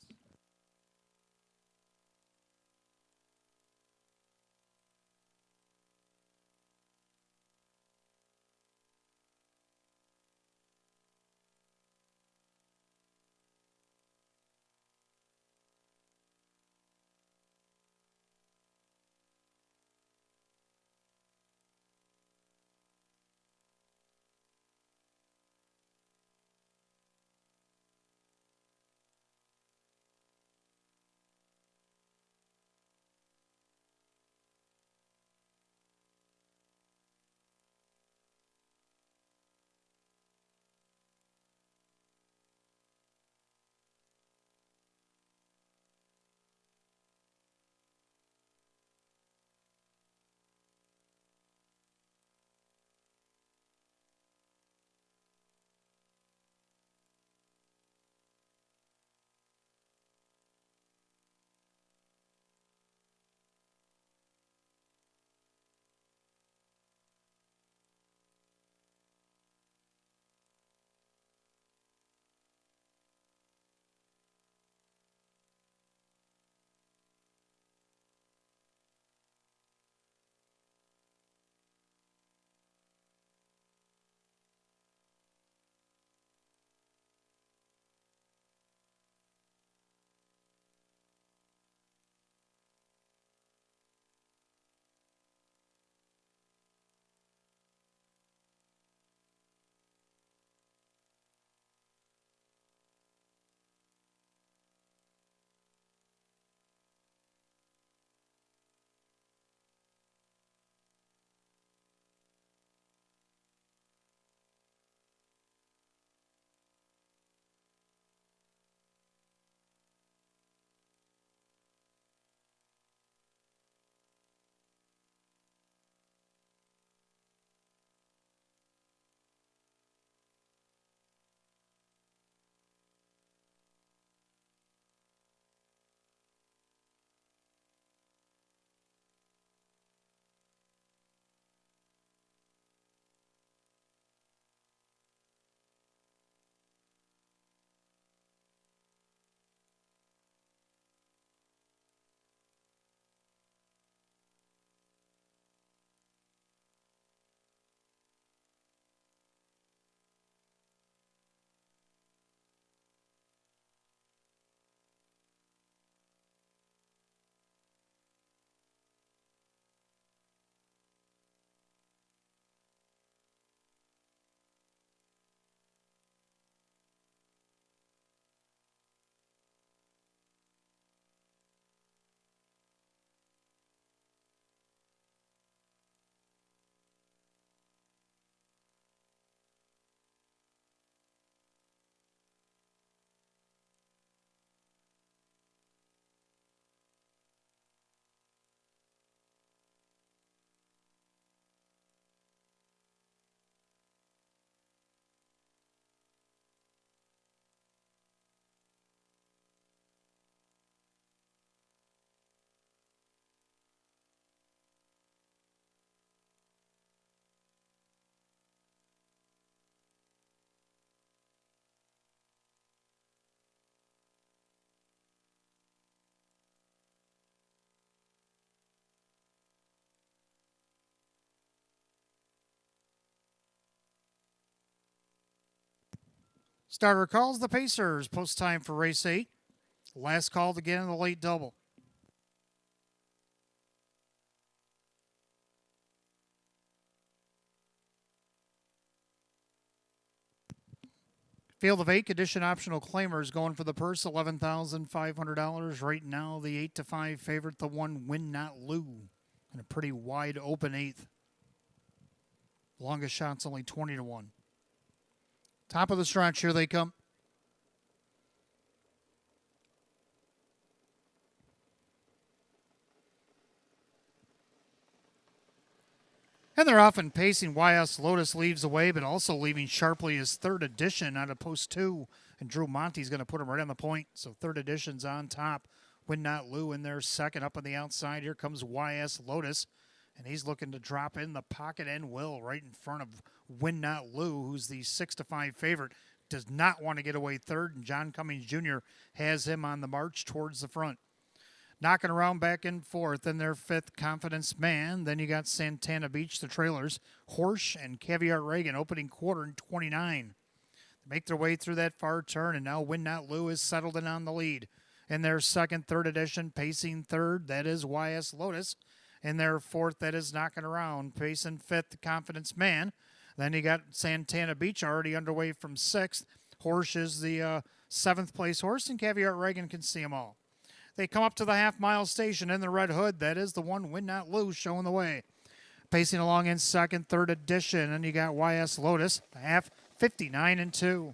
Starter calls the Pacers. Post time for race 8. Last called again in the late double. Field of 8 condition optional claimers going for the purse, $11,500. Right now, the 8-5 favorite, the 1 Win Not Lou, and a pretty wide open 8th. Longest shot's only 20-1. Top of the stretch, here they come. And they're often pacing. YS Lotus leaves away, but also leaving sharply his third edition out of post 2. And Drew Monty's going to put him right on the point. So third edition's on top. Win Not Lou in there second. Up on the outside, here comes YS Lotus. And he's looking to drop in the pocket and will right in front of Win Not Lou, who's the 6-5 favorite. Does not want to get away third, and John Cummings Jr. has him on the march towards the front. Knocking around back and forth in their fifth, Confidence Man. Then you got Santana Beach, the trailers. Horsch and Caviar Reagan opening quarter in 29. They make their way through that far turn, and now Win Not Lou is settled in on the lead. In their second, third edition, pacing third, that is YS Lotus. In their fourth, that is Knocking Around, pacing fifth, Confidence Man. Then you got Santana Beach already underway from sixth. Horsch is the seventh place horse, and Caviar Reagan can see them all. They come up to the half-mile station in the Red Hood. That is the 1 Win Not Lou showing the way. Pacing along in second, third edition. And you got YS Lotus, the half, 59-2.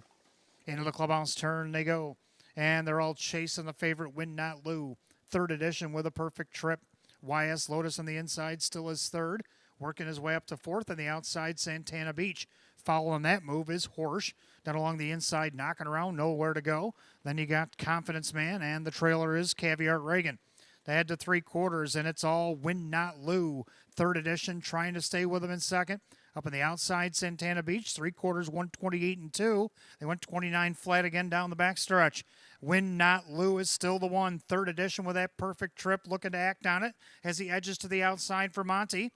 Into the clubhouse turn they go. And they're all chasing the favorite Win Not Lou. Third edition with a perfect trip. YS Lotus on the inside still is third. Working his way up to fourth. On the outside, Santana Beach. Following that move is Horsch. Down along the inside, Knocking Around, nowhere to go. Then you got Confidence Man, and the trailer is Caviar Reagan. They head to 3/4, and it's all Win Not Lou. Third edition, trying to stay with them in second. Up on the outside, Santana Beach, 3/4, 128-2. They went 29 flat again down the backstretch. Win Not Lou is still the one. Third edition with that perfect trip, looking to act on it as he edges to the outside for Monty.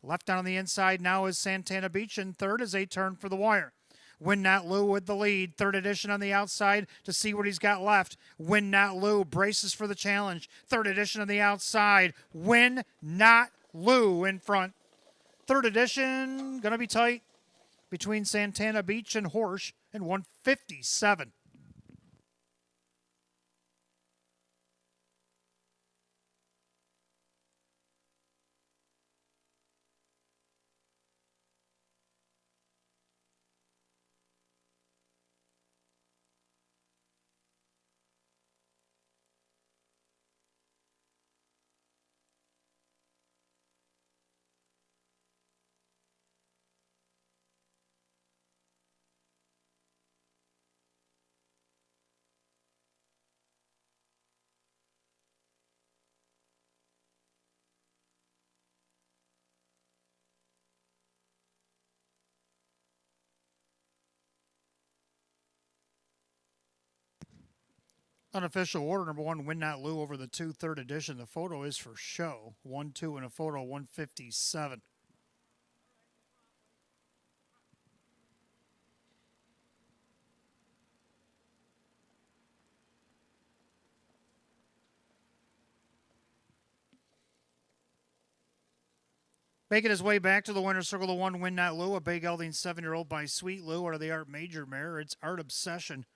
Left down on the inside now is Santana Beach, and third as they turn for the wire. Win Not Lou with the lead. Third edition on the outside to see what he's got left. Win Not Lou braces for the challenge. Third edition on the outside. Win Not Lou in front. Third edition going to be tight between Santana Beach and Horsch and 157. Unofficial order number 1, Win Not Lou over the 2, third edition. The photo is for show. 1-2 and a photo, 157. Making his way back to the winner's circle, the 1 Win Not Lou, a big gelding 7-year-old by Sweet Lou out of the Art Major mare. It's Art Obsession.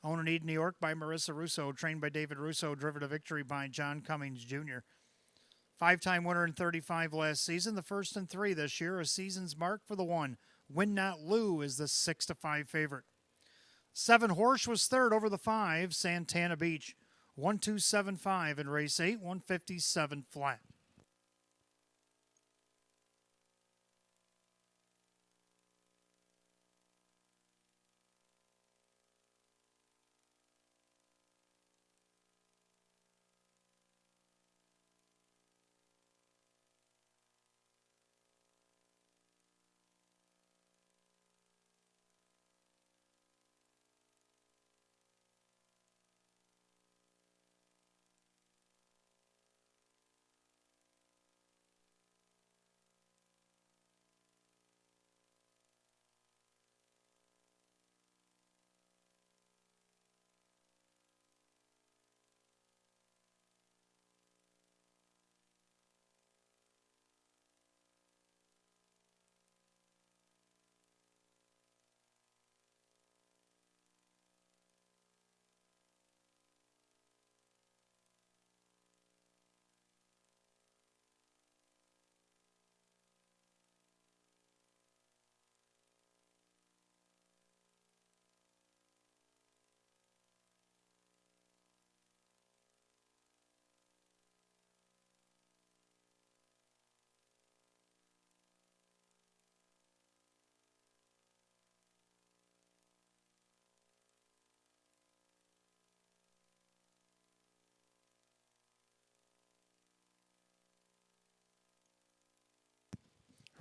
Owned in Eden, New York by Marissa Russo, trained by David Russo, driven to victory by John Cummings Jr. 5-time winner in 35 last season, the first in 3 this year. A season's mark for the 1. Win Not Lou is the 6-5 favorite. 7 Horsch was third over the 5, Santana Beach. 1-2-7-5 in race 8, 157 flat.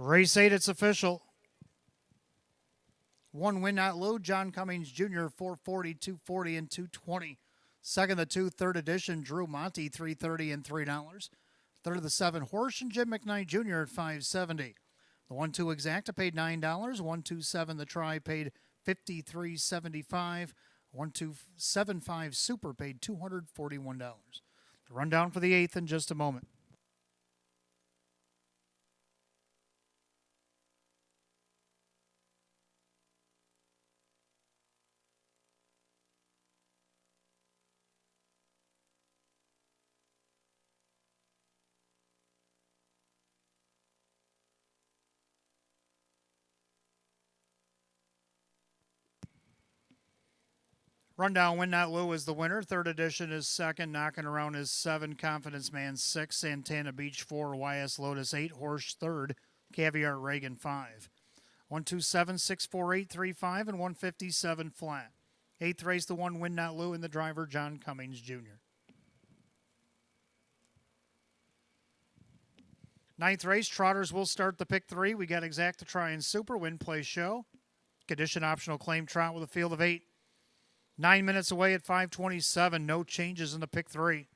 Race 8, it's official. 1 win not load, John Cummings Jr., 440, 240, and 220. Second, the 2 third edition, Drew Monty, 330 and $3. Third of the 7 horse and Jim McKnight Jr. at 570. The 1-2 exacta paid $9. 1-2-7 the try paid $53.75. 1-2-7-5 super paid $241. The rundown for the 8th in just a moment. Rundown Win Not Lou is the winner. Third edition is second. Knocking around is 7. Confidence Man 6. Santana Beach 4. YS Lotus 8. Horse third. Caviar Reagan 5. 127, 648, 35, and 157 flat. 8th race, the 1 Win Not Lou, and the driver John Cummings Jr. 9th race, Trotters will start the pick 3. We got Exacta Try and Super, Win Play Show. Condition optional claim trot with a field of 8. 9 minutes away at 5:27. No changes in the pick 3.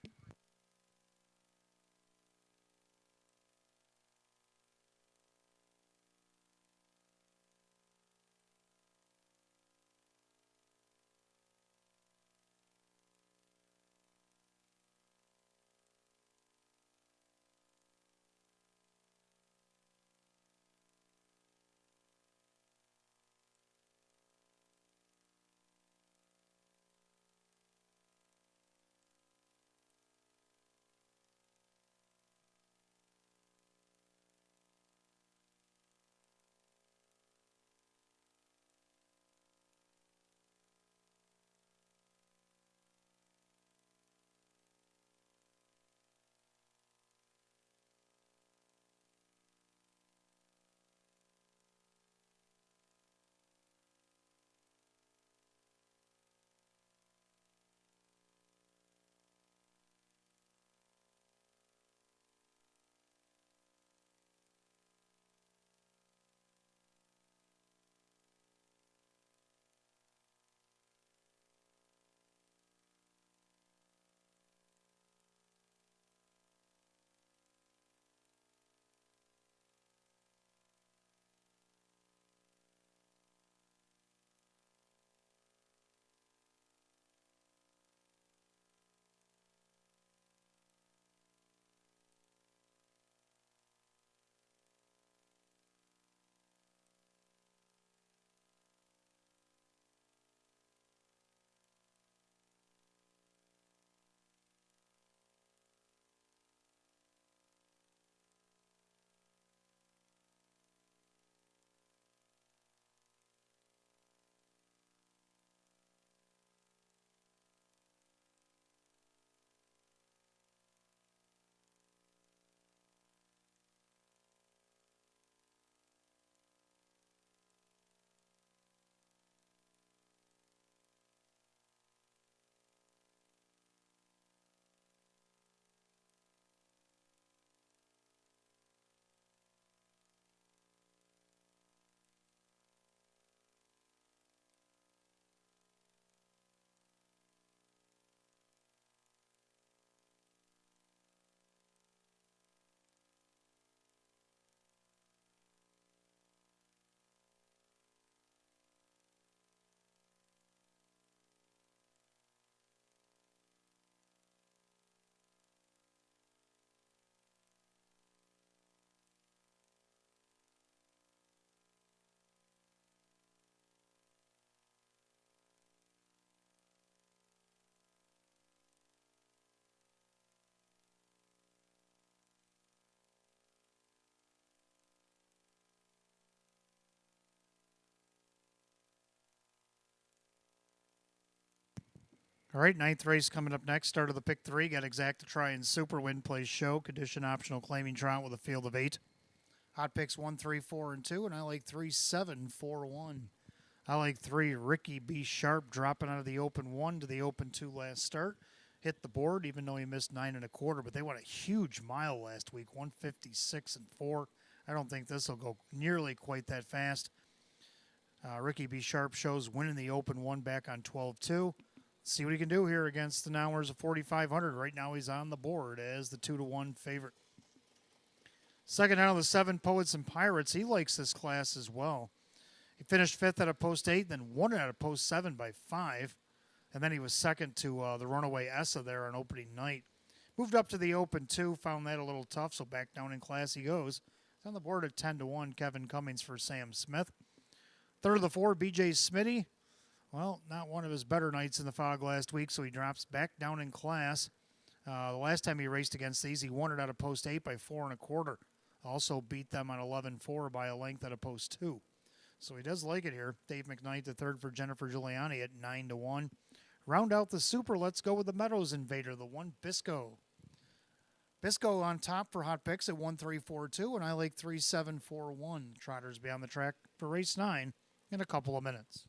All right, 9th race coming up next. Start of the pick 3. Got Exacta Try and Super, Win Play Show. Condition optional claiming trot with a field of 8. Hot picks 1, 3, 4, and 2, and I like 3, 7, 4, 1. I like 3, Ricky B. Sharp, dropping out of the open 1 to the open 2 last start. Hit the board, even though he missed 9 1/4, but they won a huge mile last week, 156 and 4. I don't think this will go nearly quite that fast. Ricky B. Sharp shows winning the Open 1 back on 12-2. See what he can do here against the Nowers of 4,500. Right now he's on the board as the 2-1 favorite. Second out of the 7, Poets and Pirates. He likes this class as well. He finished 5th out of post 8, then won it out of post 7 by 5. And then he was second to the runaway Essa there on opening night. Moved up to the Open 2, found that a little tough, so back down in class he goes. He's on the board at 10-1, Kevin Cummings for Sam Smith. Third of the 4, BJ Smitty. Well, not one of his better nights in the fog last week, so he drops back down in class. The last time he raced against these, he won it out of post 8 by 4 1/4. Also beat them on 11-4 by a length out of post 2. So he does like it here. Dave McKnight, the third for Jennifer Giuliani at 9-1. Round out the Super, let's go with the Meadows Invader, the 1 Bisco. Bisco on top for hot picks at 1-3-4-2, and I like 3-7-4-1. Trotters be on the track for race 9 in a couple of minutes.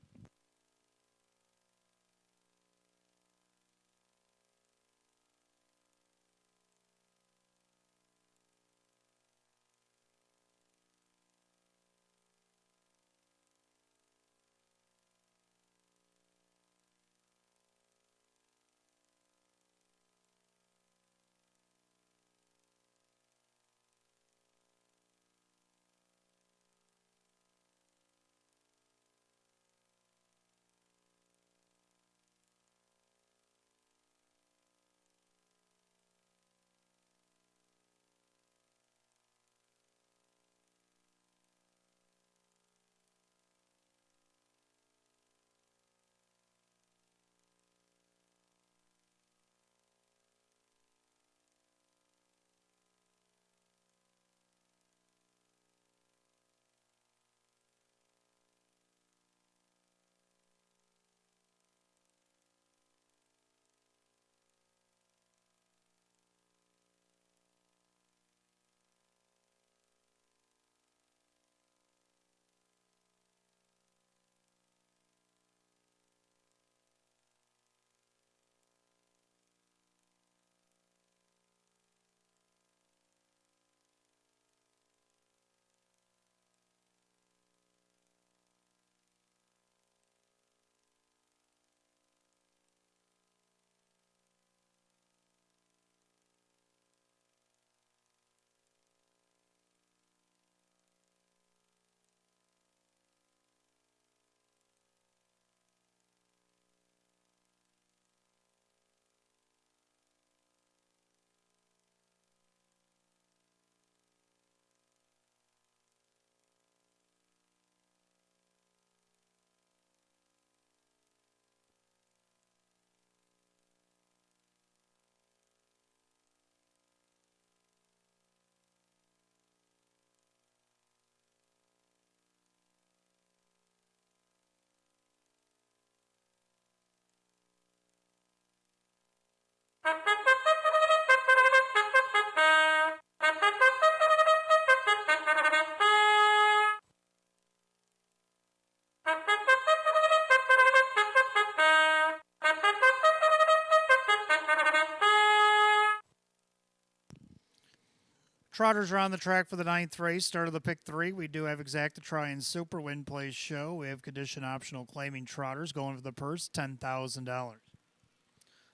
Trotters are on the track for the 9th race. Start of the pick 3. We do have Exacta Try and Super Win Plays Show. We have condition optional claiming Trotters going for the purse, $10,000.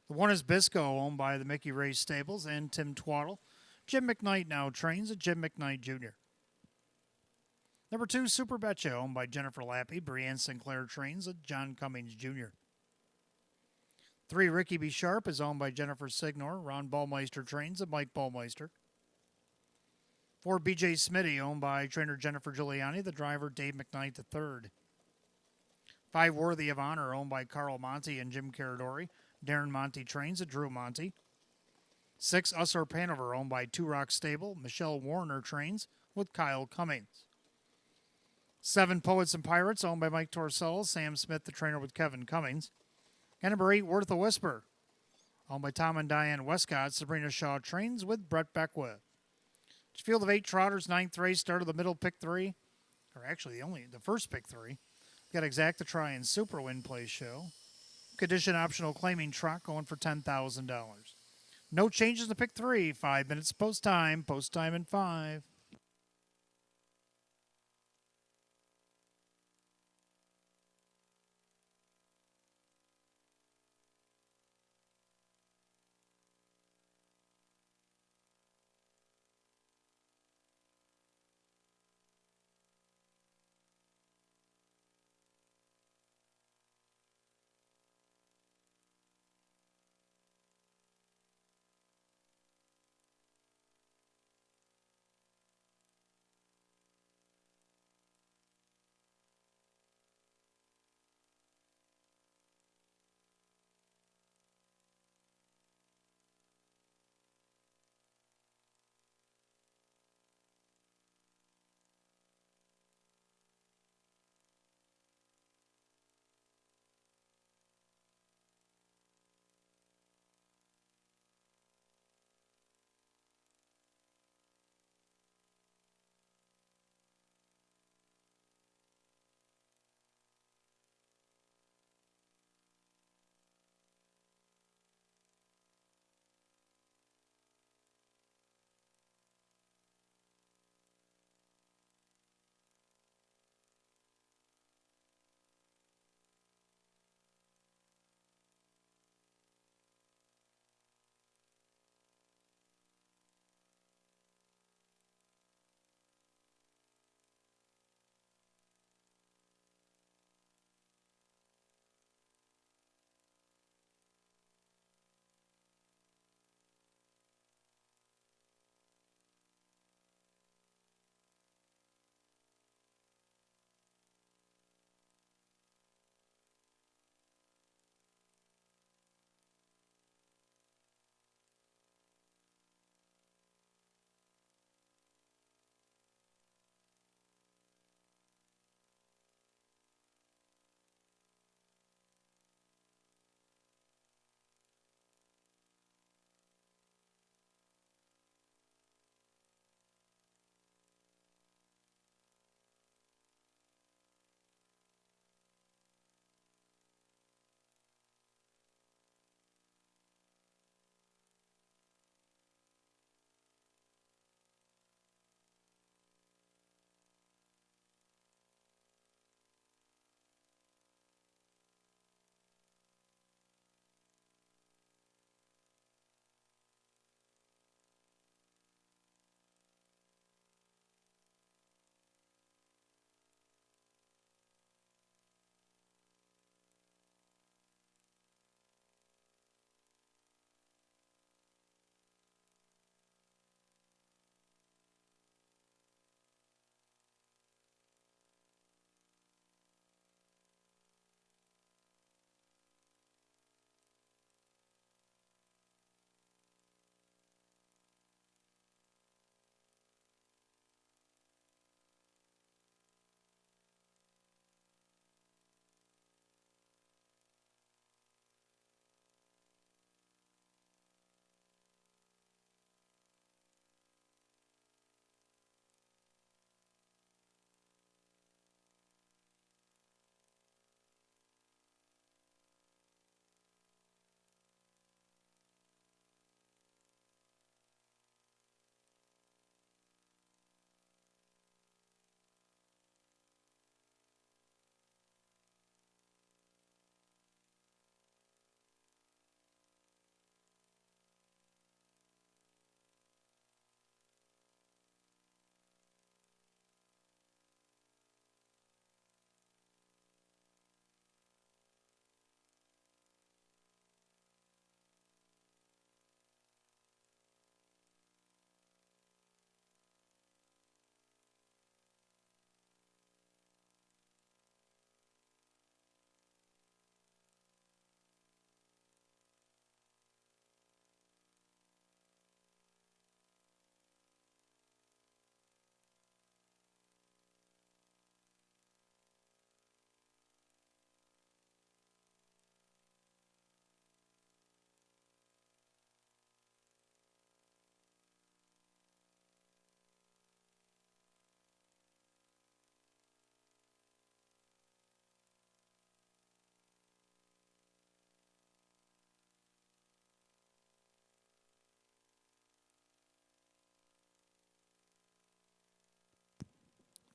The 1 is Bisco, owned by the Mickey Ray Stables and Tim Twaddle. Jim McKnight now trains at Jim McKnight Jr. Number 2, Super Betcha, owned by Jennifer Lappy. Brianne Sinclair trains at John Cummings Jr. 3, Ricky B. Sharp is owned by Jennifer Signor. Ron Ballmeister trains at Mike Ballmeister. 4, BJ Smitty, owned by trainer Jennifer Giuliani, the driver Dave McKnight III. 5, Worthy of Honor, owned by Carl Monty and Jim Caradori. Darren Monty trains at Drew Monty. 6, Ussar Panover, owned by Two Rock Stable. Michelle Warner trains with Kyle Cummings. 7, Poets and Pirates, owned by Mike Torcell. Sam Smith, the trainer with Kevin Cummings. And number 8, Worth a Whisper, owned by Tom and Diane Westcott. Sabrina Shaw trains with Brett Beckwith. Field of 8 Trotters, 9th race, start of the middle pick 3. Or actually, the first pick 3. Got Exacta Try and Super Win Play Show. Condition optional claiming Truck going for $10,000. No changes to pick 3. 5 minutes post time in 5.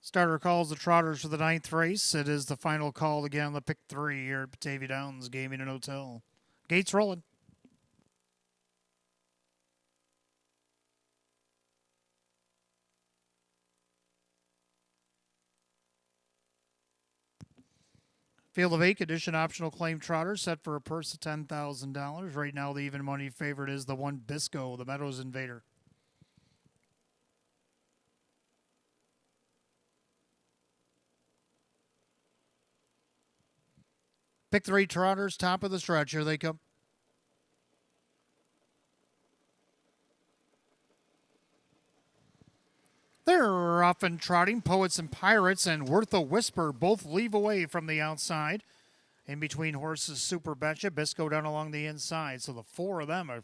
Starter calls the Trotters for the 9th race. It is the final call again on the pick 3 here at Batavia Downs Gaming and Hotel. Gates rolling. Field of 8 condition optional claim trotter set for a purse of $10,000. Right now the even money favorite is the 1 Bisco, the Meadows Invader. Pick 3 trotters, top of the stretch. Here they come. They're off and trotting. Poets and Pirates and Worth a Whisper both leave away from the outside. In between horses, Super Betcha, Bisco down along the inside. So the 4 of them are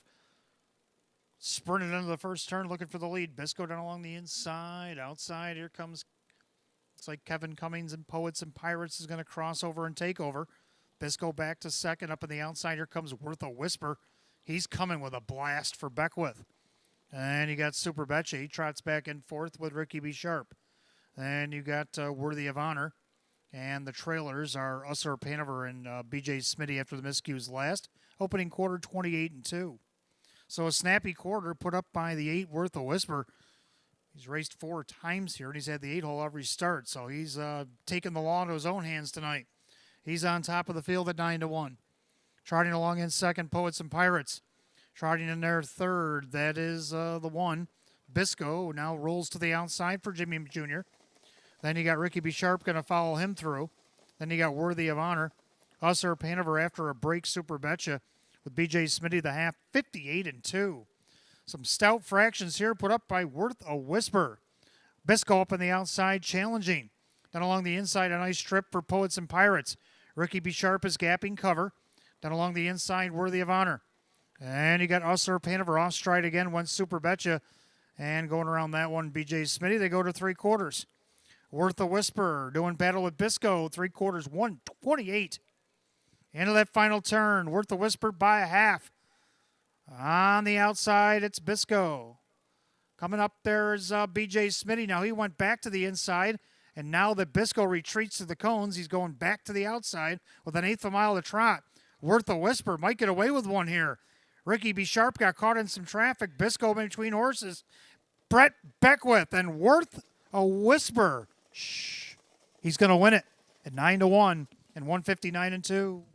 sprinted into the first turn looking for the lead. Bisco down along the inside. Outside, here comes, looks like Kevin Cummings and Poets and Pirates is going to cross over and take over. Bisco back to second. Up on the outside, here comes Worth a Whisper. He's coming with a blast for Beckwith. And you got Super Betcha. He trots back in fourth with Ricky B. Sharp. And you got Worthy of Honor. And the trailers are Ussar Panover and B.J. Smitty after the miscues last. Opening quarter 28-2. So a snappy quarter put up by the 8 Worth a Whisper. He's raced 4 times here, and he's had the 8-hole every start. So he's taken the law into his own hands tonight. He's on top of the field at 9-1. Trotting along in second, Poets and Pirates. Trotting in there third, that is the 1. Bisco now rolls to the outside for Jimmy Jr. Then you got Ricky B. Sharp going to follow him through. Then you got Worthy of Honor. Ussar Panover after a break, Super Betcha with B.J. Smitty the half, 58-2. Some stout fractions here put up by Worth a Whisper. Bisco up on the outside, challenging. Then along the inside, a nice trip for Poets and Pirates. Ricky B. Sharp is gapping cover. Then along the inside, Worthy of Honor. And you got Ussar Panover off stride again, went Super Betcha. And going around that one, B.J. Smitty, they go to 3/4. Worth a Whisper doing battle with Bisco, 3/4, 128. Into that final turn, Worth a Whisper by a half. On the outside, it's Bisco. Coming up there is B.J. Smitty. Now he went back to the inside, and now that Bisco retreats to the cones, he's going back to the outside with an 1/8 of a mile to trot. Worth a Whisper might get away with one here. Ricky B. Sharp got caught in some traffic. Bisco in between horses. Brett Beckwith and Worth a Whisper. Shh. He's going to win it at 9-1 and 159-2.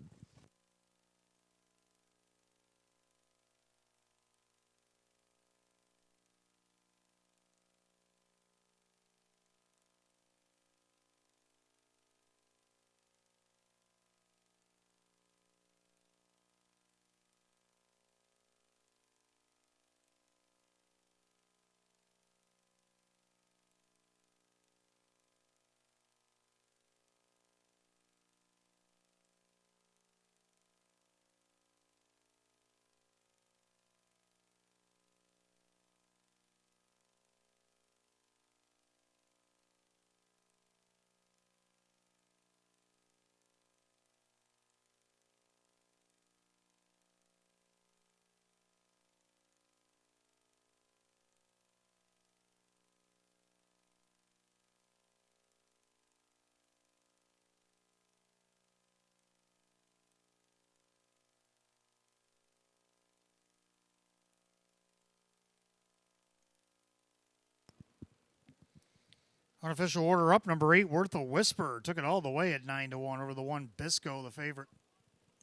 Unofficial order up, number 8, Worth a Whisper. Took it all the way at 9-1 over the 1 Bisco, the favorite,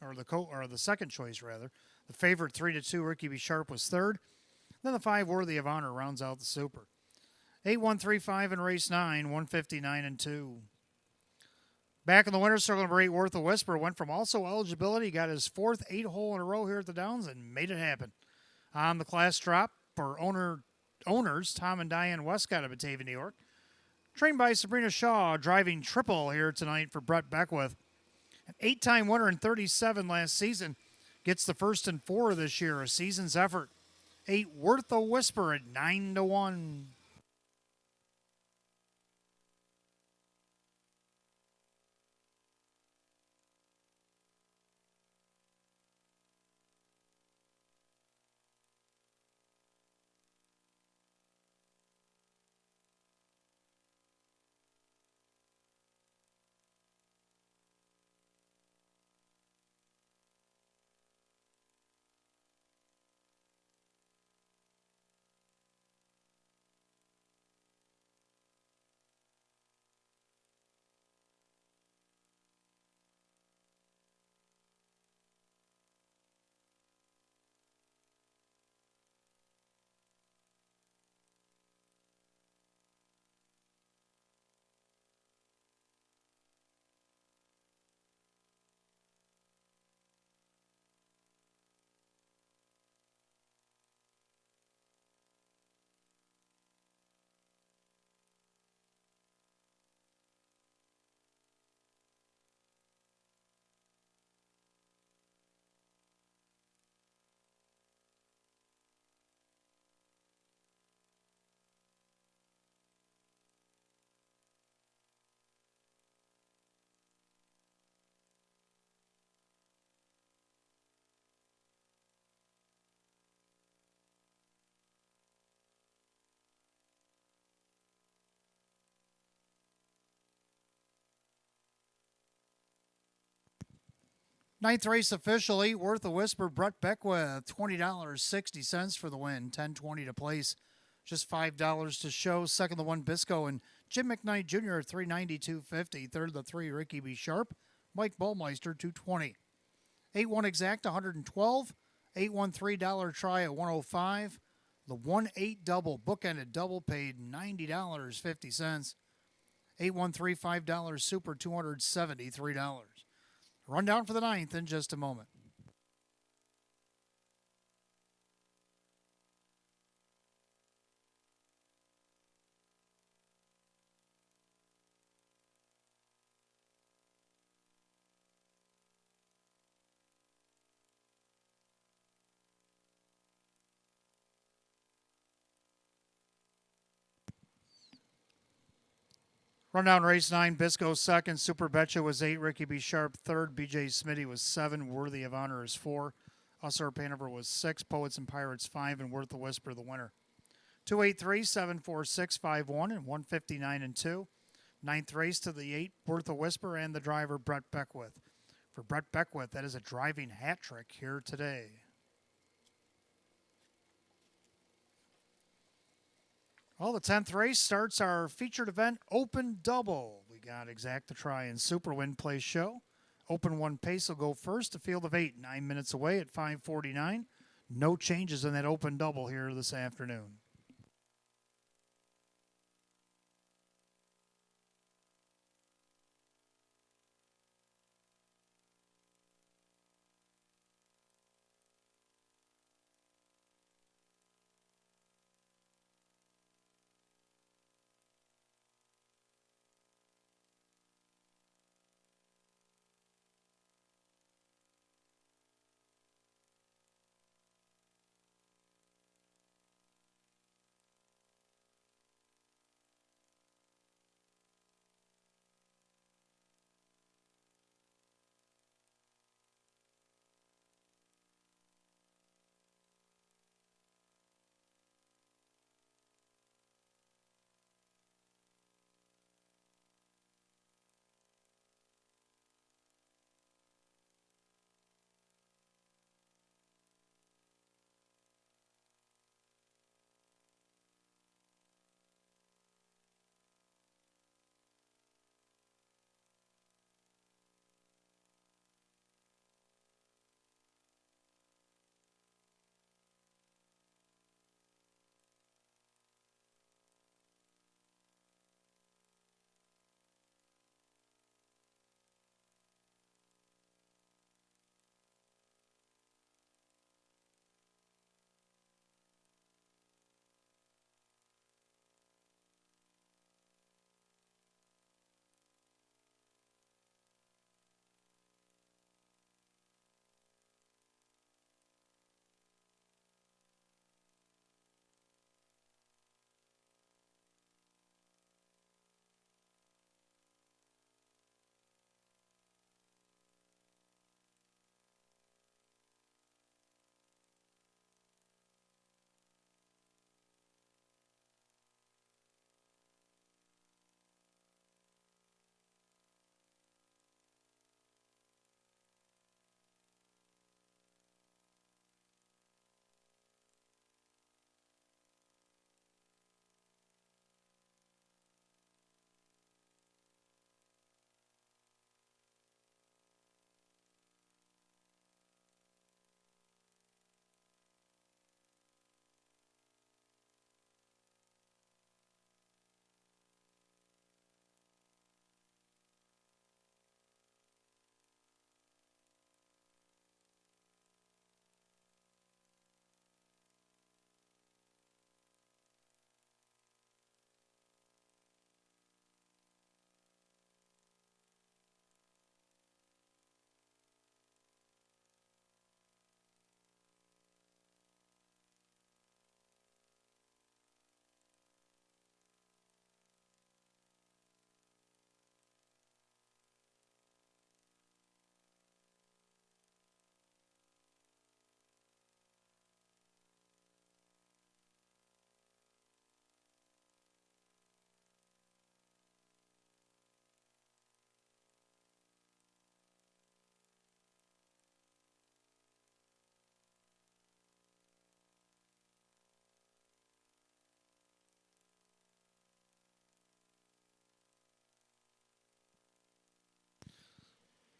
or the second choice rather. The favorite 3-2, Ricky B. Sharp was third. Then the 5 Worthy of Honor rounds out the super. 8-1-3-5 in race 9, 159-2. Back in the winner's circle, number 8, Worth a Whisper went from also eligibility, got his 4th 8-hole in a row here at the Downs, and made it happen. On the class drop for owners Tom and Diane Westcott of Batavia, New York. Trained by Sabrina Shaw, driving triple here tonight for Brett Beckwith. An 8-time winner in 37 last season. Gets the first and 4 this year, a season's effort. 8 Worth a Whisper at 9-1. Ninth race officially, Worth a Whisper, Brett Beckwith, $20.60 for the win, $10.20 to place, just $5 to show. Second, the one Bisco and Jim McKnight Jr. at $392.50. Third, the three Ricky B. Sharp, Mike Bullmeister, $220. 8-1 exact, $112. 8-1 $3 try at $105. The 1-8 double, bookended double, paid $90.50. 8-1 $5 super, $273. Rundown for the ninth in just a moment. Rundown race 9, Bisco second, Super Betcha was 8, Ricky B. Sharp third, BJ Smitty was 7, Worthy of Honor is 4, Usher Panover was 6, Poets and Pirates 5, and Worth the Whisper the winner. 283, 746, 51, and 159 and 2. Ninth race to the 8, Worth a Whisper, and the driver Brett Beckwith. For Brett Beckwith, that is a driving hat trick here today. Well, the 10th race starts our featured event, Open Double. We got Exact to Try and Super Win Play Show. Open 1 pace will go first, a field of 8, 9 minutes away at 5:49. No changes in that Open Double here this afternoon.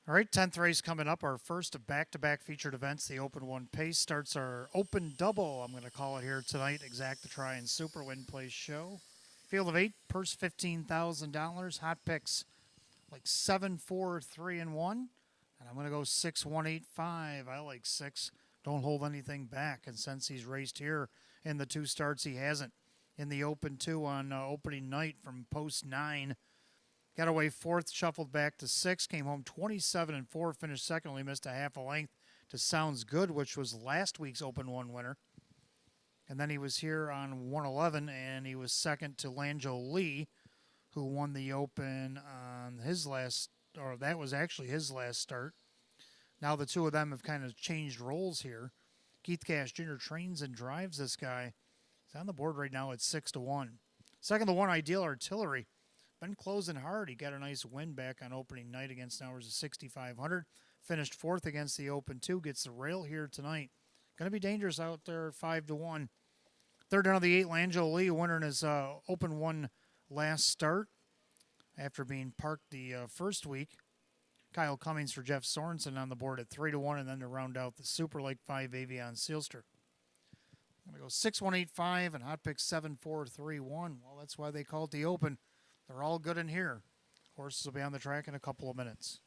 All right, 10th race coming up. Our first of back-to-back featured events. The Open 1 Pace starts our Open Double, I'm going to call it here tonight. Exact to Try and Super Win Place show. Field of 8, purse $15,000. Hot picks like 7, 4, 3, and 1. And I'm going to go 6, 1, 8, 5. I like 6. Don't hold anything back. And since he's raced here in the 2 starts, he hasn't. In the Open 2 on opening night from post 9. Got away 4th, shuffled back to 6, came home 27 and 4, finished second, only missed a half a length to Sounds Good, which was last week's Open 1 winner. And then he was here on 111, and he was second to Lanjo Lee, who won the Open on his last, or that was actually his last start. Now the two of them have kind of changed roles here. Keith Cash Jr. trains and drives this guy. He's on the board right now at 6-1. Second to 1, Ideal Artillery. Been closing hard. He got a nice win back on opening night against Hours of 6,500. Finished 4th against the Open 2. Gets the rail here tonight. Going to be dangerous out there, 5-1. Third down of the 8, Lanjo Lee, winner in his Open 1 last start after being parked the first week. Kyle Cummings for Jeff Sorensen on the board at 3-1, and then to round out the Super Lake 5, Avion Sealster. I'm going to go 6, 1, 8, 5, and hot pick 7, 4, 3, 1. Well, that's why they call it the Open. They're all good in here. Horses will be on the track in a couple of minutes.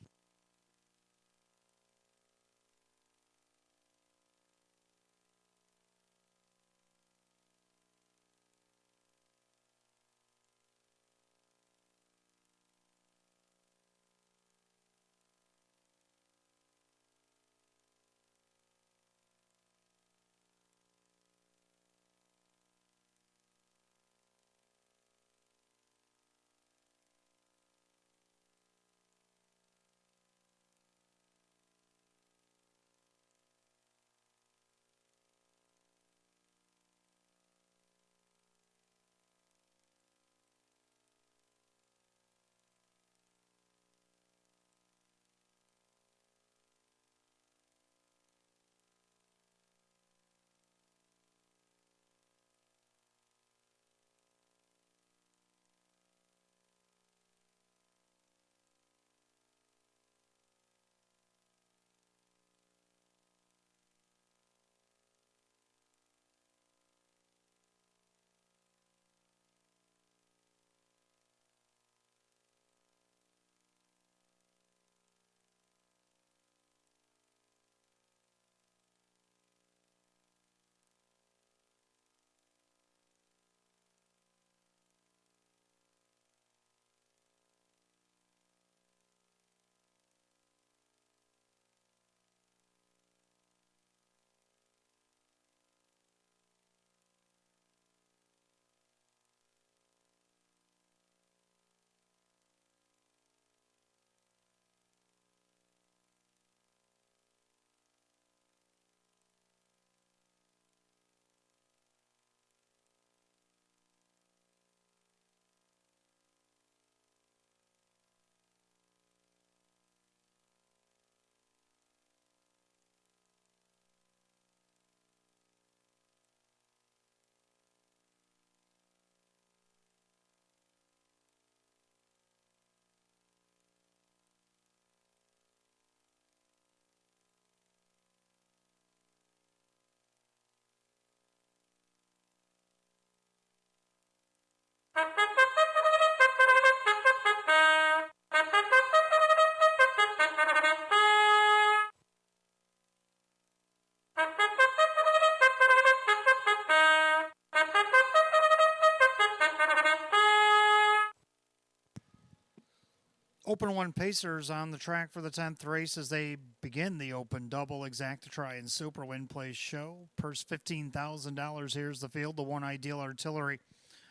Open 1 Pacers on the track for the 10th race as they begin the Open Double Exact to Try and Super Win Place show. Purse $15,000. Here's the field. The 1 Ideal Artillery,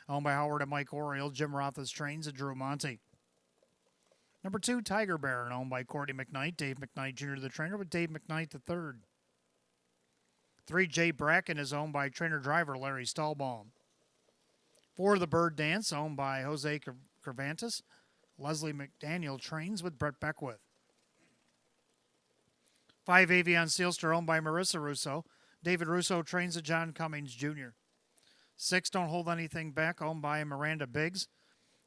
owned by Howard and Mike Oriel. Jim Roth's trains at Drew Monte. Number 2, Tiger Baron, owned by Courtney McKnight. Dave McKnight Jr. the trainer, with Dave McKnight the third. 3, Jay Bracken is owned by trainer-driver Larry Stahlbaum. 4, The Bird Dance, owned by Jose Cervantes. Leslie McDaniel trains with Brett Beckwith. 5, Avion Sealster, owned by Marissa Russo. David Russo trains at John Cummings Jr. 6, Don't Hold Anything Back, owned by Miranda Biggs.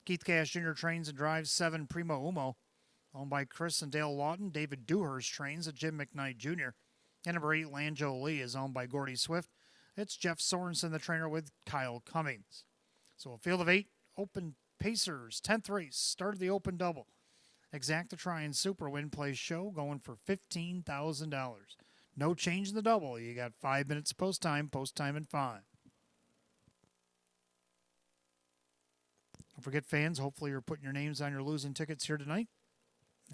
Keith Cash Jr. trains and drives 7, Primo Umo. owned by Chris and Dale Lawton. David Dewhurst trains at Jim McKnight Jr. And number 8, Lanjo Lee, is owned by Gordy Swift. It's Jeff Sorensen, the trainer, with Kyle Cummings. So a field of 8, Open Pacers, 10th race, start of the Open Double. Exacta Try and Super Win Play Show going for $15,000. No change in the double. You got 5 minutes post time in 5. Don't forget, fans, hopefully you're putting your names on your losing tickets here tonight.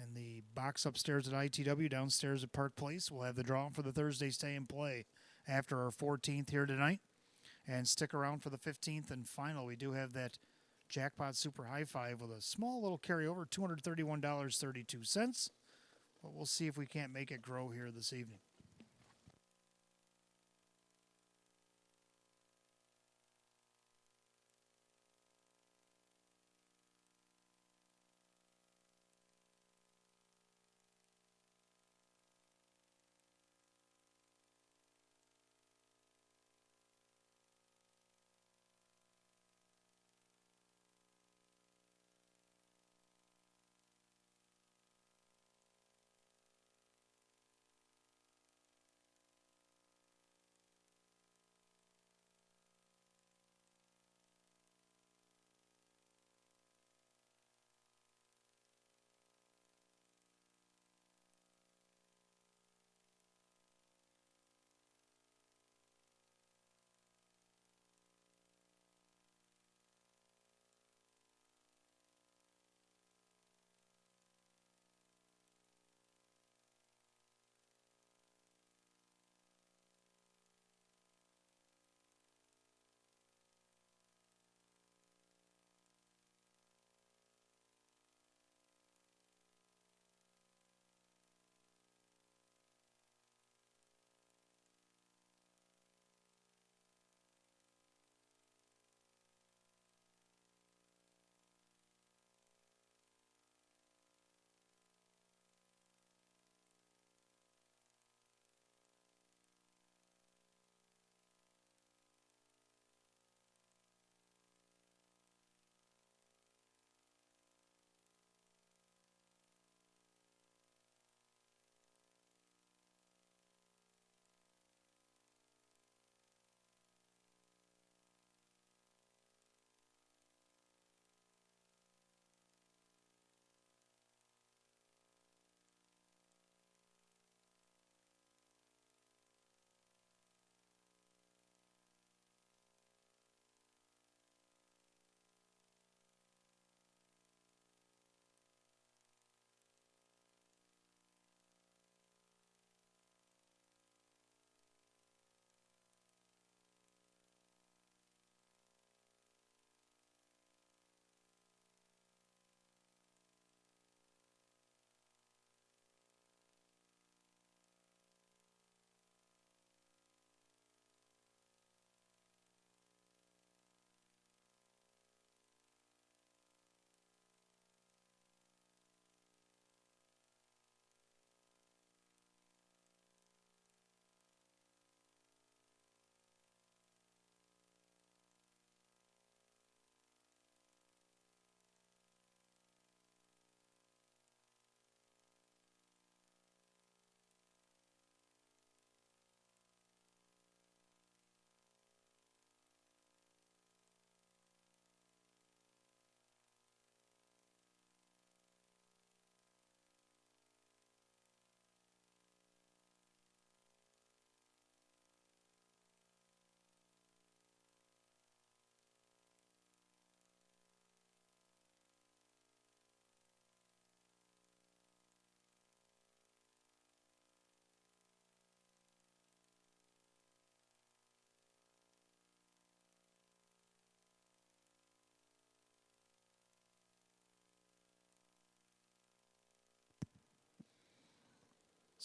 And the box upstairs at ITW, downstairs at Park Place, we'll have the draw for the Thursday stay and play after our 14th here tonight. And stick around for the 15th and final. We do have that Jackpot Super High Five with a small little carryover, $231.32. But we'll see if we can't make it grow here this evening.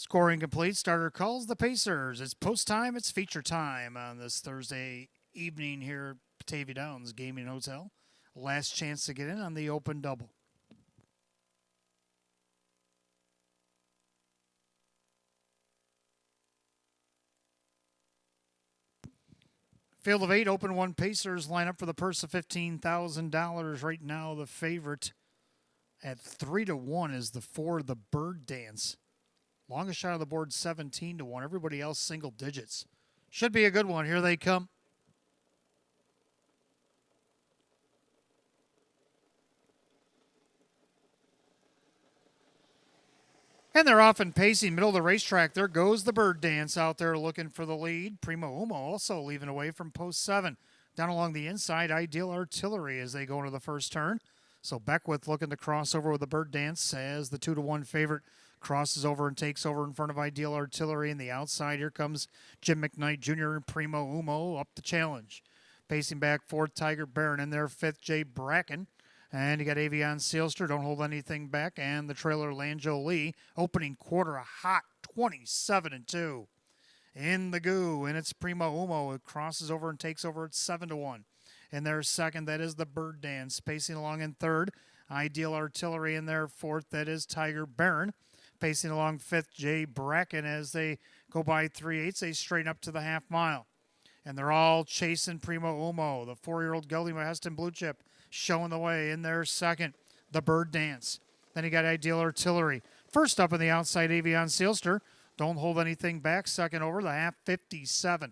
Scoring complete. Starter calls the Pacers. It's post time. It's feature time on this Thursday evening here at Batavia Downs Gaming Hotel. Last chance to get in on the Open Double. Field of 8, Open 1 Pacers line up for the purse of $15,000. Right now, the favorite At 3-1 is the 4, the Bird Dance. Longest shot on the board, 17-1. Everybody else single digits. Should be a good one. Here they come. And they're off and pacing, middle of the racetrack. There goes the Bird Dance out there looking for the lead. Primo Umo also leaving away from post 7. Down along the inside, Ideal Artillery as they go into the first turn. So Beckwith looking to cross over with the Bird Dance as the 2-1 favorite crosses over and takes over in front of Ideal Artillery. And the outside, here comes Jim McKnight Jr. and Primo Umo up the challenge. Pacing back, 4th, Tiger Baron. In there, 5th, Jay Bracken. And you got Avion Sealster, don't hold anything back. And the trailer, Lanjo Lee, opening quarter a hot 27-2. In the goo, and it's Primo Umo. It crosses over and takes over at 7-1. In their second, that is the Bird Dance. Pacing along in third, Ideal Artillery in their 4th, that is Tiger Baron. Pacing along 5th, Jay Bracken as they go by 3/8. They straighten up to the half mile. And they're all chasing Primo Umo. The 4-year-old gelding by Heston Blue Chip showing the way in their second, the Bird Dance. Then you got Ideal Artillery. First up on the outside, Avion Sealster. Don't hold anything back. Second over, the half 57.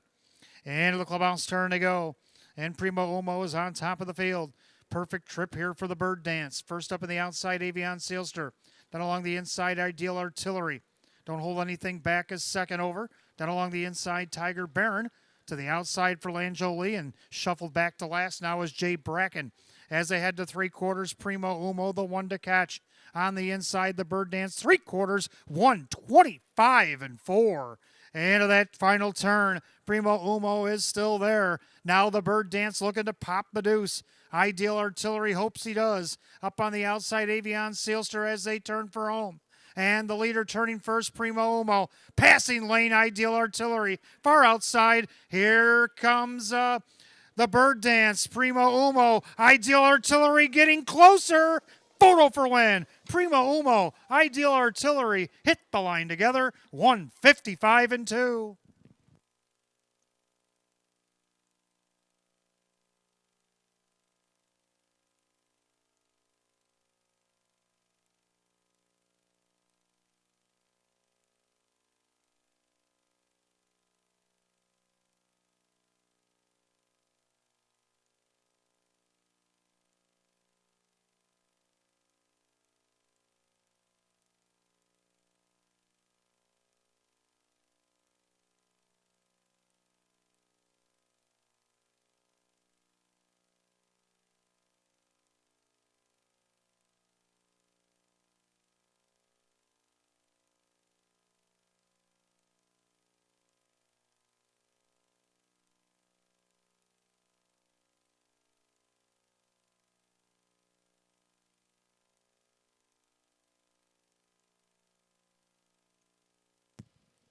And the clubhouse turn to go. And Primo Umo is on top of the field. Perfect trip here for the Bird Dance. First up on the outside, Avion Sealster. Then along the inside, Ideal Artillery. Don't hold anything back as second over. Then along the inside, Tiger Baron. To the outside for Lanjo Lee and shuffled back to last now is Jay Bracken. As they head to 3/4, Primo Umo, the one to catch. On the inside, the Bird Dance, 3/4, 125-4. And to that final turn, Primo Umo is still there. Now the Bird Dance looking to pop the deuce. Ideal Artillery hopes he does. Up on the outside, Avion Sealster as they turn for home. And the leader turning first, Primo Umo. Passing lane, Ideal Artillery. Far outside, here comes the Bird Dance. Primo Umo, Ideal Artillery getting closer. Photo for win. Primo Umo, Ideal Artillery hit the line together. 155-2.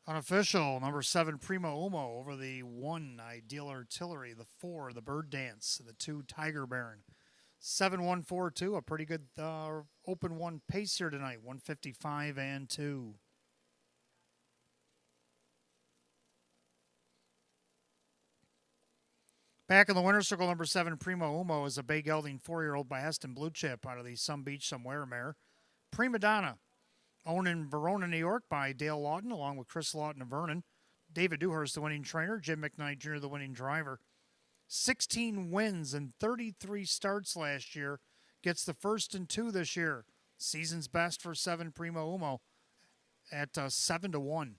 Unofficial, number 7, Primo Umo over the 1, Ideal Artillery, the 4, the Bird Dance, the 2, Tiger Baron. 7-1-4-2, a pretty good open one pace here tonight, 155-2. Back in the winner's circle, number 7, Primo Umo is a bay gelding 4-year-old by Heston Blue Chip out of the Some Beach Somewhere mare. Prima Donna, owned in Verona, New York by Dale Lawton, along with Chris Lawton of Vernon. David Dewhurst, the winning trainer. Jim McKnight Jr., the winning driver. 16 wins and 33 starts last year. Gets the 1st and 2 this year. Season's best for 7, Primo Umo at 7-1.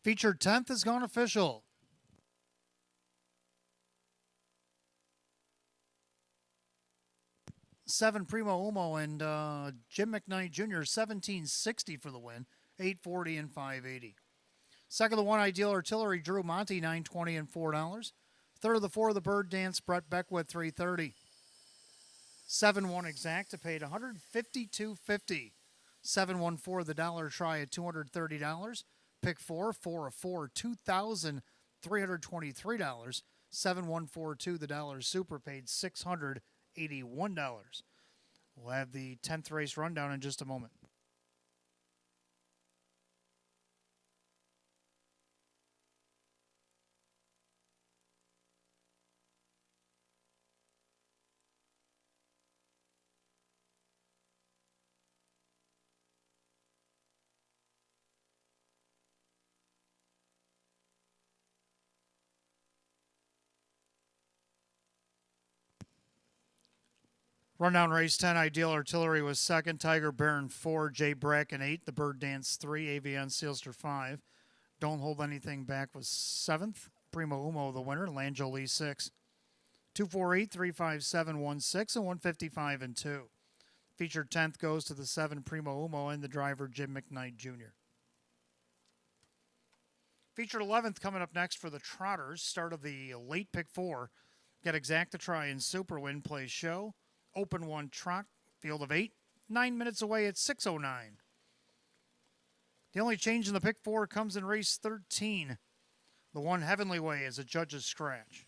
Featured 10th has gone official. Seven Primo Umo and Jim McKnight Jr. 1760 for the win, 840 and 580. Second of the one Ideal Artillery Drew Monty 920 and $4. Third of the four of the Bird Dance Brett Beckwith 330. 7-1 Exacta paid $152.50. 714 the dollar try at $230. Pick 4 of 4 $2,323. 7142 the dollar super paid $681. We'll have the 10th race rundown in just a moment. Rundown race 10, Ideal Artillery was second, Tiger Baron 4, Jay Bracken 8, the Bird Dance 3, Avion Sealster 5. Don't Hold Anything Back was 7th, Primo Umo the winner, Langelee 6. 248, 357, 16, and 155 and 2. Featured 10th goes to the 7 Primo Umo and the driver Jim McKnight Jr. Featured 11th coming up next for the Trotters. Start of the late pick 4. Got Exacta Try and Super Win Play Show. Open 1 trot, field of 8, 9 minutes away at 6:09. The only change in the pick 4 comes in race 13. The one Heavenly Way is a judge's scratch.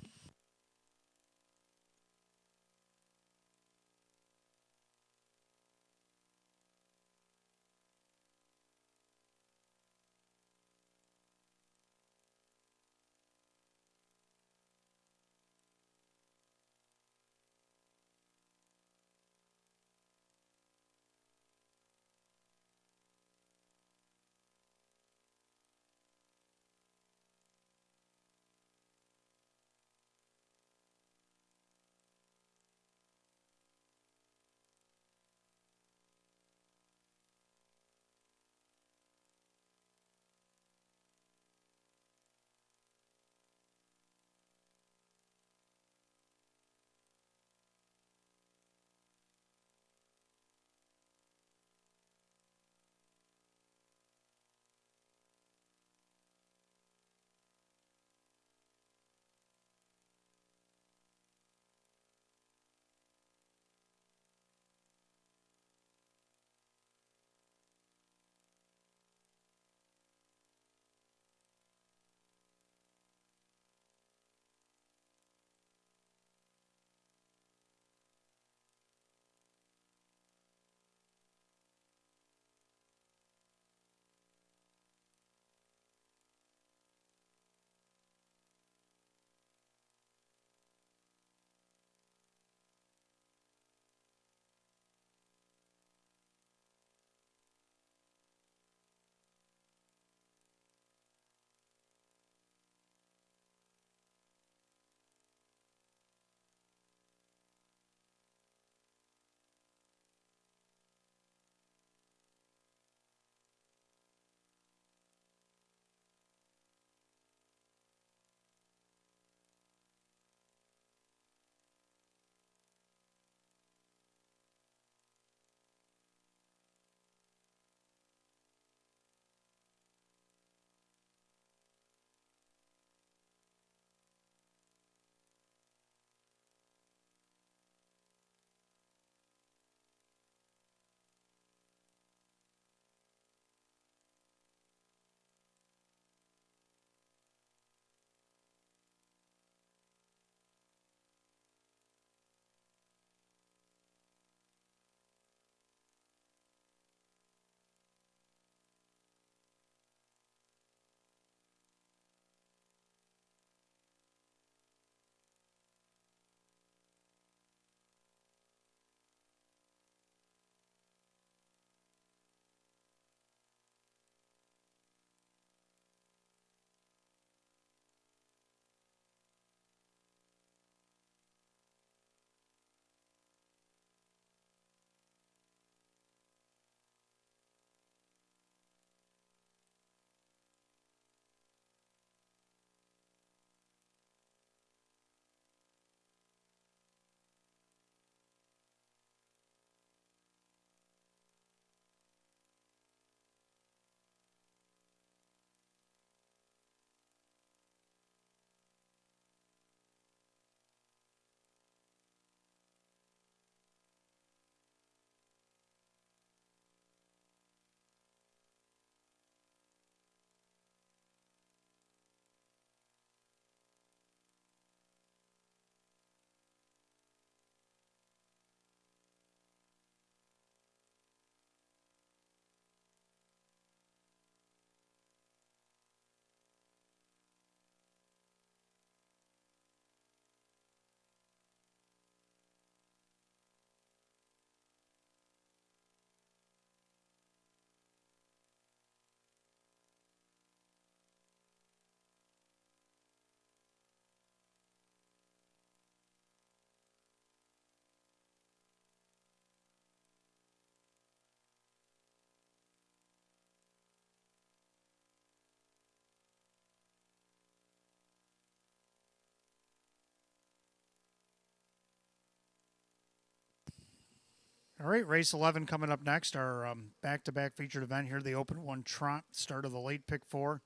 All right, race 11 coming up next. Our back-to-back featured event here, the Open 1 Trot, start of the late pick 4.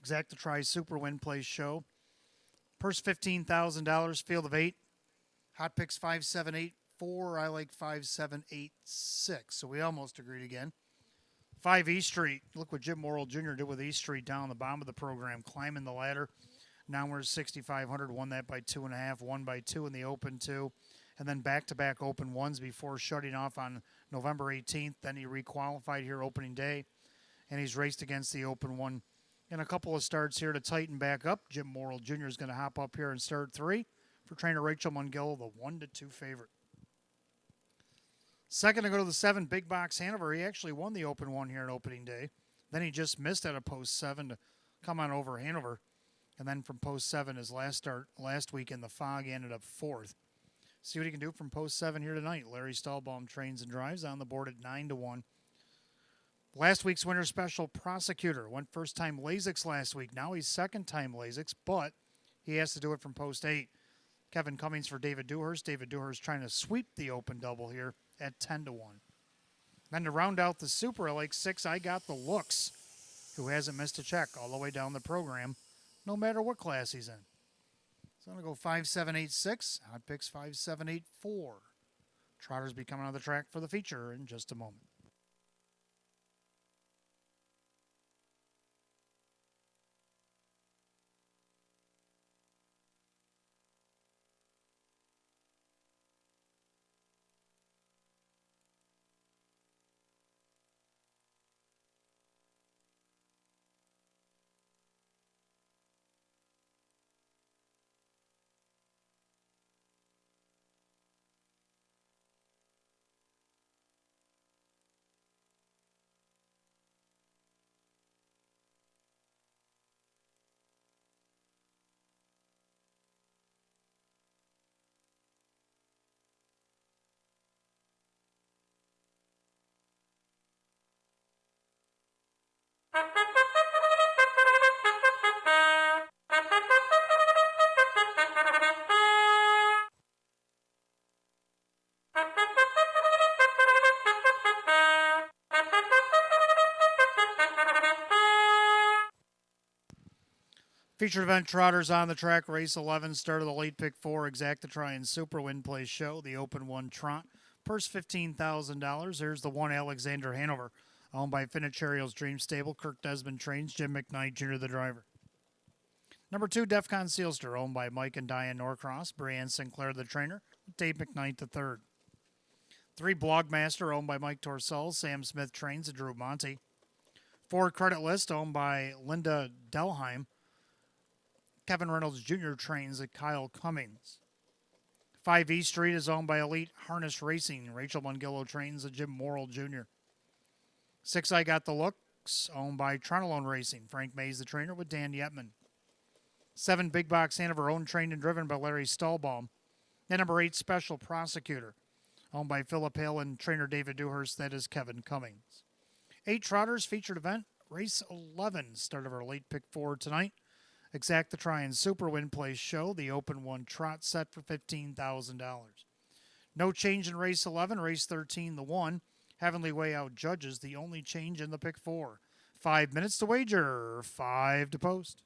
Exacta Tri Super Win Place Show. Purse $15,000, field of 8. Hot picks 5784. I like 5786. So we almost agreed again. 5 East Street. Look what Jim Morrill Jr. did with East Street down the bottom of the program, climbing the ladder. Now we're 6,500. Won that by 2.5. Won by 2 in the Open 2. And then back-to-back Open 1s before shutting off on November 18th. Then he requalified here opening day. And he's raced against the Open 1 in a couple of starts here to tighten back up. Jim Morrill Jr. is going to hop up here and start 3 for trainer Rachel Mungillo, the 1-2 favorite. Second to go to the 7, Big Box Hanover. He actually won the Open 1 here on opening day. Then he just missed at a post 7 to come on over Hanover. And then from post 7, his last start last week in the fog, he ended up 4th. See what he can do from post 7 here tonight. Larry Stahlbaum trains and drives on the board at 9-1. Last week's winner special, Prosecutor. Went first time Lasix last week. Now he's second time Lasix, but he has to do it from post 8. Kevin Cummings for David Dewhurst. David Dewhurst trying to sweep the Open double here at 10-1. Then to round out the Super, I like 6, I Got the Looks, who hasn't missed a check all the way down the program, no matter what class he's in. So I'm going to go 5786. Hot picks 5784. Trotters be coming on the track for the feature in just a moment. Featured event Trotters on the track, race 11, start of the late pick 4, Exacta Tri and Super Win Place Show, the Open 1 Trot. Purse $15,000. There's the 1 Alexander Hanover, owned by Finicherio's Dream Stable. Kirk Desmond trains, Jim McKnight Jr. the driver. Number 2, Defcon Sealster, owned by Mike and Diane Norcross. Brianne Sinclair the trainer, Dave McKnight the third. 3, Blogmaster, owned by Mike Torcell. Sam Smith trains, and Drew Monty. 4, Credit List, owned by Linda Delheim. Kevin Reynolds Jr. trains at Kyle Cummings. 5 E Street is owned by Elite Harness Racing. Rachel Mungillo trains at Jim Morrill Jr. 6 I Got the Looks, owned by Tronolone Racing. Frank Mays the trainer with Dan Yetman. 7 Big Box Hanover, owned, trained, and driven by Larry Stahlbaum. Then number 8 Special Prosecutor, owned by Philip Hale and trainer David Dewhurst. That is Kevin Cummings. 8 Trotters, featured event, race 11, start of our late pick 4 tonight. Exacta Tri and Super Win Place Show, the Open 1 Trot set for $15,000. No change in race 11, race 13, the 1. Heavenly Way out judges, the only change in the pick 4. 5 minutes to wager, 5 to post.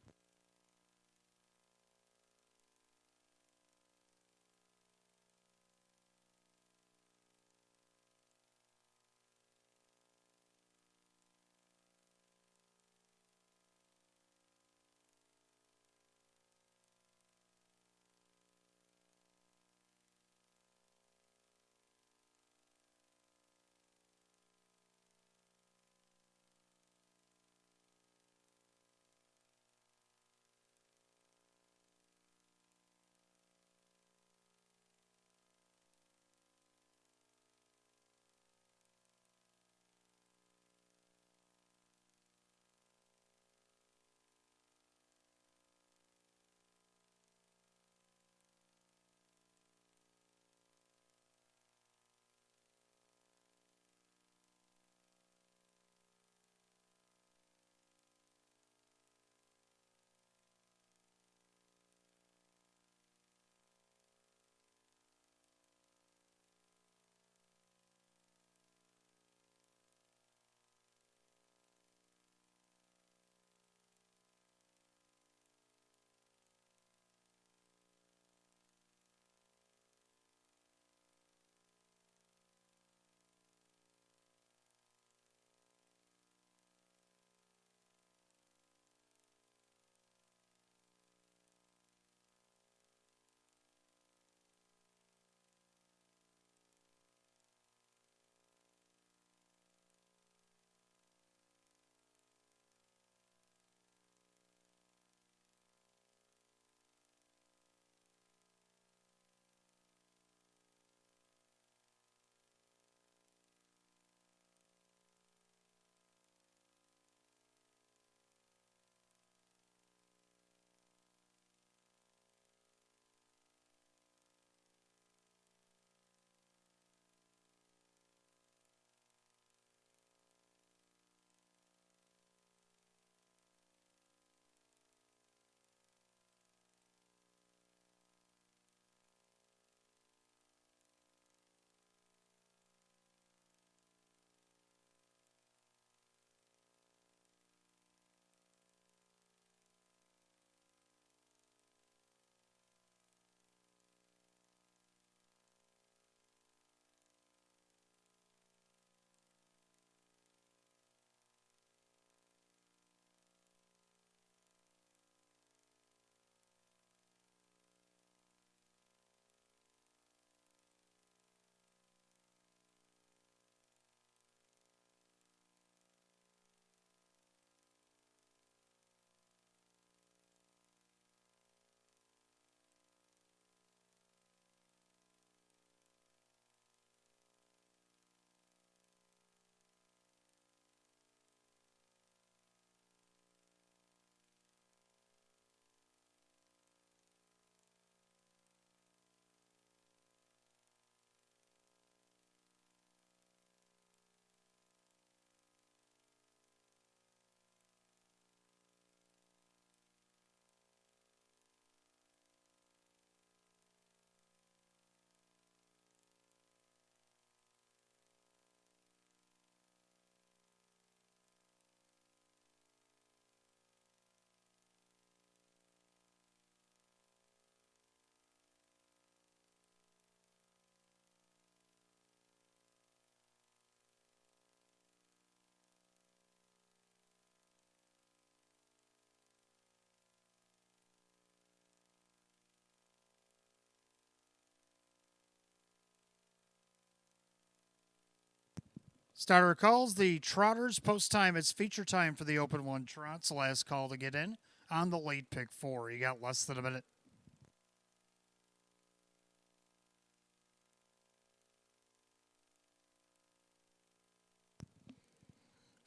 Starter calls the Trotters. Post time, it's feature time for the Open 1 Trots. Last call to get in on the late pick 4. You got less than a minute.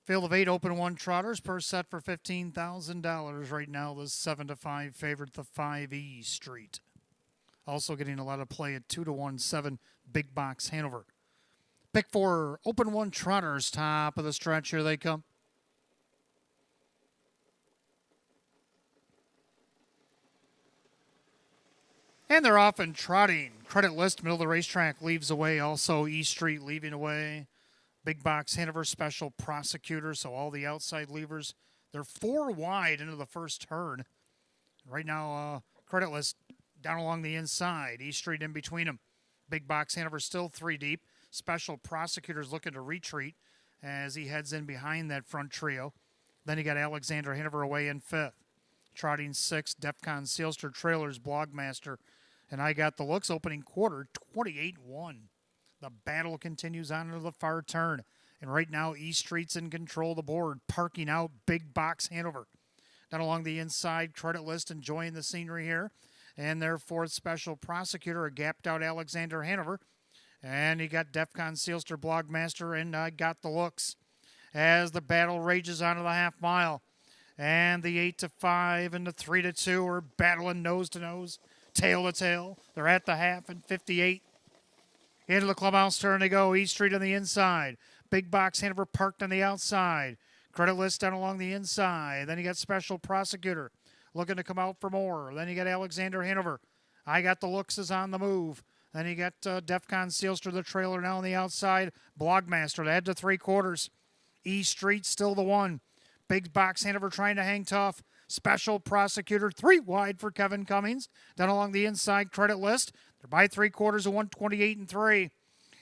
Field of 8 Open 1 Trotters per set for $15,000. Right now, the 7-5 favorite, the 5E Street. Also getting a lot of play at 2-1, 7 Big Box Hanover. Pick 4 Open 1 Trotters, top of the stretch. Here they come. And they're off and trotting. Credit list, middle of the racetrack, leaves away. Also, E Street leaving away. Big Box Hanover Special Prosecutor, so all the outside levers. They're 4 wide into the first turn. Right now, credit list down along the inside. E Street in between them. Big Box Hanover still 3 deep. Special Prosecutor's looking to retreat as he heads in behind that front trio. Then you got Alexander Hanover away in 5th. Trotting 6th, Defcon Sealster Trailers, Blogmaster. And I got the looks opening quarter, 28-1. The battle continues on to the far turn. And right now, E Street's in control of the board, parking out Big Box Hanover. Down along the inside, credit list enjoying the scenery here. And their 4th Special Prosecutor, a gapped out Alexander Hanover. And you got Defcon Sealster, Blogmaster, and I got the looks as the battle rages onto the half mile. And the 8-5 and the 3-2 are battling nose to nose, tail to tail. They're at the half and 58. Into the clubhouse turn they go. East Street on the inside. Big Box Hanover parked on the outside. Credit list down along the inside. Then you got Special Prosecutor looking to come out for more. Then you got Alexander Hanover. I got the looks is on the move. Then you got Defcon Sealster, the trailer now on the outside. Blogmaster to head to 3/4. E Street still the 1. Big Box Hanover trying to hang tough. Special Prosecutor 3 wide for Kevin Cummings. Down along the inside credit list. They're by 3/4 of 128-3.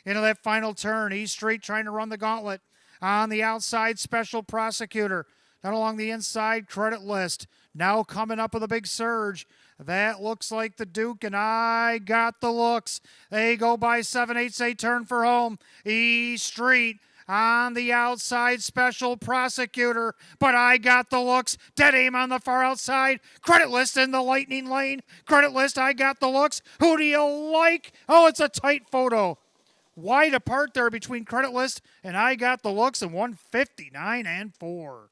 Into that final turn. E Street trying to run the gauntlet. On the outside, Special Prosecutor. Down along the inside credit list. Now coming up with a big surge. That looks like the Duke, and I got the looks. They go by 7/8. They turn for home. E Street on the outside, Special Prosecutor, but I got the looks. Dead aim on the far outside. Credit list in the lightning lane. Credit list, I got the looks. Who do you like? Oh, it's a tight photo. Wide apart there between credit list and I got the looks in 159-4.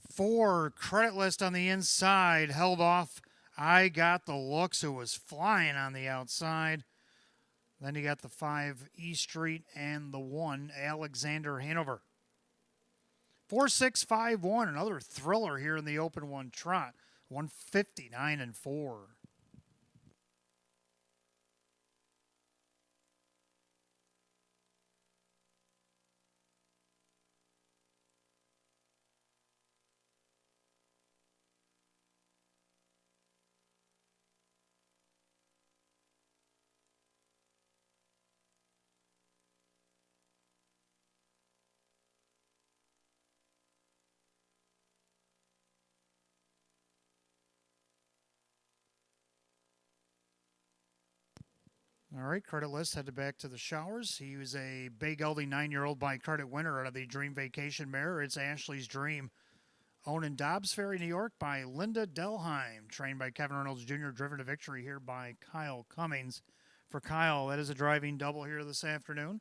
Four, credit list on the inside, held off. I got the looks, who was flying on the outside. Then you got the 5, E Street, and the 1, Alexander Hanover. 4-6-5-1, another thriller here in the Open 1 Trot. 159-4. All right, credit list headed back to the showers. He was a Bay Gelding 9-year-old by credit winner out of the Dream Vacation Mare. It's Ashley's Dream. Owned in Dobbs Ferry, New York by Linda Delheim. Trained by Kevin Reynolds Jr., driven to victory here by Kyle Cummings. for Kyle. That is a driving double here this afternoon.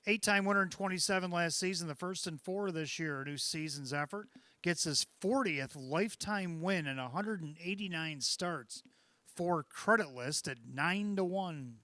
8-time winner in 27 last season, the first in 4 this year, a new season's effort. Gets his 40th lifetime win in 189 starts. For Credit List at 9-1.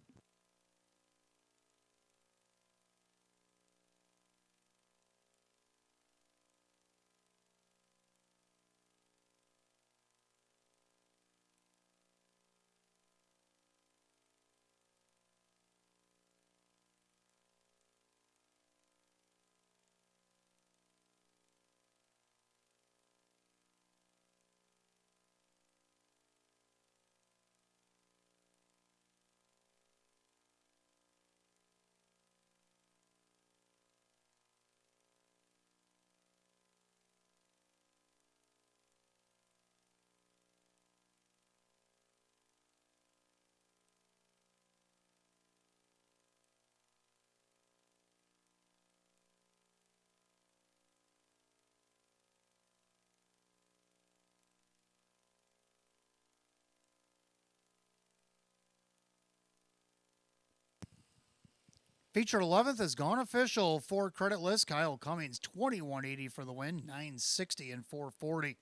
Featured 11th has gone official for Credit List. Kyle Cummings, 2180 for the win, 960 and 440.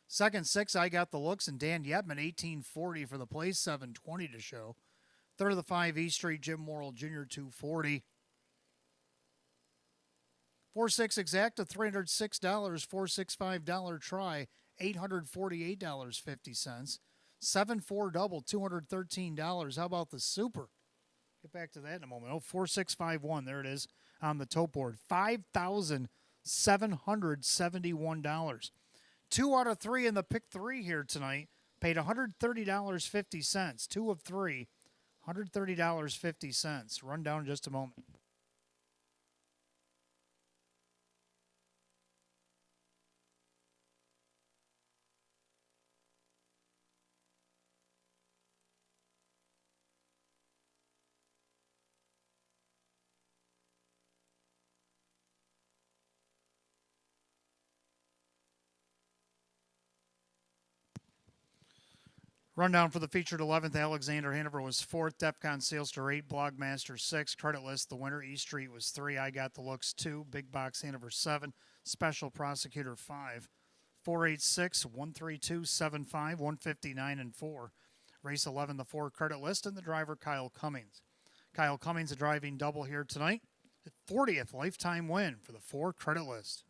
Second 6, I Got the Looks, and Dan Yetman, 1840 for the place, 720 to show. Third of the 5, E Street, Jim Morrill Jr., 240. 4-6 Exacta, $306. 4-6 $5 try, $848.50. 7-4 double, $213. How about the super? Get back to that in a moment. Oh, 4651. There it is on the tote board. $5,771. 2 out of 3 in the pick 3 here tonight. Paid $130.50. 2 of 3. $130.50. Run down in just a moment. Rundown for the featured 11th, Alexander Hanover was 4th, Defcon Sailster 8, Blogmaster 6, Credit List, the winner, E Street was 3, I Got the Looks 2, Big Box Hanover 7, Special Prosecutor 5, 486, 132, 75, 159, and 4. Race 11, the 4 Credit List, and the driver Kyle Cummings. Kyle Cummings, a driving double here tonight. 40th lifetime win for the 4 Credit List.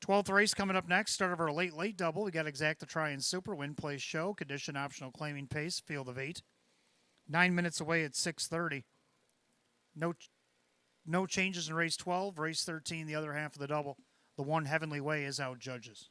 12th race coming up next. Start of our late double. We got Exacta Try and Super, Win Place Show, Condition Optional Claiming Pace, Field of 8. 9 minutes away at 6:30. No changes in race 12. Race 13, the other half of the double. The one Heavenly Way is out judges.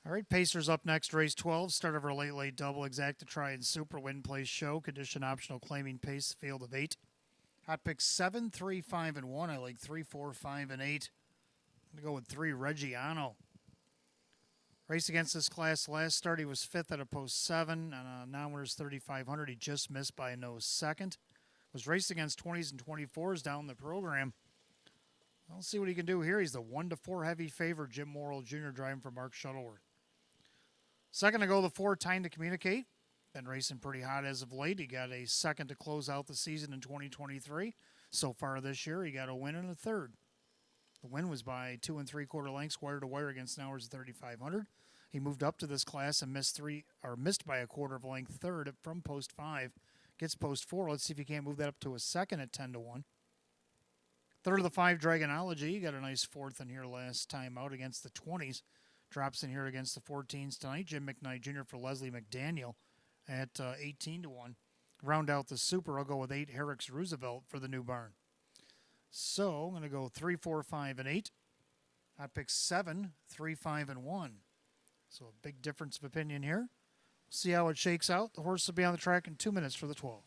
All right, Pacers up next, race 12. Start of our late double, exact to try and super win place show. Condition optional, claiming pace, field of 8. Hot pick 7, 3, 5, and 1. I like 3, 4, 5, and 8. I'm going to go with 3, Reggiano. Race against this class last start, he was 5th at a post 7. On a non-winners 3,500, he just missed by a nose second. Was raced against 20s and 24s down the program. I'll see what he can do here. He's the 1-4 heavy favorite, Jim Morrill Jr. driving for Mark Shuttleworth. Second to go, the 4, Time to Communicate. Been racing pretty hot as of late. He got a second to close out the season in 2023. So far this year, he got a win and a third. The win was by 2 3/4 lengths, wire to wire against Nauer's 3,500. He moved up to this class and missed by a quarter of a length third from post 5. Gets post 4. Let's see if he can't move that up to a second at 10-1. Third of the 5, Dragonology. He got a nice fourth in here last time out against the 20s. Drops in here against the 14s tonight. Jim McKnight Jr. for Leslie McDaniel at 18-1. Round out the super, I'll go with 8, Herrick's Roosevelt for the new barn. So I'm going to go 3, 4, 5, and 8. I pick 7, 3, 5, and 1. So a big difference of opinion here. We'll see how it shakes out. The horse will be on the track in 2 minutes for the 12.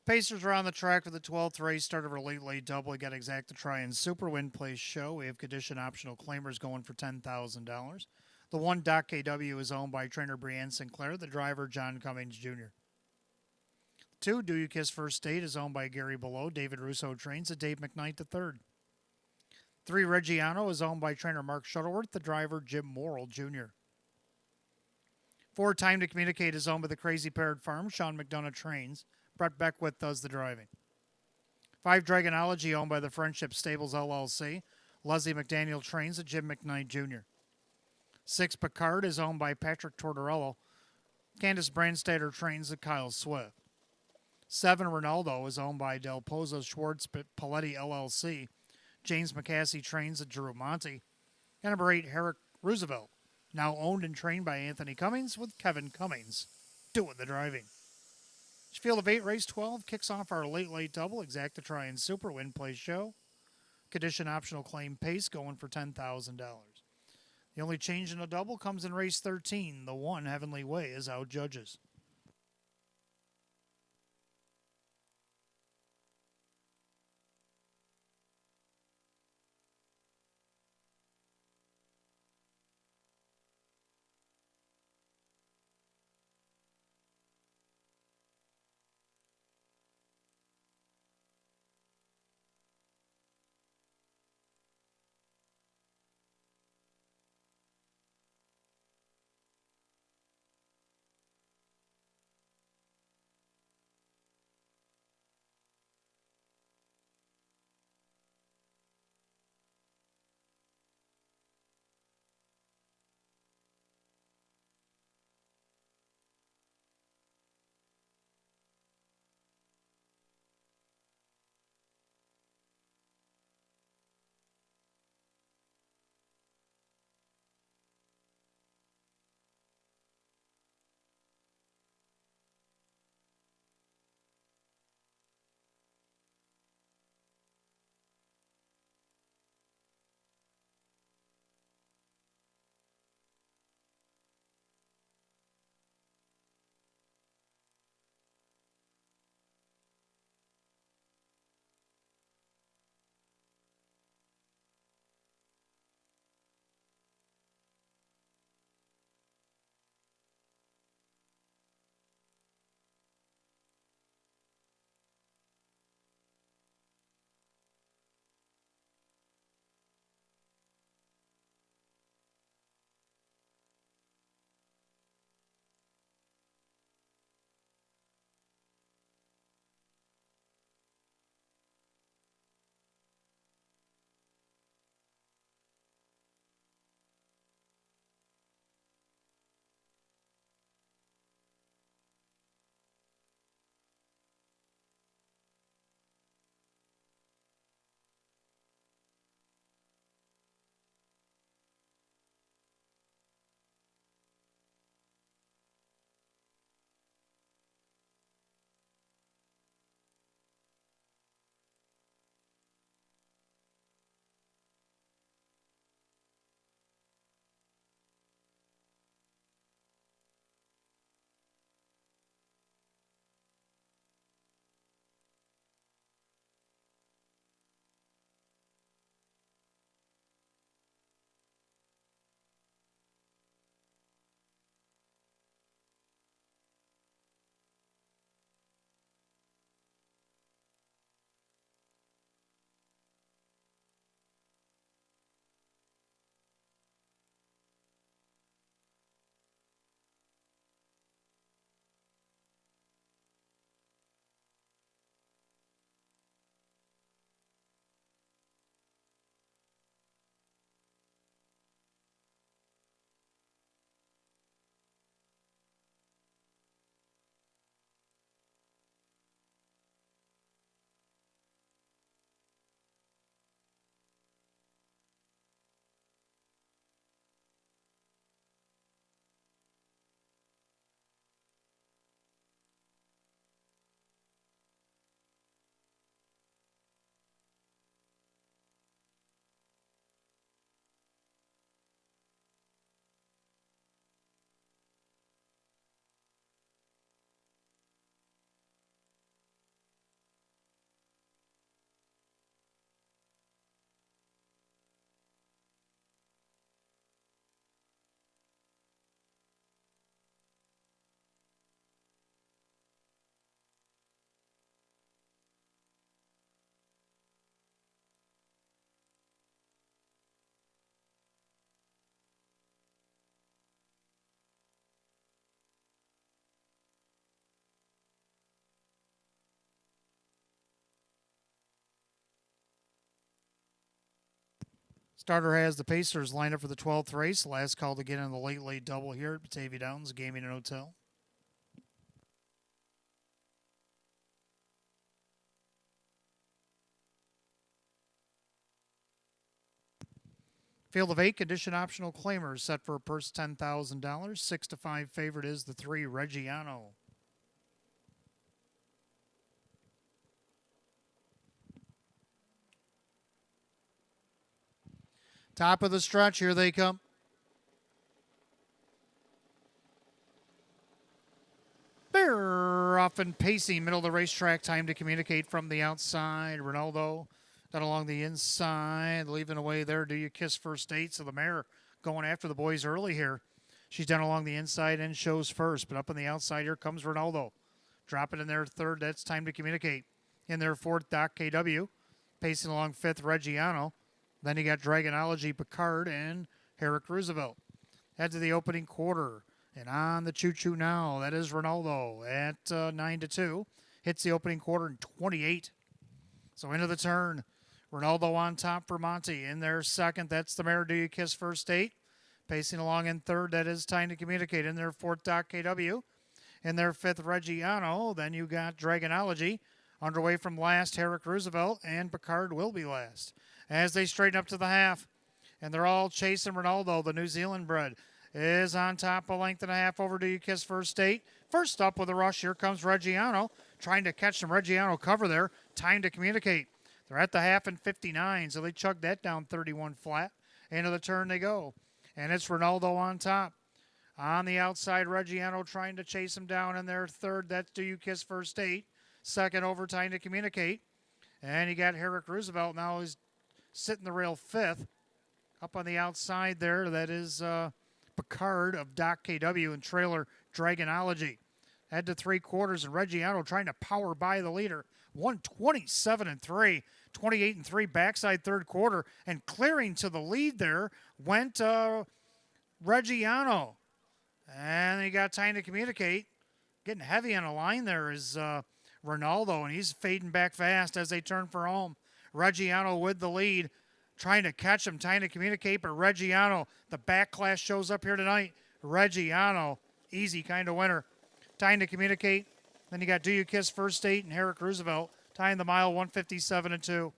Pacers are on the track for the 12th race. Start of our late double. We got exact to try and super win place show. We have condition optional claimers going for $10,000. The 1, Doc KW, is owned by trainer Brianne Sinclair. The driver, John Cummings Jr. 2, Do You Kiss First Date, is owned by Gary Below. David Russo trains at Dave McKnight III. 3, Reggiano, is owned by trainer Mark Shuttleworth. The driver, Jim Morrill Jr. 4, Time to Communicate, is owned by the Crazy Parrot Farm. Sean McDonough trains. Brett Beckwith does the driving. 5, Dragonology, owned by the Friendship Stables LLC. Leslie McDaniel trains at Jim McKnight Jr. 6, Picard, is owned by Patrick Tortorello. Candace Brandstatter trains at Kyle Swift. 7, Ronaldo, is owned by Del Pozo Schwartz Paletti LLC. James McCassie trains at Drew Monty. And number 8, Herrick Roosevelt, now owned and trained by Anthony Cummings, with Kevin Cummings doing the driving. Field of 8, race 12, kicks off our late double, Exacta Try and Super Win Play Show. Condition optional claim pace going for $10,000. The only change in a double comes in race 13. The 1, Heavenly Way, is out judges. Starter has the Pacers lined up for the 12th race. Last call to get in the late double here at Batavia Downs Gaming and Hotel. Field of 8, condition optional claimers set for a purse $10,000. 6 to 5 favorite is the 3, Reggiano. Top of the stretch, here they come. They're off and pacing, middle of the racetrack. Time to communicate from the outside. Ronaldo down along the inside, leaving away there. Do you kiss first date? So the mare going after the boys early here. She's down along the inside and shows first, but up on the outside here comes Ronaldo. Dropping in their third, that's Time to Communicate. In their fourth, Doc KW. Pacing along fifth, Reggiano. Then you got Dragonology, Picard, and Herrick Roosevelt. Head to the opening quarter. And on the choo-choo now, that is Ronaldo at 9-2. Hits the opening quarter in 28. So into the turn. Ronaldo on top for Monty. In their second, that's the mare Do You Kiss First Date. Pacing along in third, that is Time to Communicate. In their fourth, Doc KW. In their fifth, Reggiano. Then you got Dragonology. Underway from last, Herrick Roosevelt. And Picard will be last. As they straighten up to the half. And they're all chasing Ronaldo, the New Zealand bred. Is on top a length and a half over Do You Kiss First Date. First up with a rush, here comes Reggiano. Trying to catch some Reggiano cover there. Time to Communicate. They're at the half in 59, so they chugged that down 31 flat. Into the turn they go. And it's Ronaldo on top. On the outside, Reggiano trying to chase him down in their third. That's Do You Kiss First Date. Second over, Time to Communicate. And you got Herrick Roosevelt now is sitting the rail fifth. Up on the outside there, that is Picard of Doc KW and trailer Dragonology. Head to three quarters, and Reggiano trying to power by the leader. 127-3, 28-3 backside third quarter, and clearing to the lead there went Reggiano. And he got Time to Communicate. Getting heavy on the line there is Ronaldo, and he's fading back fast as they turn for home. Reggiano with the lead. Trying to catch him, Time to Communicate, but Reggiano, the back class shows up here tonight. Reggiano, easy kind of winner. Time to Communicate. Then you got Do You Kiss First Date and Herrick Roosevelt. Tying the mile 157-2.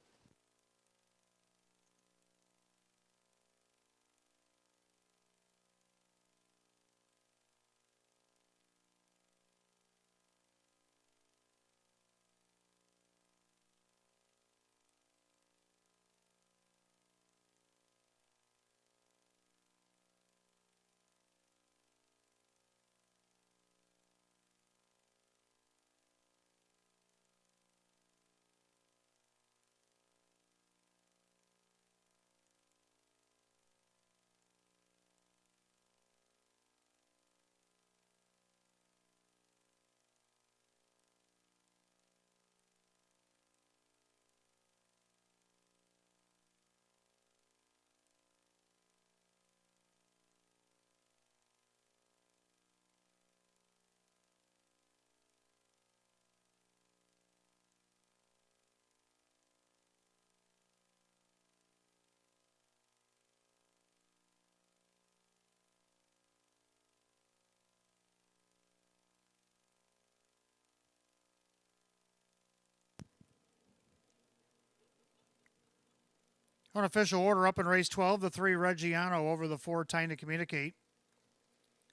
Unofficial order up in race 12, the 3 Reggiano over the 4 Time to Communicate.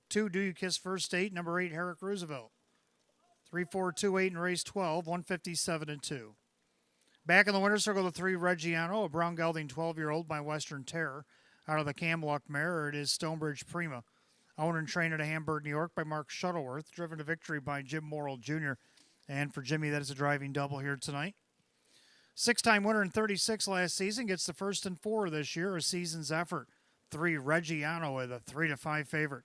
2 Do You Kiss First Date, number 8 Herrick Roosevelt. 3-4-2-8 in race 12, 157-2. Back in the winner's circle, the 3 Reggiano, a brown gelding 12-year-old by Western Terror. Out of the Camluck mare, it is Stonebridge Prima. Owned and trained at Hamburg, New York by Mark Shuttleworth. Driven to victory by Jim Morrill Jr. And for Jimmy, that is a driving double here tonight. 6-time winner in 36 last season, gets the first and 4 this year, a season's effort. 3 Reggiano with a 3-5 favorite.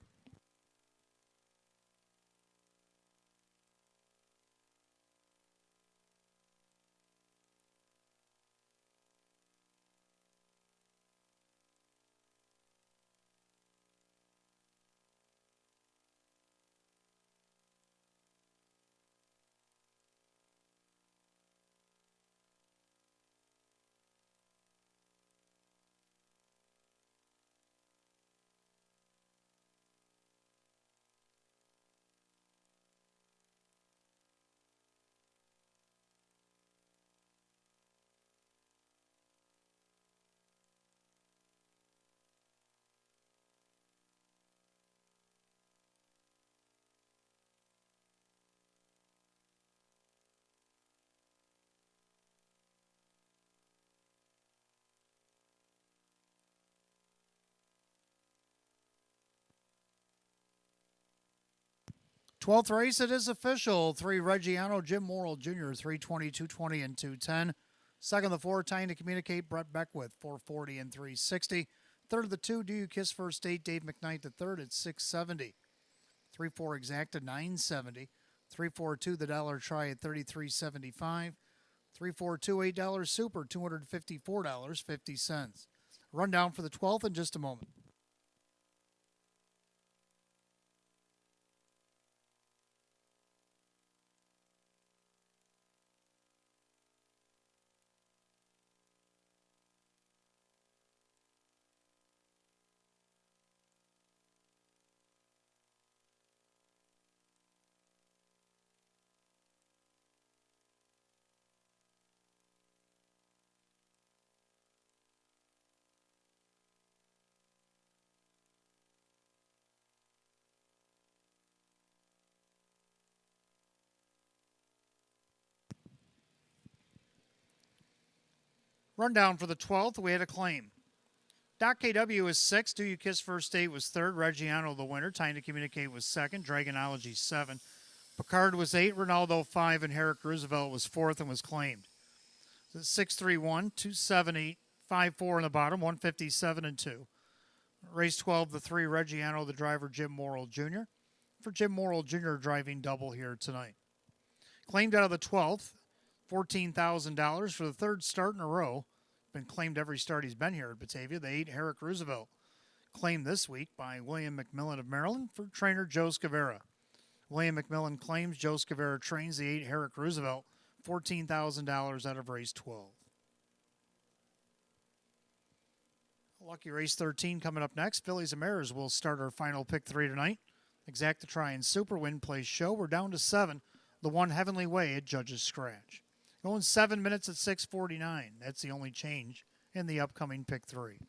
12th race, it is official. 3 Reggiano, Jim Morrill Jr., 320, 220, and 210. Second, the 4, Time to Communicate, Brett Beckwith, 440 and 360. Third of the 2, Do You Kiss First Date, Dave McKnight, the third at 670. 3-4 Exacta, 970. 3-4-2, The Dollar Try at 33.75. 3-4-2, $8 Super, $254.50. Rundown for the 12th in just a moment. Rundown for the 12th, we had a claim. Doc KW was 6, Do You Kiss First Date was 3rd, Reggiano the winner, Time to Communicate was 2nd, Dragonology 7, Picard was 8, Ronaldo 5, and Herrick Roosevelt was 4th and was claimed. 631, 270, 5-4 in the bottom, 157 and 2. Race 12, the 3, Reggiano, the driver, Jim Morrill Jr. For Jim Morrill Jr. driving double here tonight. Claimed out of the 12th, $14,000 for the 3rd start in a row. Been claimed every start he's been here at Batavia. The 8, Herrick Roosevelt. Claimed this week by William McMillan of Maryland for trainer Joe Scavera. William McMillan claims, Joe Scavera trains the 8, Herrick Roosevelt. $14,000 out of race 12. Lucky race 13 coming up next. Fillies and Mares will start our final pick 3 tonight. Exacta Try and Super Win Place Show. We're down to 7. The 1 Heavenly Way at Judge's Scratch. Going 7 minutes at 6:49. That's the only change in the upcoming pick 3.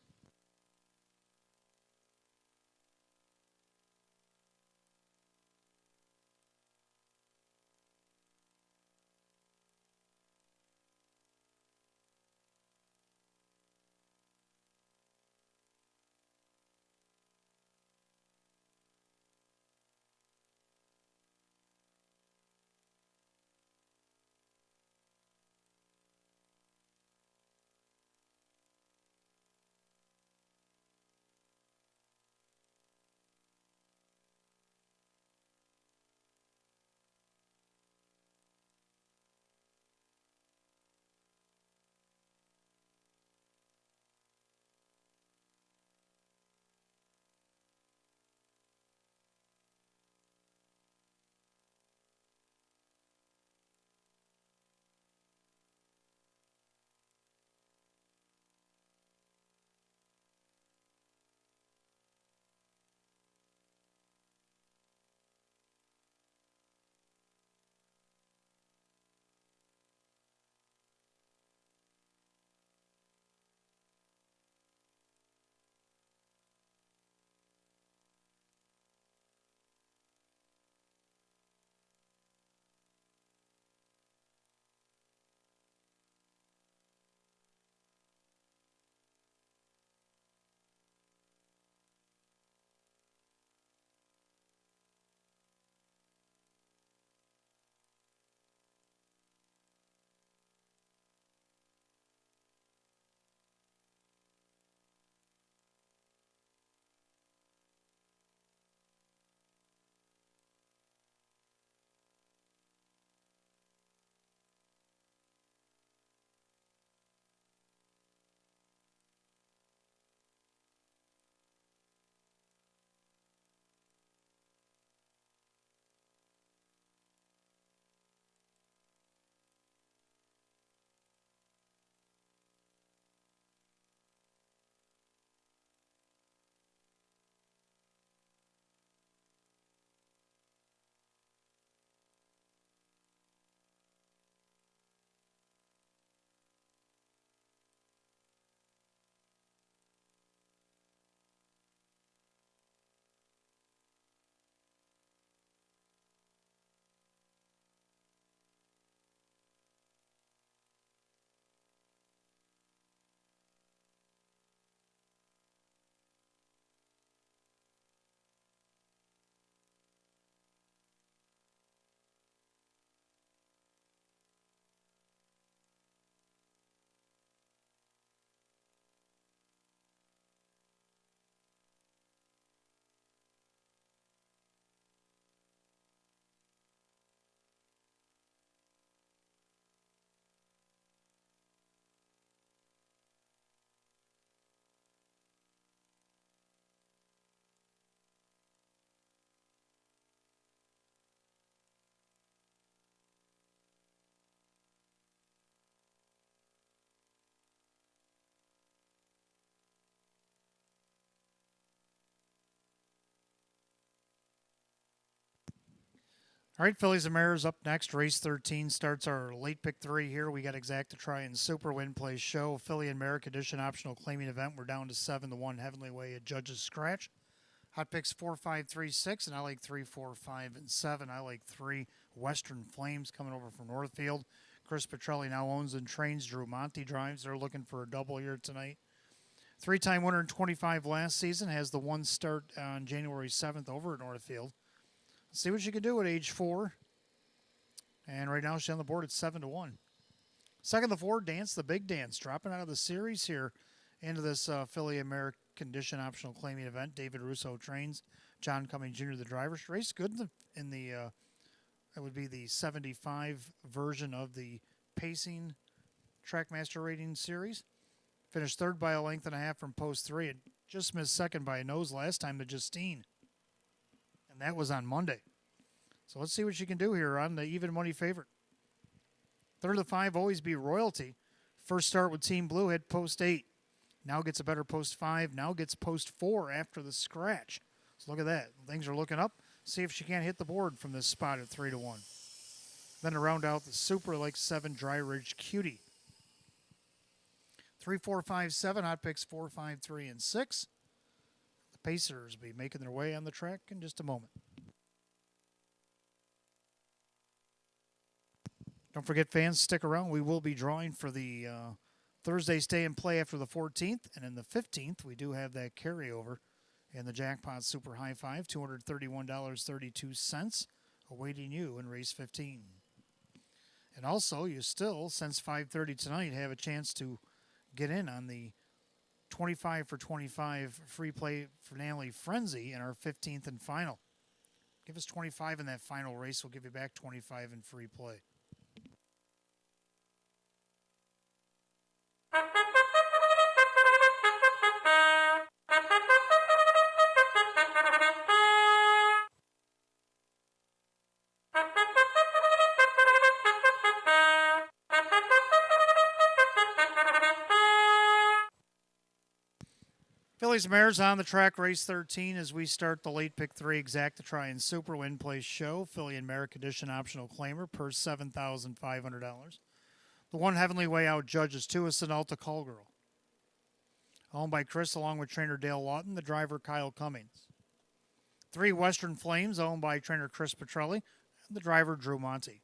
All right, Phillies and Mares up next. Race 13 starts our late pick three here. We got Exact to try and Super Win Play Show. Philly and Merrick Edition optional claiming event. We're down to 7-1 Heavenly Way at Judge's Scratch. Hot picks 4, 5, 3, 6, and I like 3, 4, 5, and 7. I like 3 Western Flames coming over from Northfield. Chris Petrelli now owns and trains. Drew Monty drives. They're looking for a double here tonight. Three-time winner in 25 last season. Has the one start on January 7th over at Northfield. See what she can do at age 4. And right now she's on the board at 7-1. Second, the 4, Dance the Big Dance. Dropping out of the series here into this Philly American Condition optional claiming event. David Russo trains. John Cummings Jr. the driver. Race good in the that would be the 75 version of the pacing Trackmaster rating series. Finished third by a length and a half from post 3. It just missed second by a nose last time to Justine. And that was on Monday. So let's see what she can do here on the even money favorite. Third of the 5, Always Be Royalty. First start with Team Blue, hit post 8. Now gets a better post 5. Now gets post 4 after the scratch. So look at that. Things are looking up. See if she can't hit the board from this spot at 3-1. Then to round out the Super, like 7, Dry Ridge Cutie. 3, 4, 5, 7. Hot picks 4, 5, 3, and 6. The Pacers will be making their way on the track in just a moment. Don't forget, fans, stick around. We will be drawing for the Thursday stay and play after the 14th. And in the 15th, we do have that carryover in the Jackpot Super High Five, $231.32, awaiting you in race 15. And also, you still, since 5:30 tonight, have a chance to get in on the 25 for 25 free play finale frenzy in our 15th and final. Give us 25 in that final race. We'll give you back 25 in free play. Phillies Mares on the track, race 13, as we start the late pick 3 Exact to try and Super Win Play Show. Philly and Merrick Edition optional claimer per $7,500. The one Heavenly Way out judges 2 is Sinalta Callgirl. Owned by Chris along with trainer Dale Lawton, the driver Kyle Cummings. 3 Western Flames owned by trainer Chris Petrelli and the driver Drew Monty.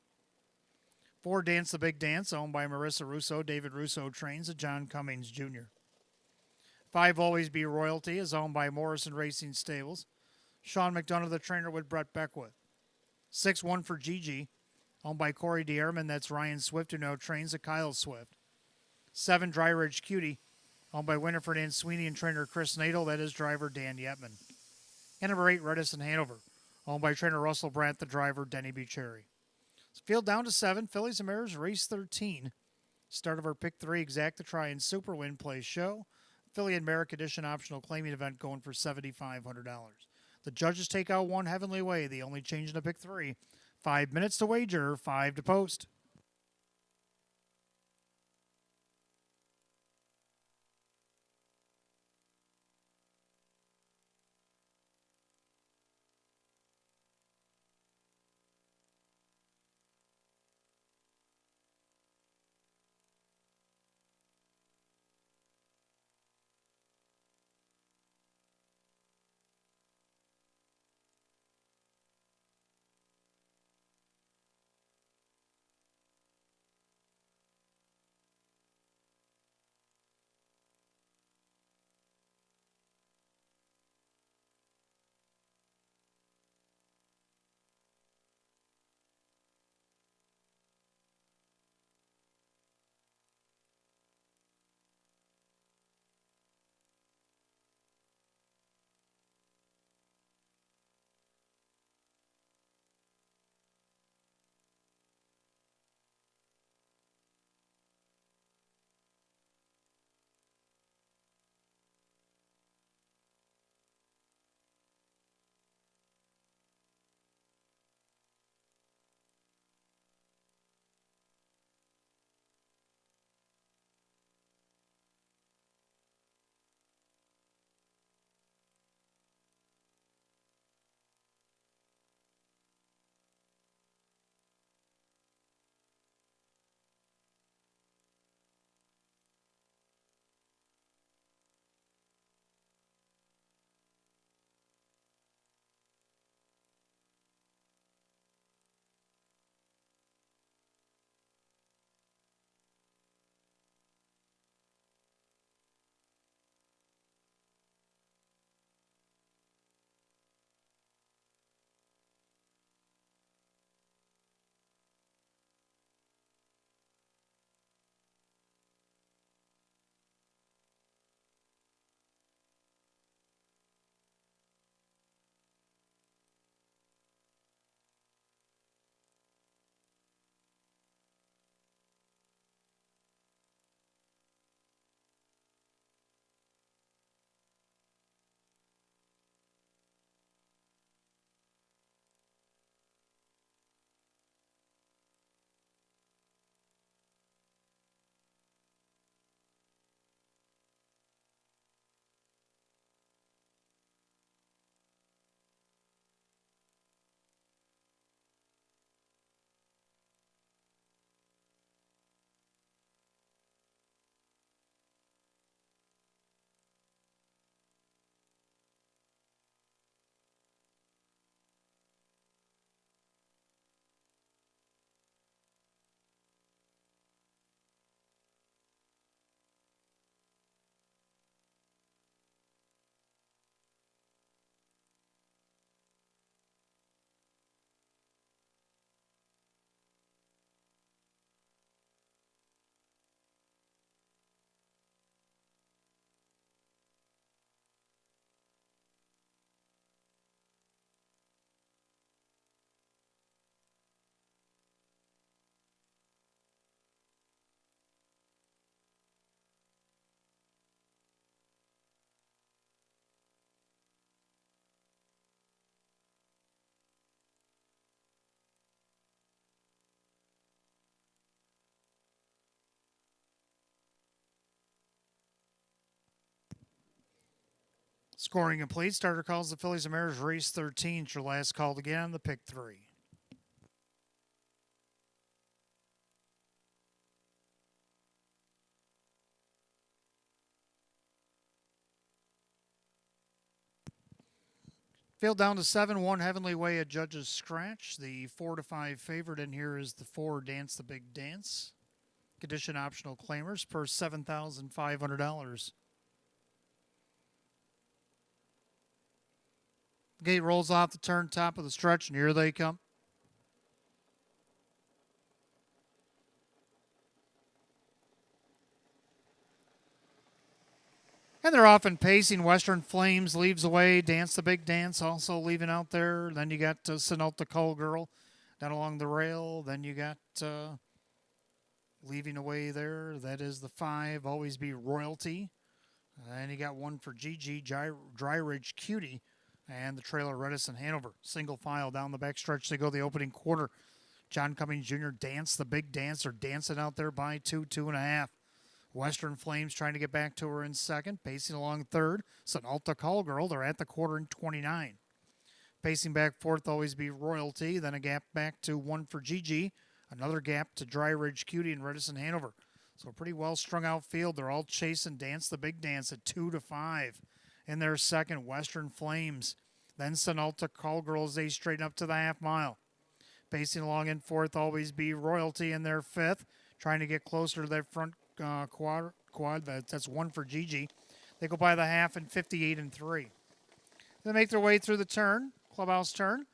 4 Dance the Big Dance owned by Marissa Russo, David Russo trains, and John Cummings Jr. 5 Always Be Royalty is owned by Morrison Racing Stables. Sean McDonough, the trainer, with Brett Beckwith. 6 One for Gigi, owned by Corey Dierman. That's Ryan Swift, who now trains at Kyle Swift. 7 Dry Ridge Cutie, owned by Winifred Ann Sweeney and trainer Chris Nadel. That is driver Dan Yetman. And number 8 Redison Hanover, owned by trainer Russell Brandt, the driver Denny Bucherry. So field down to 7. Phillies and Mares, race 13. Start of our pick 3 Exact to try and Super Win Play Show. Philly and Merrick Edition optional claiming event going for $7,500. The judges take out 1 Heavenly Way, the only change in the pick 3. 5 minutes to wager, 5 to post. Scoring complete. Starter calls the Fillies and Mariners race 13. It's your last call again. The pick 3. Field down to 7-1 Heavenly Way at Judge's Scratch. The 4-5 favorite in here is the 4 Dance the Big Dance. Condition optional claimers per $7,500. The gate rolls off the turn, top of the stretch, and here they come. And they're off and pacing. Western Flames leaves away. Dance the Big Dance also leaving out there. Then you got Sonata Call Girl down along the rail. Then you got leaving away there. That is the 5. Always Be Royalty. And you got 1 for Gigi, Dry Ridge Cutie, and the trailer Redison Hanover. Single file down the backstretch. They go the opening quarter. John Cummings Jr. Dance the Big Dance. They're dancing out there by 2, 2.5. Western Flames trying to get back to her in second. Pacing along third. Sonata Call Girl. They're at the quarter in 29. Pacing back fourth, Always Be Royalty. Then a gap back to 1 for Gigi. Another gap to Dry Ridge Cutie and Redison Hanover. So a pretty well strung out field. They're all chasing Dance the Big Dance at 2-5. In their second, Western Flames. Then Sonata Call Girl as they straighten up to the half mile. Pacing along in fourth, Always Be Royalty in their fifth. Trying to get closer to that front quad. That's 1 for Gigi. They go by the half in 58-3. They make their way through the turn, clubhouse turn,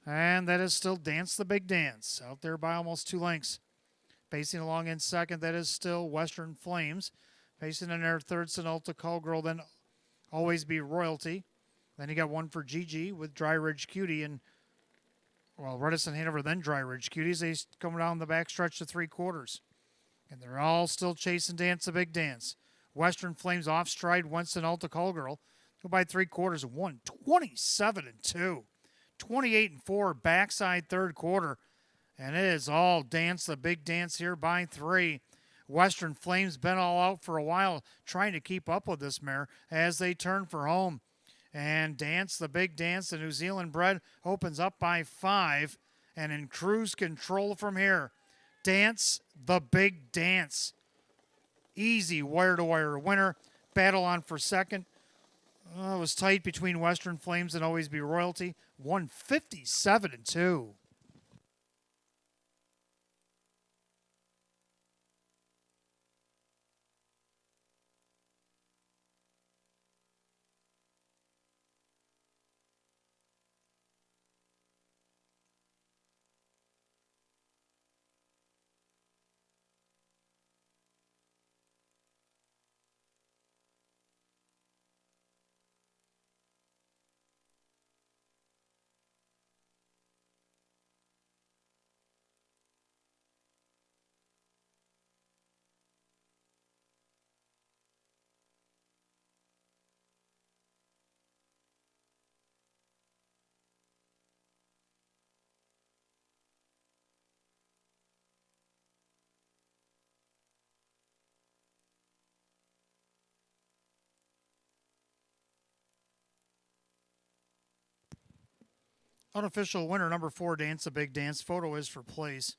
and that is still Dance the Big Dance out there by almost 2 lengths. Pacing along in second, that is still Western Flames. Pacing in their third, Sonata Call Girl, then Always Be Royalty. Then you got 1 for Gigi with Dry Ridge Cutie and Redison Hanover, then Dry Ridge Cuties. They come down the back stretch to 3/4. And they're all still chasing Dance the Big Dance. Western Flames off stride, Winston Alta Call Girl. Go by 3/4 of 1, 27-2. 28-4, backside third quarter. And it is all Dance the Big Dance here by 3. Western Flames been all out for a while trying to keep up with this mare as they turn for home. And Dance the Big Dance, the New Zealand bred, opens up by 5 and in cruise control from here. Dance the Big Dance. Easy wire-to-wire winner. Battle on for second. It was tight between Western Flames and Always Be Royalty. 157-2. Unofficial winner, number 4, Dance the Big Dance. Photo is for place.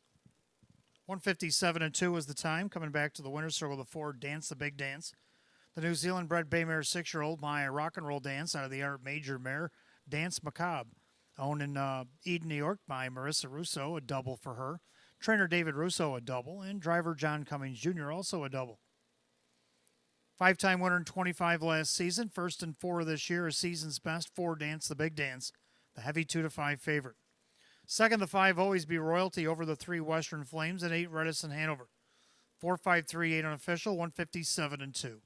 157-2 is the time. Coming back to the winner's circle, the 4, Dance the Big Dance. The New Zealand bred bay mare 6-year-old, My Rock and Roll Dance, out of the Art Major mare, Dance Macabre. Owned in Eden, New York by Marissa Russo, a double for her. Trainer David Russo, a double. And driver John Cummings Jr., also a double. 5-time winner in 25 last season. First and 4 this year, a season's best. 4, Dance the Big Dance. The heavy 2-5 favorite. Second, the 5, Always Be Royalty over the 3, Western Flames, and 8, Redison Hanover. 4-5-3-8 unofficial, 157-2.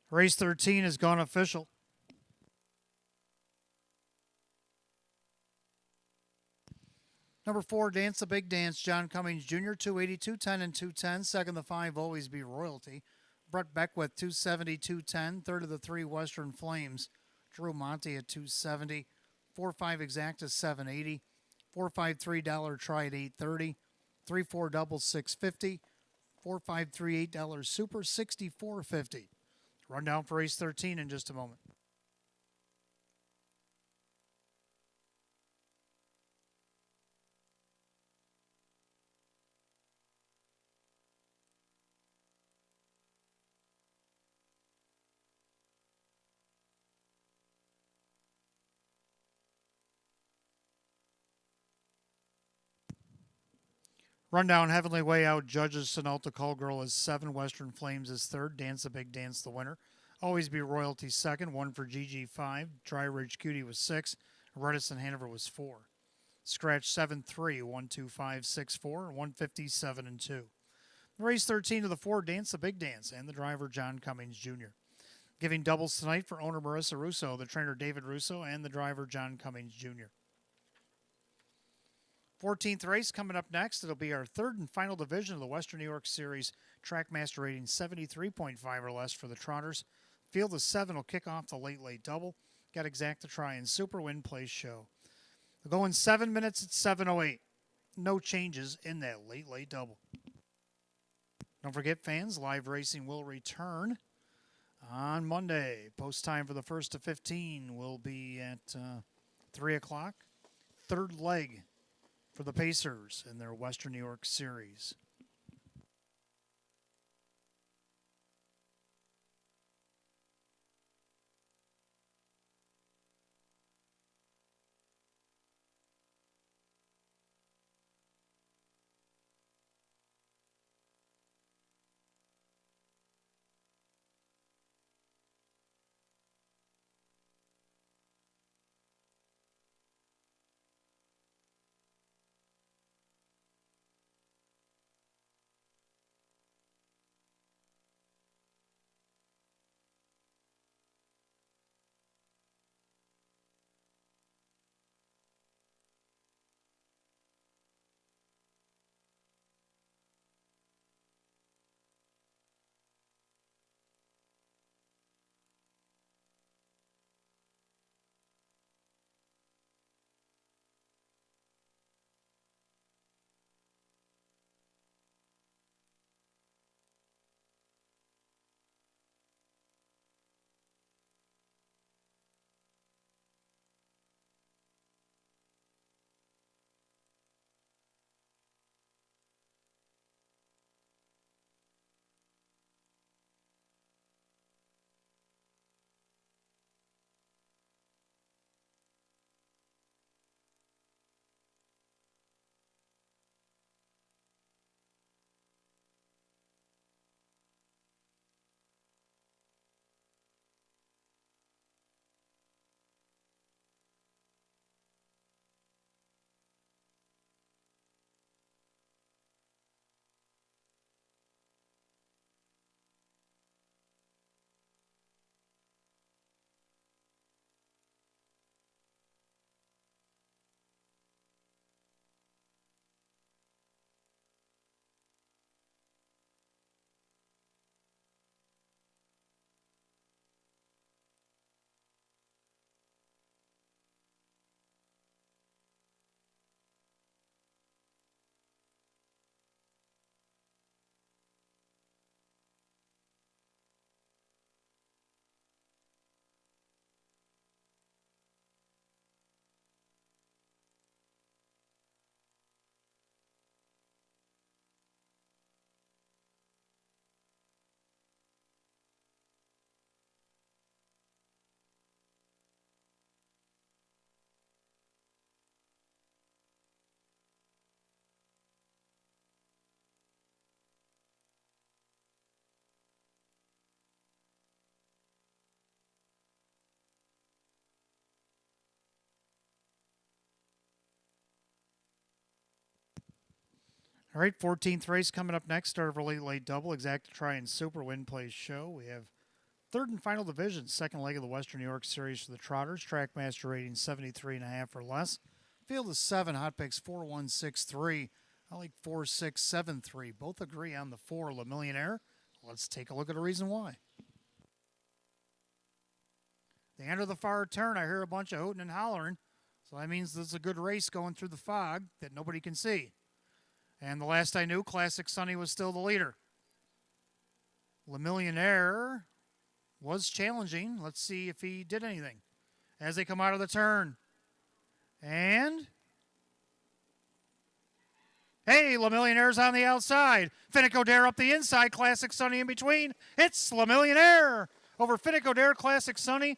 Race 13 has gone official. Number 4, Dance the Big Dance, John Cummings Jr., 280, 210, and 210. Second, the 5, Always Be Royalty. Brett Beckwith, 270, 210. Third of the 3, Western Flames. Drew Monte at 270. 4-5 Exacta, 780. 4-5 $3 Try at 830. 3-4 Double, 650. 4-5 $8 Super, 64.50. Rundown for race 13 in just a moment. Rundown Heavenly Way Out judges Sonalta Call Girl is 7, Western Flames is 3rd, Dance the Big Dance the winner. Always Be Royalty 2nd, 1 for GG 5, Dry Ridge Cutie was 6, Redison Hanover was 4. Scratch 7-3, 125 6-4, 157 and 2. Race 13 to the 4, Dance the Big Dance, and the driver John Cummings Jr. Giving doubles tonight for owner Marissa Russo, the trainer David Russo, and the driver John Cummings Jr. 14th race coming up next. It'll be our third and final division of the Western New York Series. Trackmaster rating 73.5 or less for the Trotters. Field of 7 will kick off the late double. Got Exacta Try and Super Win Place show. They'll go in 7 minutes at 7:08. No changes in that late double. Don't forget, fans, live racing will return on Monday. Post time for the first to 15 will be at 3 o'clock. Third leg for the Pacers in their Western New York Series. All right, 14th race coming up next. Start of a late double. Exacta Try and Super Win Place show. We have Third and final division, second leg of the Western New York Series for the Trotters. Trackmaster rating 73.5 or less. Field is 7. Hot picks 4163. I like 4673. Both agree on the 4, Le Millionaire. Let's take a look at the reason why. They enter the far turn. I hear a bunch of hooting and hollering. So that means there's a good race going through the fog that nobody can see. And the last I knew, Classic Sonny was still the leader. Le Millionaire was challenging. Let's see if he did anything. As they come out of the turn. And hey, Le Millionaire's on the outside. Finnick O'Dare up the inside. Classic Sonny in between. It's Le Millionaire over Finnick O'Dare. Classic Sonny.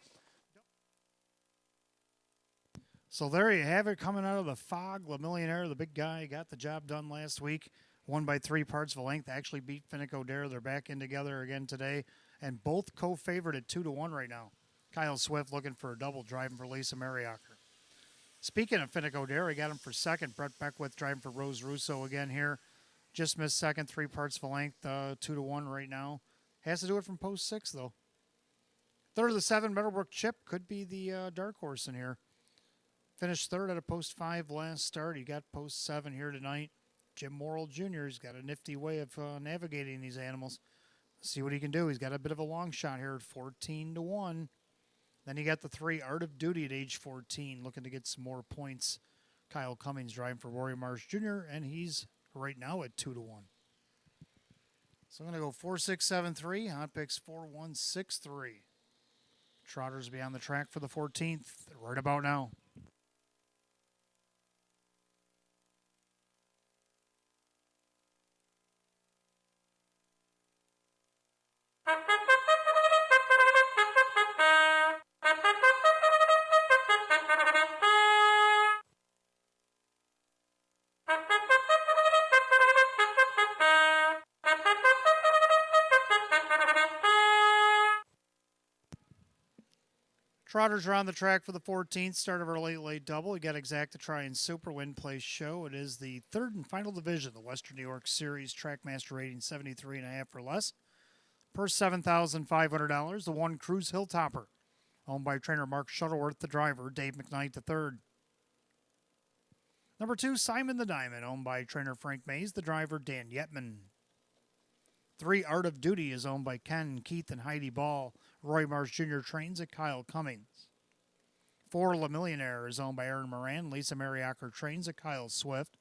So there you have it, coming out of the fog. Le Millionaire, the big guy, got the job done last week. Won by 3 parts of a length. Actually beat Finnick O'Dare. They're back in together again today. And both co-favored at 2-1 right now. Kyle Swift looking for a double, driving for Lisa Mariacker. Speaking of Finnick O'Dare, I got him for second. Brett Beckwith driving for Rose Russo again here. Just missed second, 3 parts of a length, 2-1 right now. Has to do it from post 6, though. Third of the 7, Meadowbrook Chip could be the dark horse in here. Finished third at a post 5 last start. He got post 7 here tonight. Jim Morrill Jr. has got a nifty way of navigating these animals. Let's see what he can do. He's got a bit of a long shot here at 14-1. Then you got the 3, Art of Duty at age 14, looking to get some more points. Kyle Cummings driving for Rory Marsh Jr., and he's right now at 2-1. So I'm going to go 4673. Hot picks 4163. Trotters will be on the track for the 14th right about now. Trotters are on the track for the 14th, start of our late double. We got Exacta Try and Super Win Place Show. It is the third and final division, the Western New York Series. Trackmaster rating 73.5 or less. Purse $7,500. The 1, Cruise Hilltopper, owned by trainer Mark Shuttleworth, the driver, Dave McKnight III. Number 2, Simon the Diamond, owned by trainer Frank Mays, the driver, Dan Yetman. 3, Art of Duty is owned by Ken, Keith, and Heidi Ball. Roy Marsh Jr. trains at Kyle Cummings. 4, Le Millionaire is owned by Aaron Moran. Lisa Mariacker trains at Kyle Swift.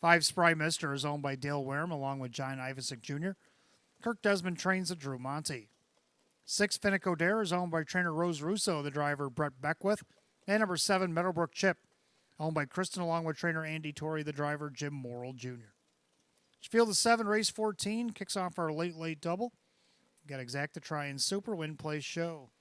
5, Spry Mister is owned by Dale Wareham along with John Ivasick Jr. Kirk Desmond trains at Drew Monty. 6, Finnick O'Dare is owned by trainer Rose Russo, the driver Brett Beckwith. And number 7, Meadowbrook Chip, owned by Kristen along with trainer Andy Torrey, the driver Jim Morrill Jr. Field of 7, race 14, kicks off our late double. Got Exacta Try and Super Win Place Show.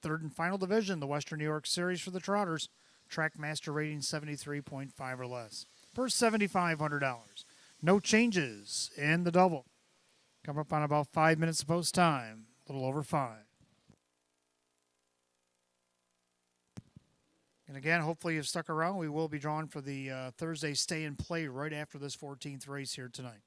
Third and final division, the Western New York Series for the Trotters. Trackmaster rating 73.5 or less. Purse $7,500. No changes in the double. Come up on about 5 minutes of post time. A little over 5. And again, hopefully you've stuck around. We will be drawing for the Thursday stay and play right after this 14th race here tonight.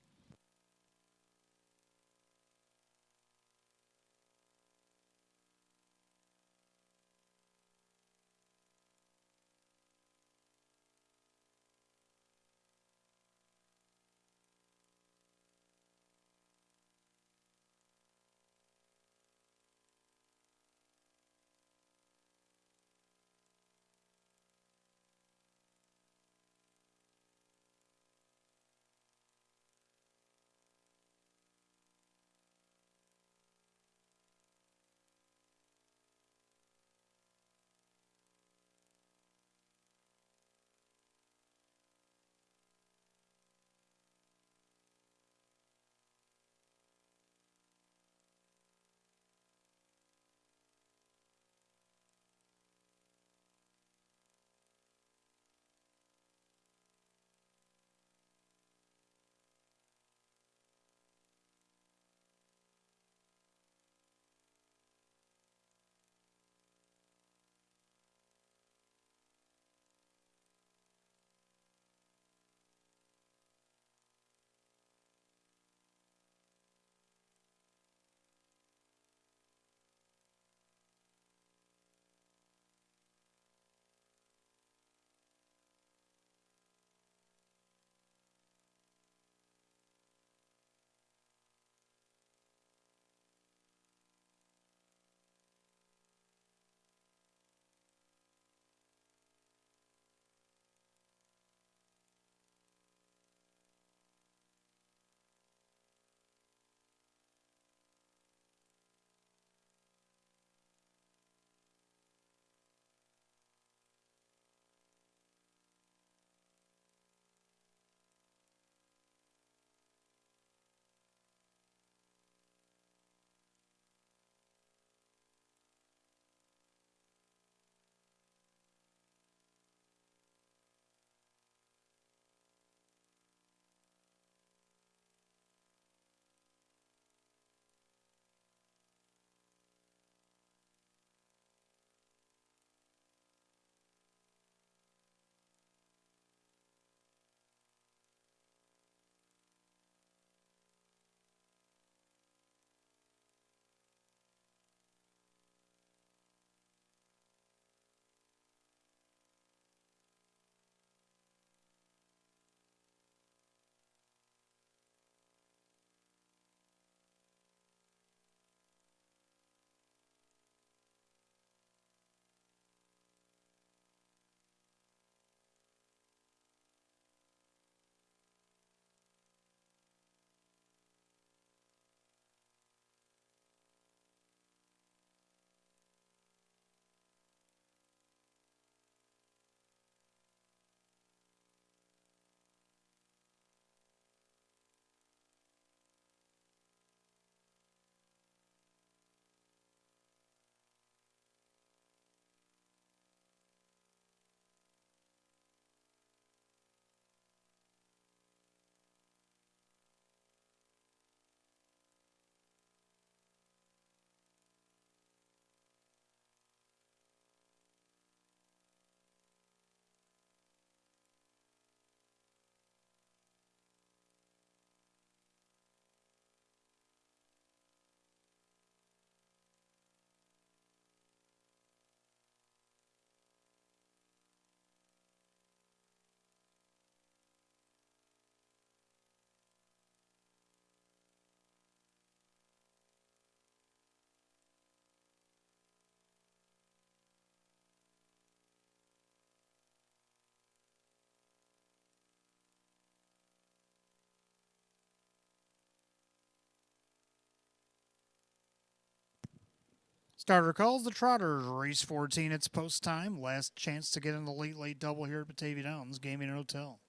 Starter calls the Trotters. Race 14, it's post time. Last chance to get in the late double here at Batavia Downs Gaming and Hotel.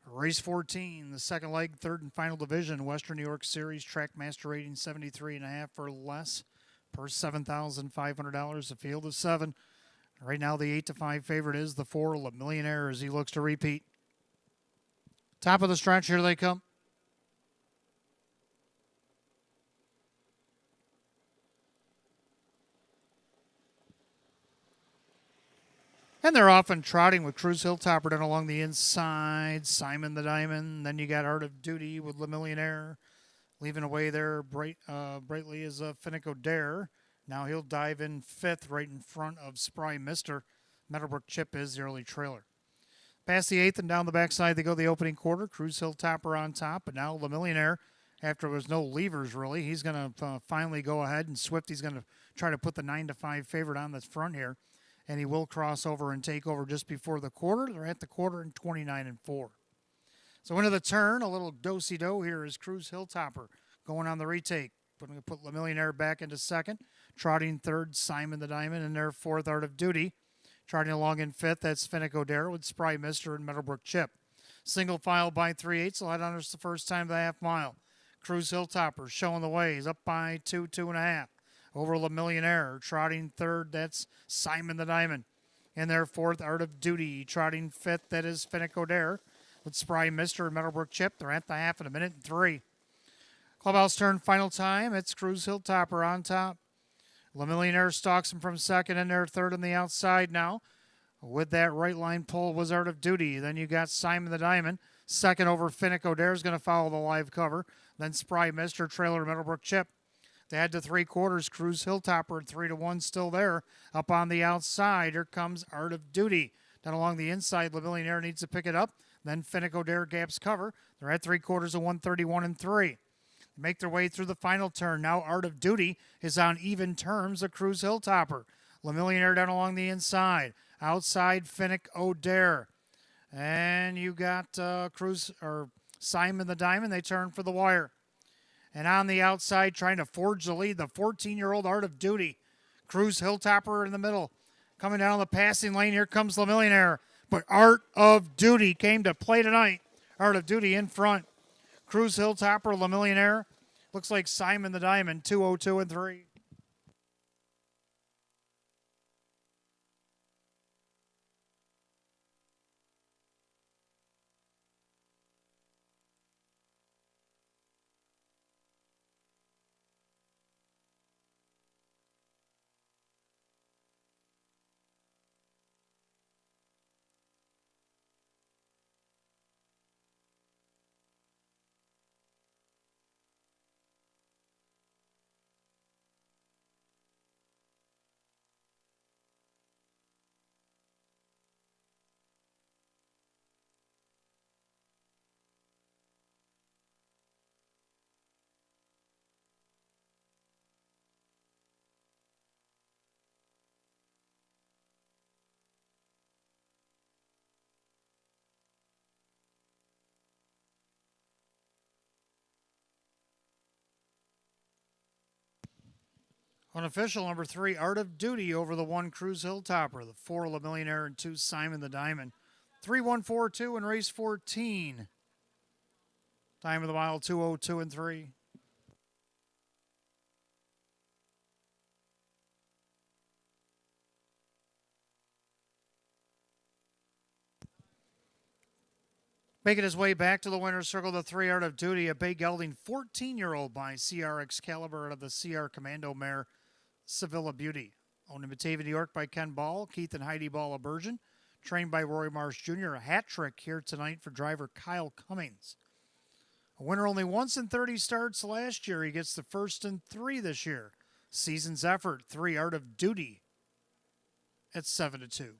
Race 14, the second leg, third and final division, Western New York Series, Trackmaster rating 73.5 or less per $7,500. A field of 7. Right now, the 8-5 favorite is the 4, Le Millionaire, as he looks to repeat. Top of the stretch, here they come. And they're often trotting with Cruz Hilltopper down along the inside. Simon the Diamond. Then you got Art of Duty with Le Millionaire. Leaving away there brightly is Finico Dare. Now he'll dive in 5th right in front of Spry Mister. Meadowbrook Chip is the early trailer. Past the 8th and down the backside they go the opening quarter. Cruz Hilltopper on top. But now Le Millionaire, after there was no levers really, he's going to finally go ahead. And Swifty's going to try to put the 9-5 favorite on the front here. And he will cross over and take over just before the quarter. They're at the quarter in 29-4. So into the turn, a little do-si-do here is Cruz Hilltopper going on the retake. Going to put Le Millionaire back into 2nd. Trotting 3rd, Simon the Diamond. And their 4th, Art of Duty. Trotting along in 5th, that's Finico Dare with Spry Mister and Meadowbrook Chip. Single file by 3/8, so head on us the first time the half mile. Cruz Hilltopper showing the way. He's up by 2.5. Over Le Millionaire, trotting 3rd, that's Simon the Diamond. In their 4th, Art of Duty, trotting 5th, that is Finico Dare. With Spry Mister and Meadowbrook Chip, they're at the half in 1:03. Clubhouse turn final time, it's Cruz Hilltopper on top. Le Millionaire stalks him from 2nd in their 3rd on the outside now. With that right line pull was Art of Duty. Then you got Simon the Diamond. 2nd over Finico Dare is going to follow the live cover. Then Spry Mister, trailer Meadowbrook Chip. To head to 3/4, Cruz Hilltopper at 3-1 still there. Up on the outside, here comes Art of Duty. Down along the inside, Le Millionaire needs to pick it up. Then Finico Dare gaps cover. They're at 3/4 of 131-3. Make their way through the final turn. Now Art of Duty is on even terms of Cruz Hilltopper. Le Millionaire down along the inside. Outside, Finico Dare. And you got Simon the Diamond. They turn for the wire. And on the outside, trying to forge the lead, the 14-year-old Art of Duty. Cruz Hilltopper in the middle. Coming down the passing lane, here comes Le Millionaire. But Art of Duty came to play tonight. Art of Duty in front. Cruz Hilltopper, Le Millionaire. Looks like Simon the Diamond, 2:02-3. Unofficial number 3, Art of Duty over the 1, Cruz Hilltopper. The 4, Le Millionaire, and 2, Simon the Diamond. 3:142 in race 14. Time of the mile, 2:02-3. Making his way back to the winner's circle, the 3, Art of Duty, a big gelding 14-year-old by CR Excalibur out of the CR Commando mare, Sevilla Beauty. Owned in Batavia, New York by Ken Ball, Keith and Heidi Ball of Bergen. Trained by Rory Marsh Jr. A hat trick here tonight for driver Kyle Cummings. A winner only once in 30 starts last year. He gets the first in 3 this year. Season's effort, 3, Art of Duty at 7-2.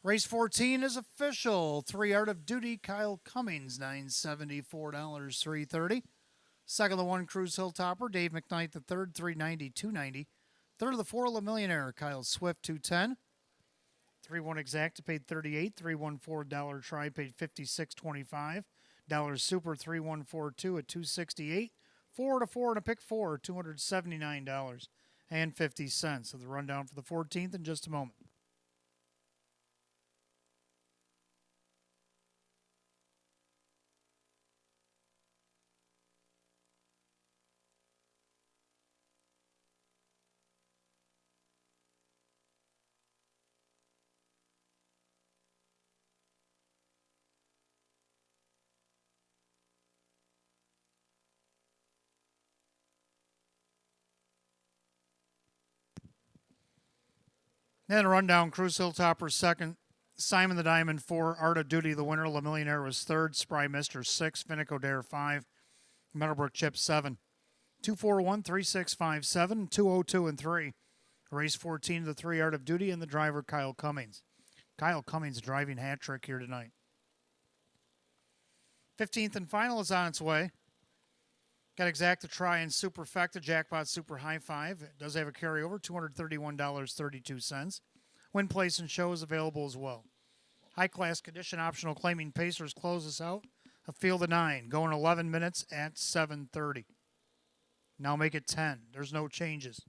Race 14 is official. 3 Art of Duty, Kyle Cummings, $974, $330. Second of the 1, Cruise Hilltopper, Dave McKnight the third, $390, $290. Third of the 4, La Millionaire, Kyle Swift, $210. 3-1 Exacta paid $38. 3-1 Dollar Try paid $56.25. Dollar Super 3142 at $268. 4 to 4 and a pick 4, $279.50. So the rundown for the 14th in just a moment. Then a rundown, Cruise Hilltopper second, Simon the Diamond 4, Art of Duty the winner, La Millionaire was third, Spry Mister 6, Finico Dare 5, Meadowbrook Chip 7. 241, 3657, 202 and 3. Race 14 the 3 Art of Duty and the driver Kyle Cummings. Kyle Cummings driving hat trick here tonight. 15th and final is on its way. Got Exacta Try and Superfecta Jackpot Super High Five. It does have a carryover, $231.32. Win, place, and show is available as well. High class condition optional claiming Pacers close us out. A field of 9, going 11 minutes at 7:30. Now make it 10. There's no changes.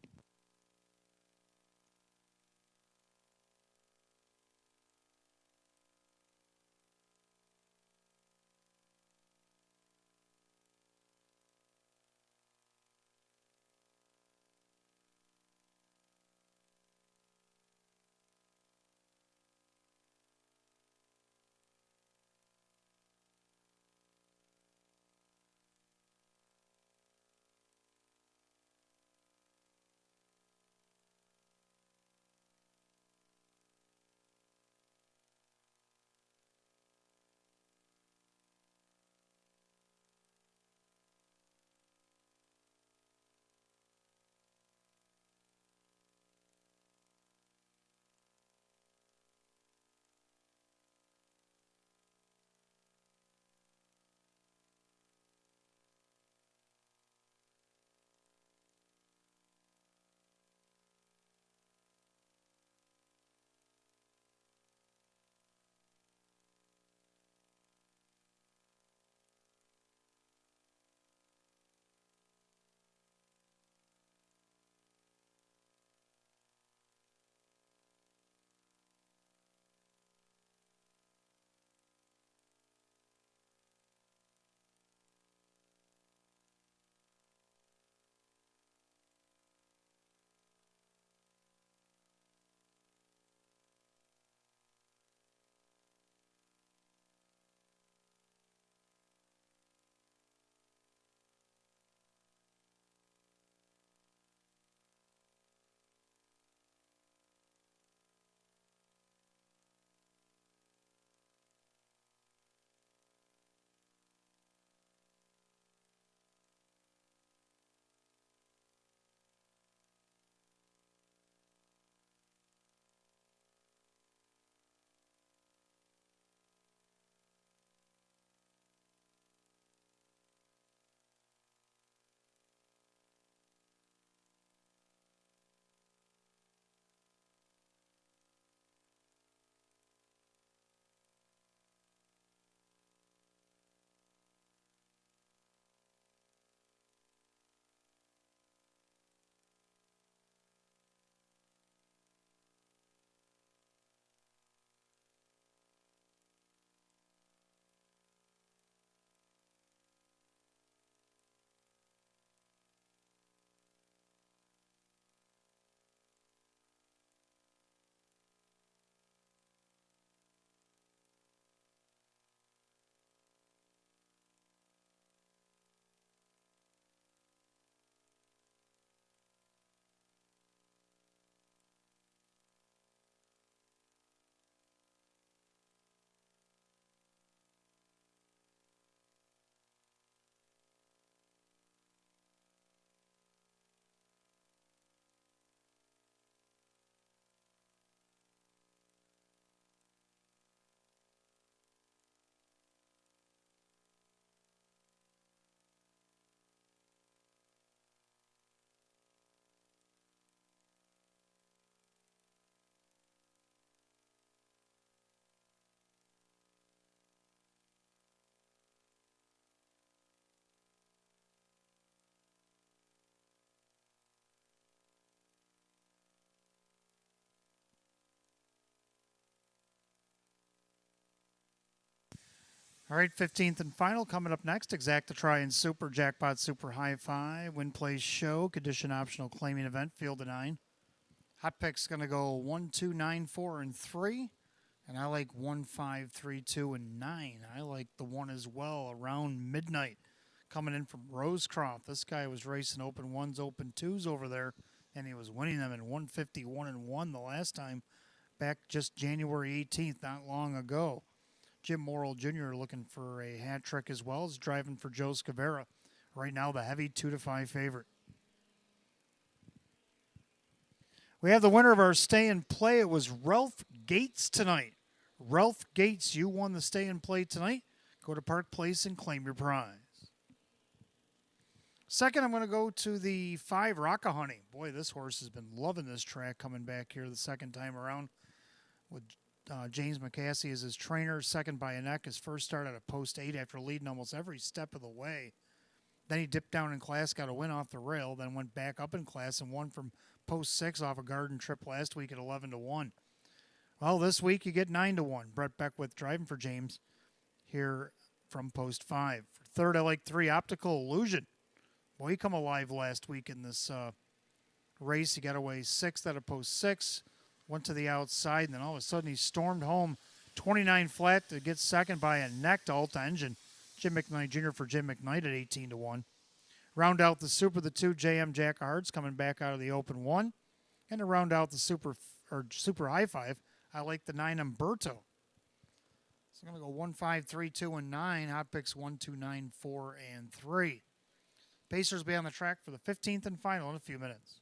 All right, 15th and final coming up next. Exacta-Try and Super Jackpot Super Hi-Fi Win Play Show Condition Optional Claiming Event Field of 9. Hot pick's going to go 1, 2, 9, 4, and 3. And I like 1, 5, 3, 2, and 9. I like the 1 as well around midnight. Coming in from Rosecroft. This guy was racing open 1s, open 2s over there. And he was winning them in 151 and 1 the last time. Back just January 18th, not long ago. Jim Morrill Jr. looking for a hat trick as well as driving for Joe Scavera. Right now, the heavy 2-5 favorite. We have the winner of our stay and play. It was Ralph Gates tonight. Ralph Gates, you won the stay and play tonight. Go to Park Place and claim your prize. Second, I'm going to go to the 5 Rockahoney. Boy, this horse has been loving this track coming back here the second time around with James McCassie as his trainer. Second by a neck. His first start at a post 8 after leading almost every step of the way. Then he dipped down in class, got a win off the rail, then went back up in class and won from post 6 off a garden trip last week at 11 to 1. Well, this week you get 9 to 1. Brett Beckwith driving for James here from post 5. For third, I like 3 Optical Illusion. Boy, he come alive last week in this race. He got away 6th at a post 6, went to the outside, and then all of a sudden he stormed home 29 flat to get second by a neck to Alta Engine. Jim McKnight Jr. for Jim McKnight at 18 to 1. Round out the Super, the 2 JM Jack Hards coming back out of the open 1. And to round out the Super High 5, I like the 9 Umberto. So I'm going to go 1, 5, 3, 2, and 9. Hot picks 1, 2, 9, 4, and 3. Pacers will be on the track for the 15th and final in a few minutes.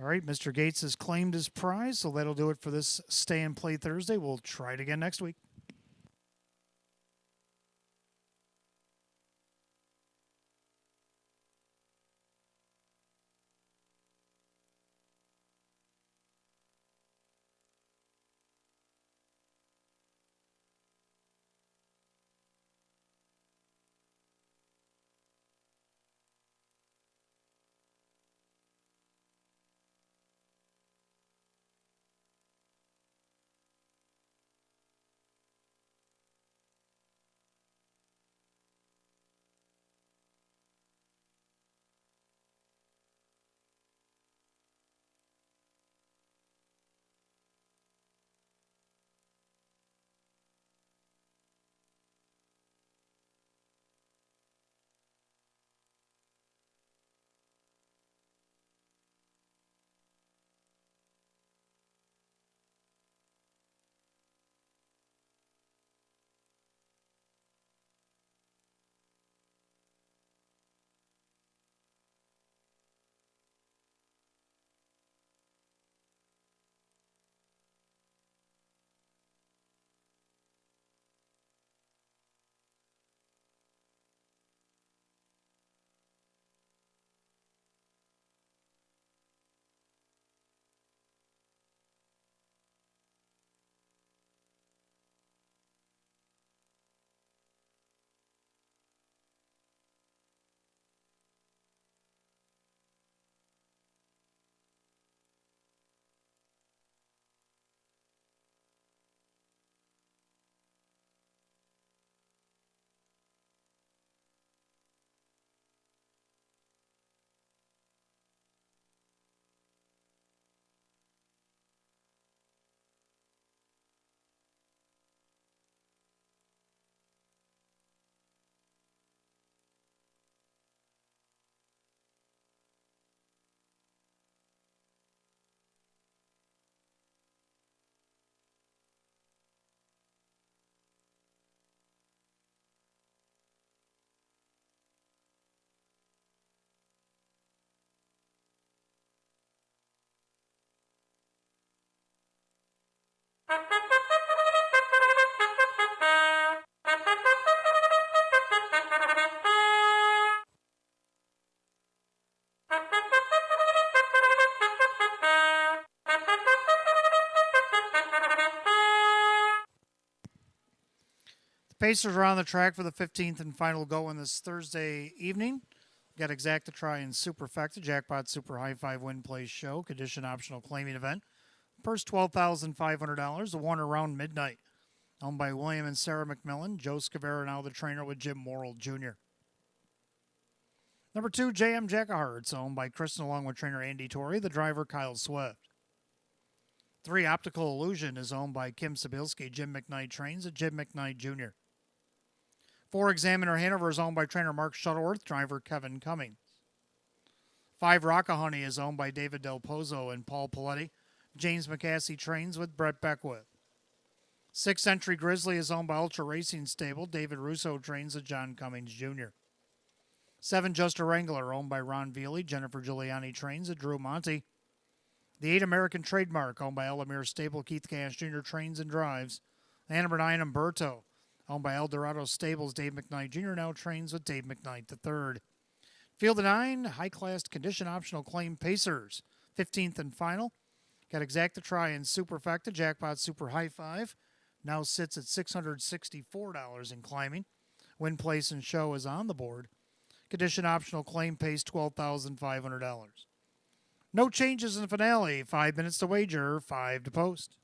All right, Mr. Gates has claimed his prize, so that'll do it for this Stay and Play Thursday. We'll try it again next week. Pacers are on the track for the 15th and final go on this Thursday evening. Got Exacta Try and Superfecta, Jackpot Super High Five Win Play Show, condition optional claiming event. Purse $12,500, the one around midnight. Owned by William and Sarah McMillan. Joe Scavera now the trainer with Jim Morrill Jr. Number 2, JM Jackaharts, owned by Kristen along with trainer Andy Torrey, the driver Kyle Swift. 3, Optical Illusion is owned by Kim Sabilski. Jim McKnight trains at Jim McKnight Jr. 4, Examiner Hanover is owned by trainer Mark Shuttleworth, driver Kevin Cummings. 5, Rockahoney is owned by David Del Pozo and Paul Paletti. James McCassie trains with Brett Beckwith. 6, Century Grizzly is owned by Ultra Racing Stable. David Russo trains at John Cummings Jr. 7, Just a Wrangler, owned by Ron Veely. Jennifer Giuliani trains at Drew Monty. The 8, American Trademark, owned by Elamir Stable. Keith Cash Jr. trains and drives. And number 9, Umberto, owned by Eldorado Stables. Dave McKnight Jr. now trains with Dave McKnight III. Field of 9, high-class condition optional claim Pacers. 15th and final. Got Exacta Try and Superfecta, Jackpot Super High Five. Now sits at $664 in climbing. Win, place, and show is on the board. Condition optional claim pays $12,500. No changes in the finale. 5 minutes to wager, 5 to post.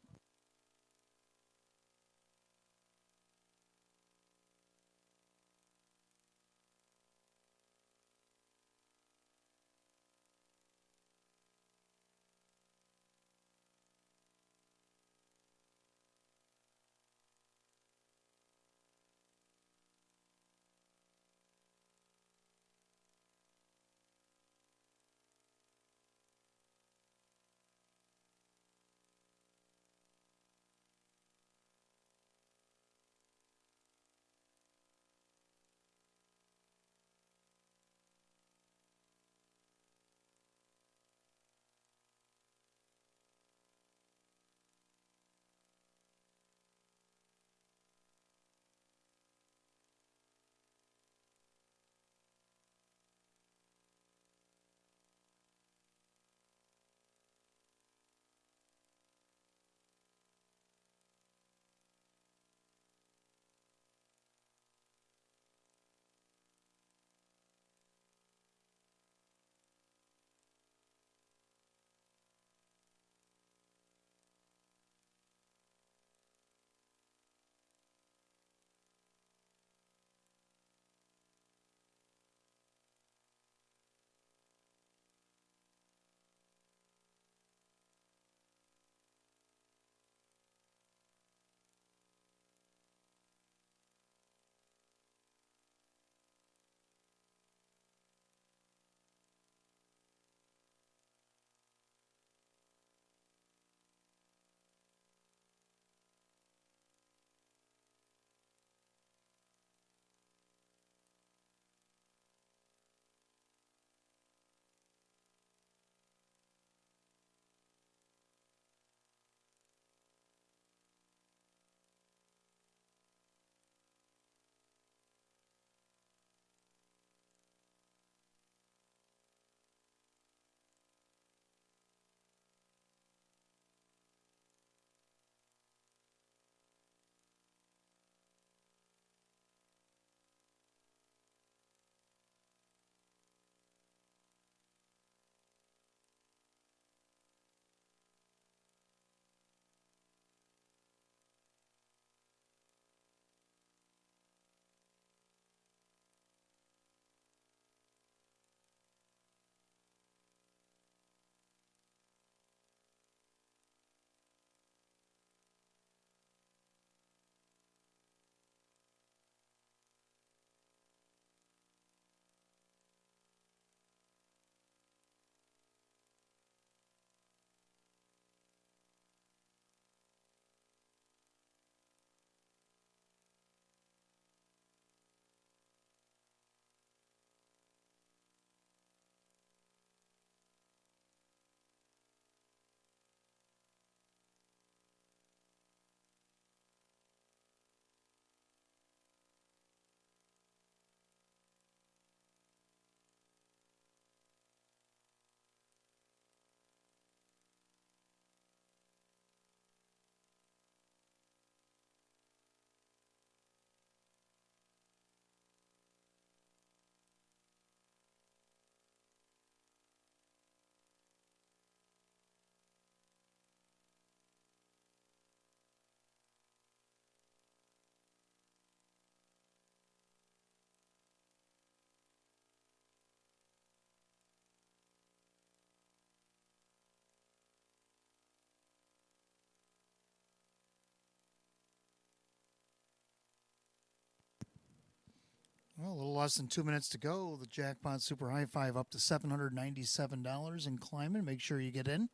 less than 2 minutes to go. The Jackpot Super High Five up to $797 and climbing. Make sure you get in.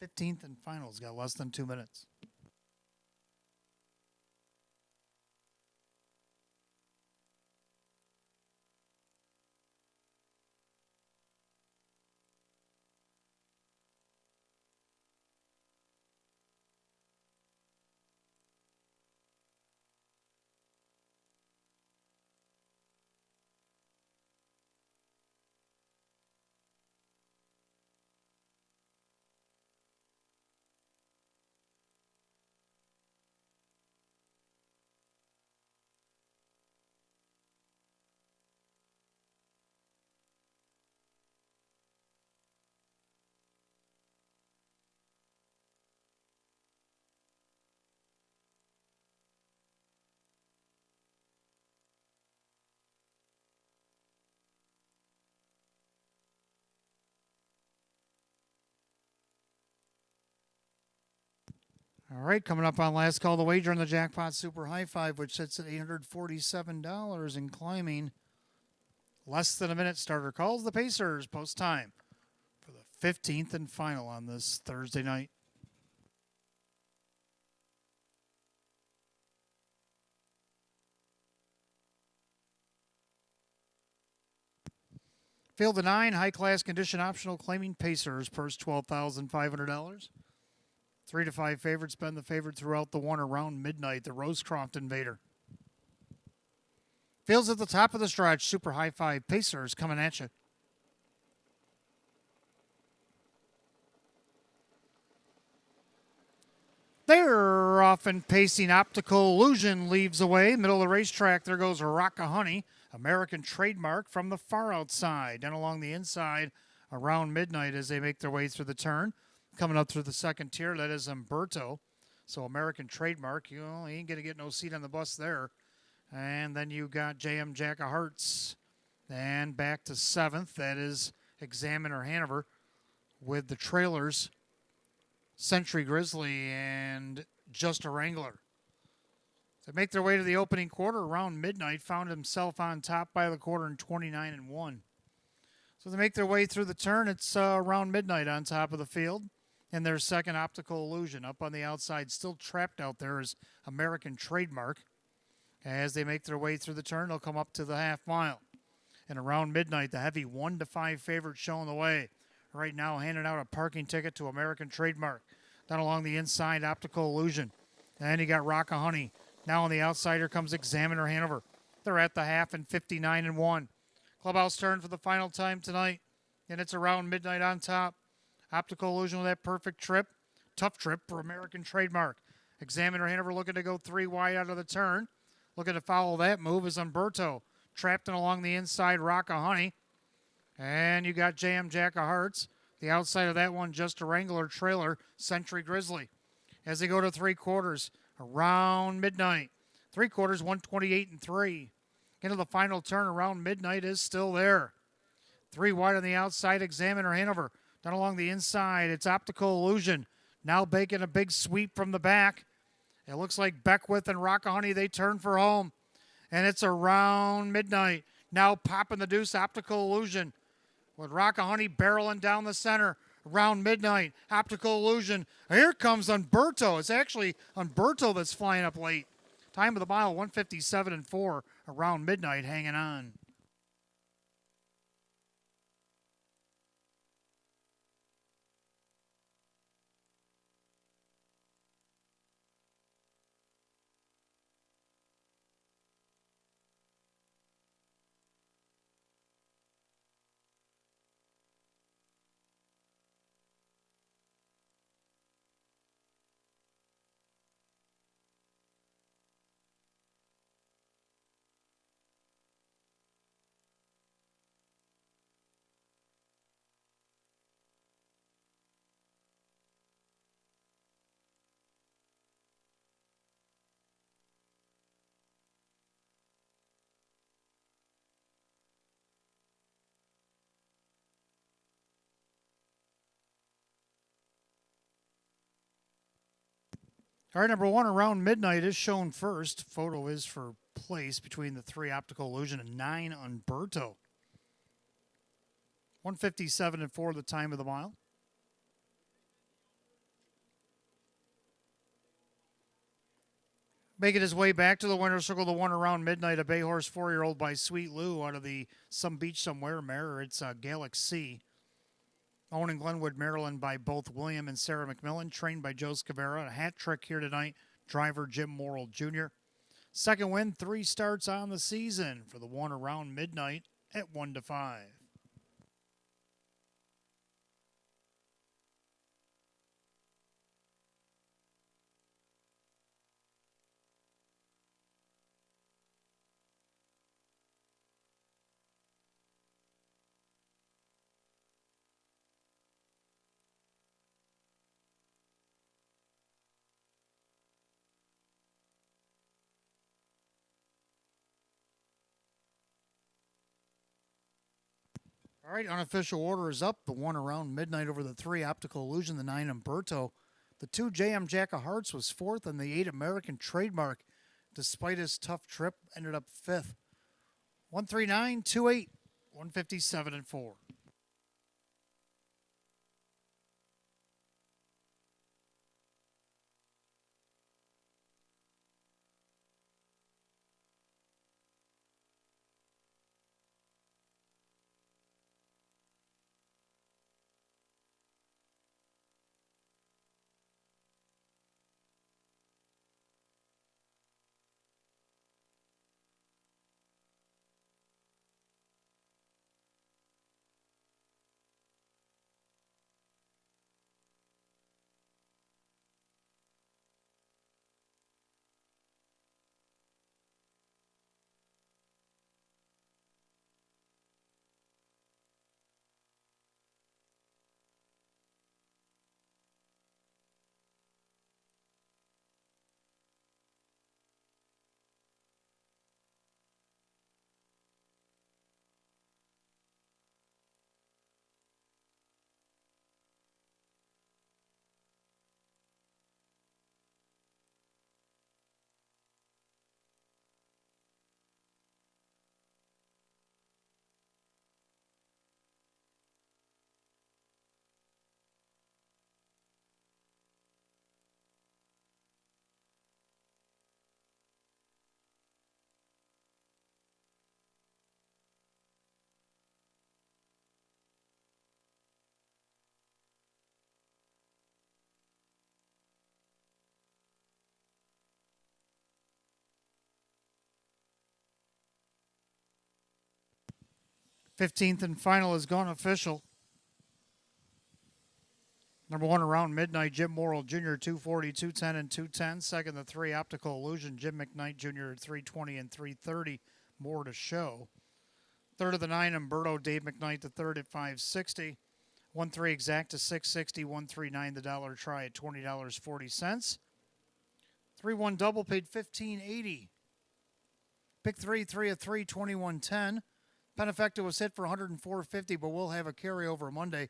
15th and finals got less than 2 minutes. All right, coming up on last call to wager on the Jackpot Super High Five, which sits at $847 and climbing. Less than a minute. Starter calls the Pacers. Post time for the 15th and final on this Thursday night. Field of 9, high class condition optional, claiming Pacers. Purse $12,500. 3 to 5 favorites been the favorite throughout the one around midnight. The Rosecroft Invader. Fields at the top of the stretch. Super High Five. Pacers coming at you. They're off and pacing. Optical Illusion leaves away. Middle of the racetrack, there goes Rockahoney. American Trademark from the far outside. Then along the inside around midnight as they make their way through the turn. Coming up through the second tier, that is Umberto. So American Trademark, you ain't going to get no seat on the bus there. And then you got JM Jack of Hearts. And back to 7th, that is Examiner Hanover with the trailers. Century Grizzly and Just a Wrangler. To make their way to the opening quarter around midnight, found himself on top by the quarter in 29 and 1. So they make their way through the turn. It's around midnight on top of the field. And their second Optical Illusion up on the outside, still trapped out there, is American Trademark. As they make their way through the turn, they'll come up to the half mile. And around midnight, the heavy 1 to 5 favorite showing the way. Right now, handing out a parking ticket to American Trademark. Down along the inside, Optical Illusion. And you got Rockahoney. Now on the outside, here comes Examiner Hanover. They're at the half and 59 and 1. Clubhouse turn for the final time tonight. And it's around midnight on top. Optical Illusion with that perfect trip. Tough trip for American Trademark. Examiner Hanover looking to go 3 wide out of the turn. Looking to follow that move is Umberto. Trapped in along the inside, Rockahoney. And you got JM Jack of Hearts. The outside of that one, Just a Wrangler trailer, Century Grizzly. As they go to 3 quarters, around midnight. 3 quarters, 128 and 3. Into the final turn around midnight is still there. 3 wide on the outside, Examiner Hanover. Down along the inside, it's Optical Illusion. Now making a big sweep from the back. It looks like Beckwith and Rockahoney, they turn for home. And it's around midnight. Now popping the deuce, Optical Illusion. With Rockahoney barreling down the center around midnight. Optical Illusion. Here comes Umberto. It's actually Umberto that's flying up late. Time of the mile, 157 and 4 around midnight, hanging on. All right, number 1 around midnight is shown first. Photo is for place between the 3 Optical Illusion and 9 Umberto. 157.4 the time of the mile. Making his way back to the winner's circle, the one around midnight, a bay horse 4-year-old by Sweet Lou out of the Some Beach Somewhere mare. It's Galaxy. Owned in Glenwood, Maryland by both William and Sarah McMillan. Trained by Joe Scavera. A hat trick here tonight. Driver Jim Morrill Jr. Second win, 3 starts on the season for the one around midnight at 1-5. All right, unofficial order is up. The one around midnight over the 3 Optical Illusion, the 9 Umberto. The 2 JM Jack of Hearts was 4th, and the 8 American Trademark, despite his tough trip, ended up 5th. 139.28, 157.4. Fifteenth and final is gone official. Number 1 around midnight, Jim Morrill Jr., 240, 210, and 210. Second, the 3 Optical Illusion, Jim McKnight Jr., 320 and 330. More to show. Third of the 9, Umberto Dave McKnight, the third at 560. 1-3 exact to 660. 139 the dollar try at $20.40. 3-1 double paid $15.80. Pick 3 of 3, 21.10. Penefecta was hit for $104.50, but we'll have a carryover Monday.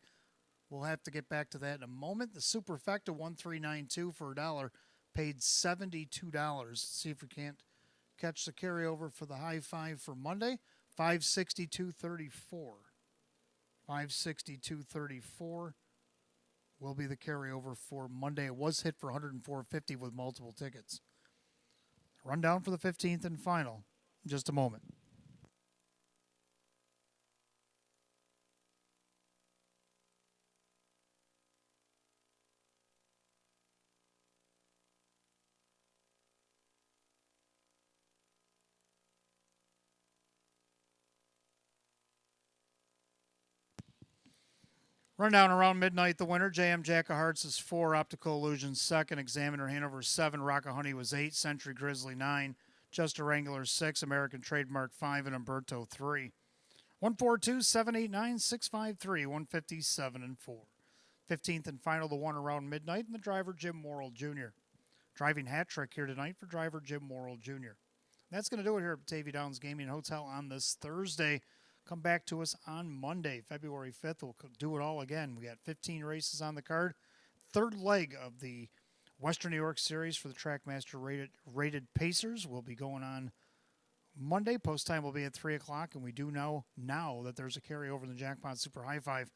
We'll have to get back to that in a moment. The Superfecta 1392 for $1 paid $72. See if we can't catch the carryover for the high five for Monday. 562.34. 562.34 will be the carryover for Monday. It was hit for $104.50 with multiple tickets. Rundown for the 15th and final in just a moment. Rundown around midnight, the winner, JM Jack of Hearts is 4, Optical Illusions 2nd, Examiner Hanover 7, Rockahoney was 8, Century Grizzly 9, Just a Wrangler 6, American Trademark 5, and Umberto 3. 142-789-653, 157 and 4. 15th and final, the one around midnight, and the driver, Jim Morrill Jr. Driving hat trick here tonight for driver Jim Morrill Jr. That's going to do it here at Batavia Downs Gaming Hotel on this Thursday. Come back to us on Monday, February 5th. We'll do it all again. We got 15 races on the card. Third leg of the Western New York Series for the Trackmaster rated Pacers will be going on Monday, post time will be at 3 o'clock, and we do know now that there's a carryover in the Jackpot Super High Five,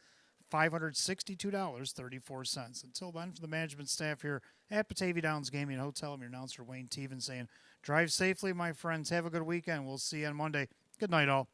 $562.34. Until then, for the management staff here at Batavia Downs Gaming and Hotel, I'm your announcer, Wayne Teven, saying, drive safely, my friends. Have a good weekend. We'll see you on Monday. Good night, all.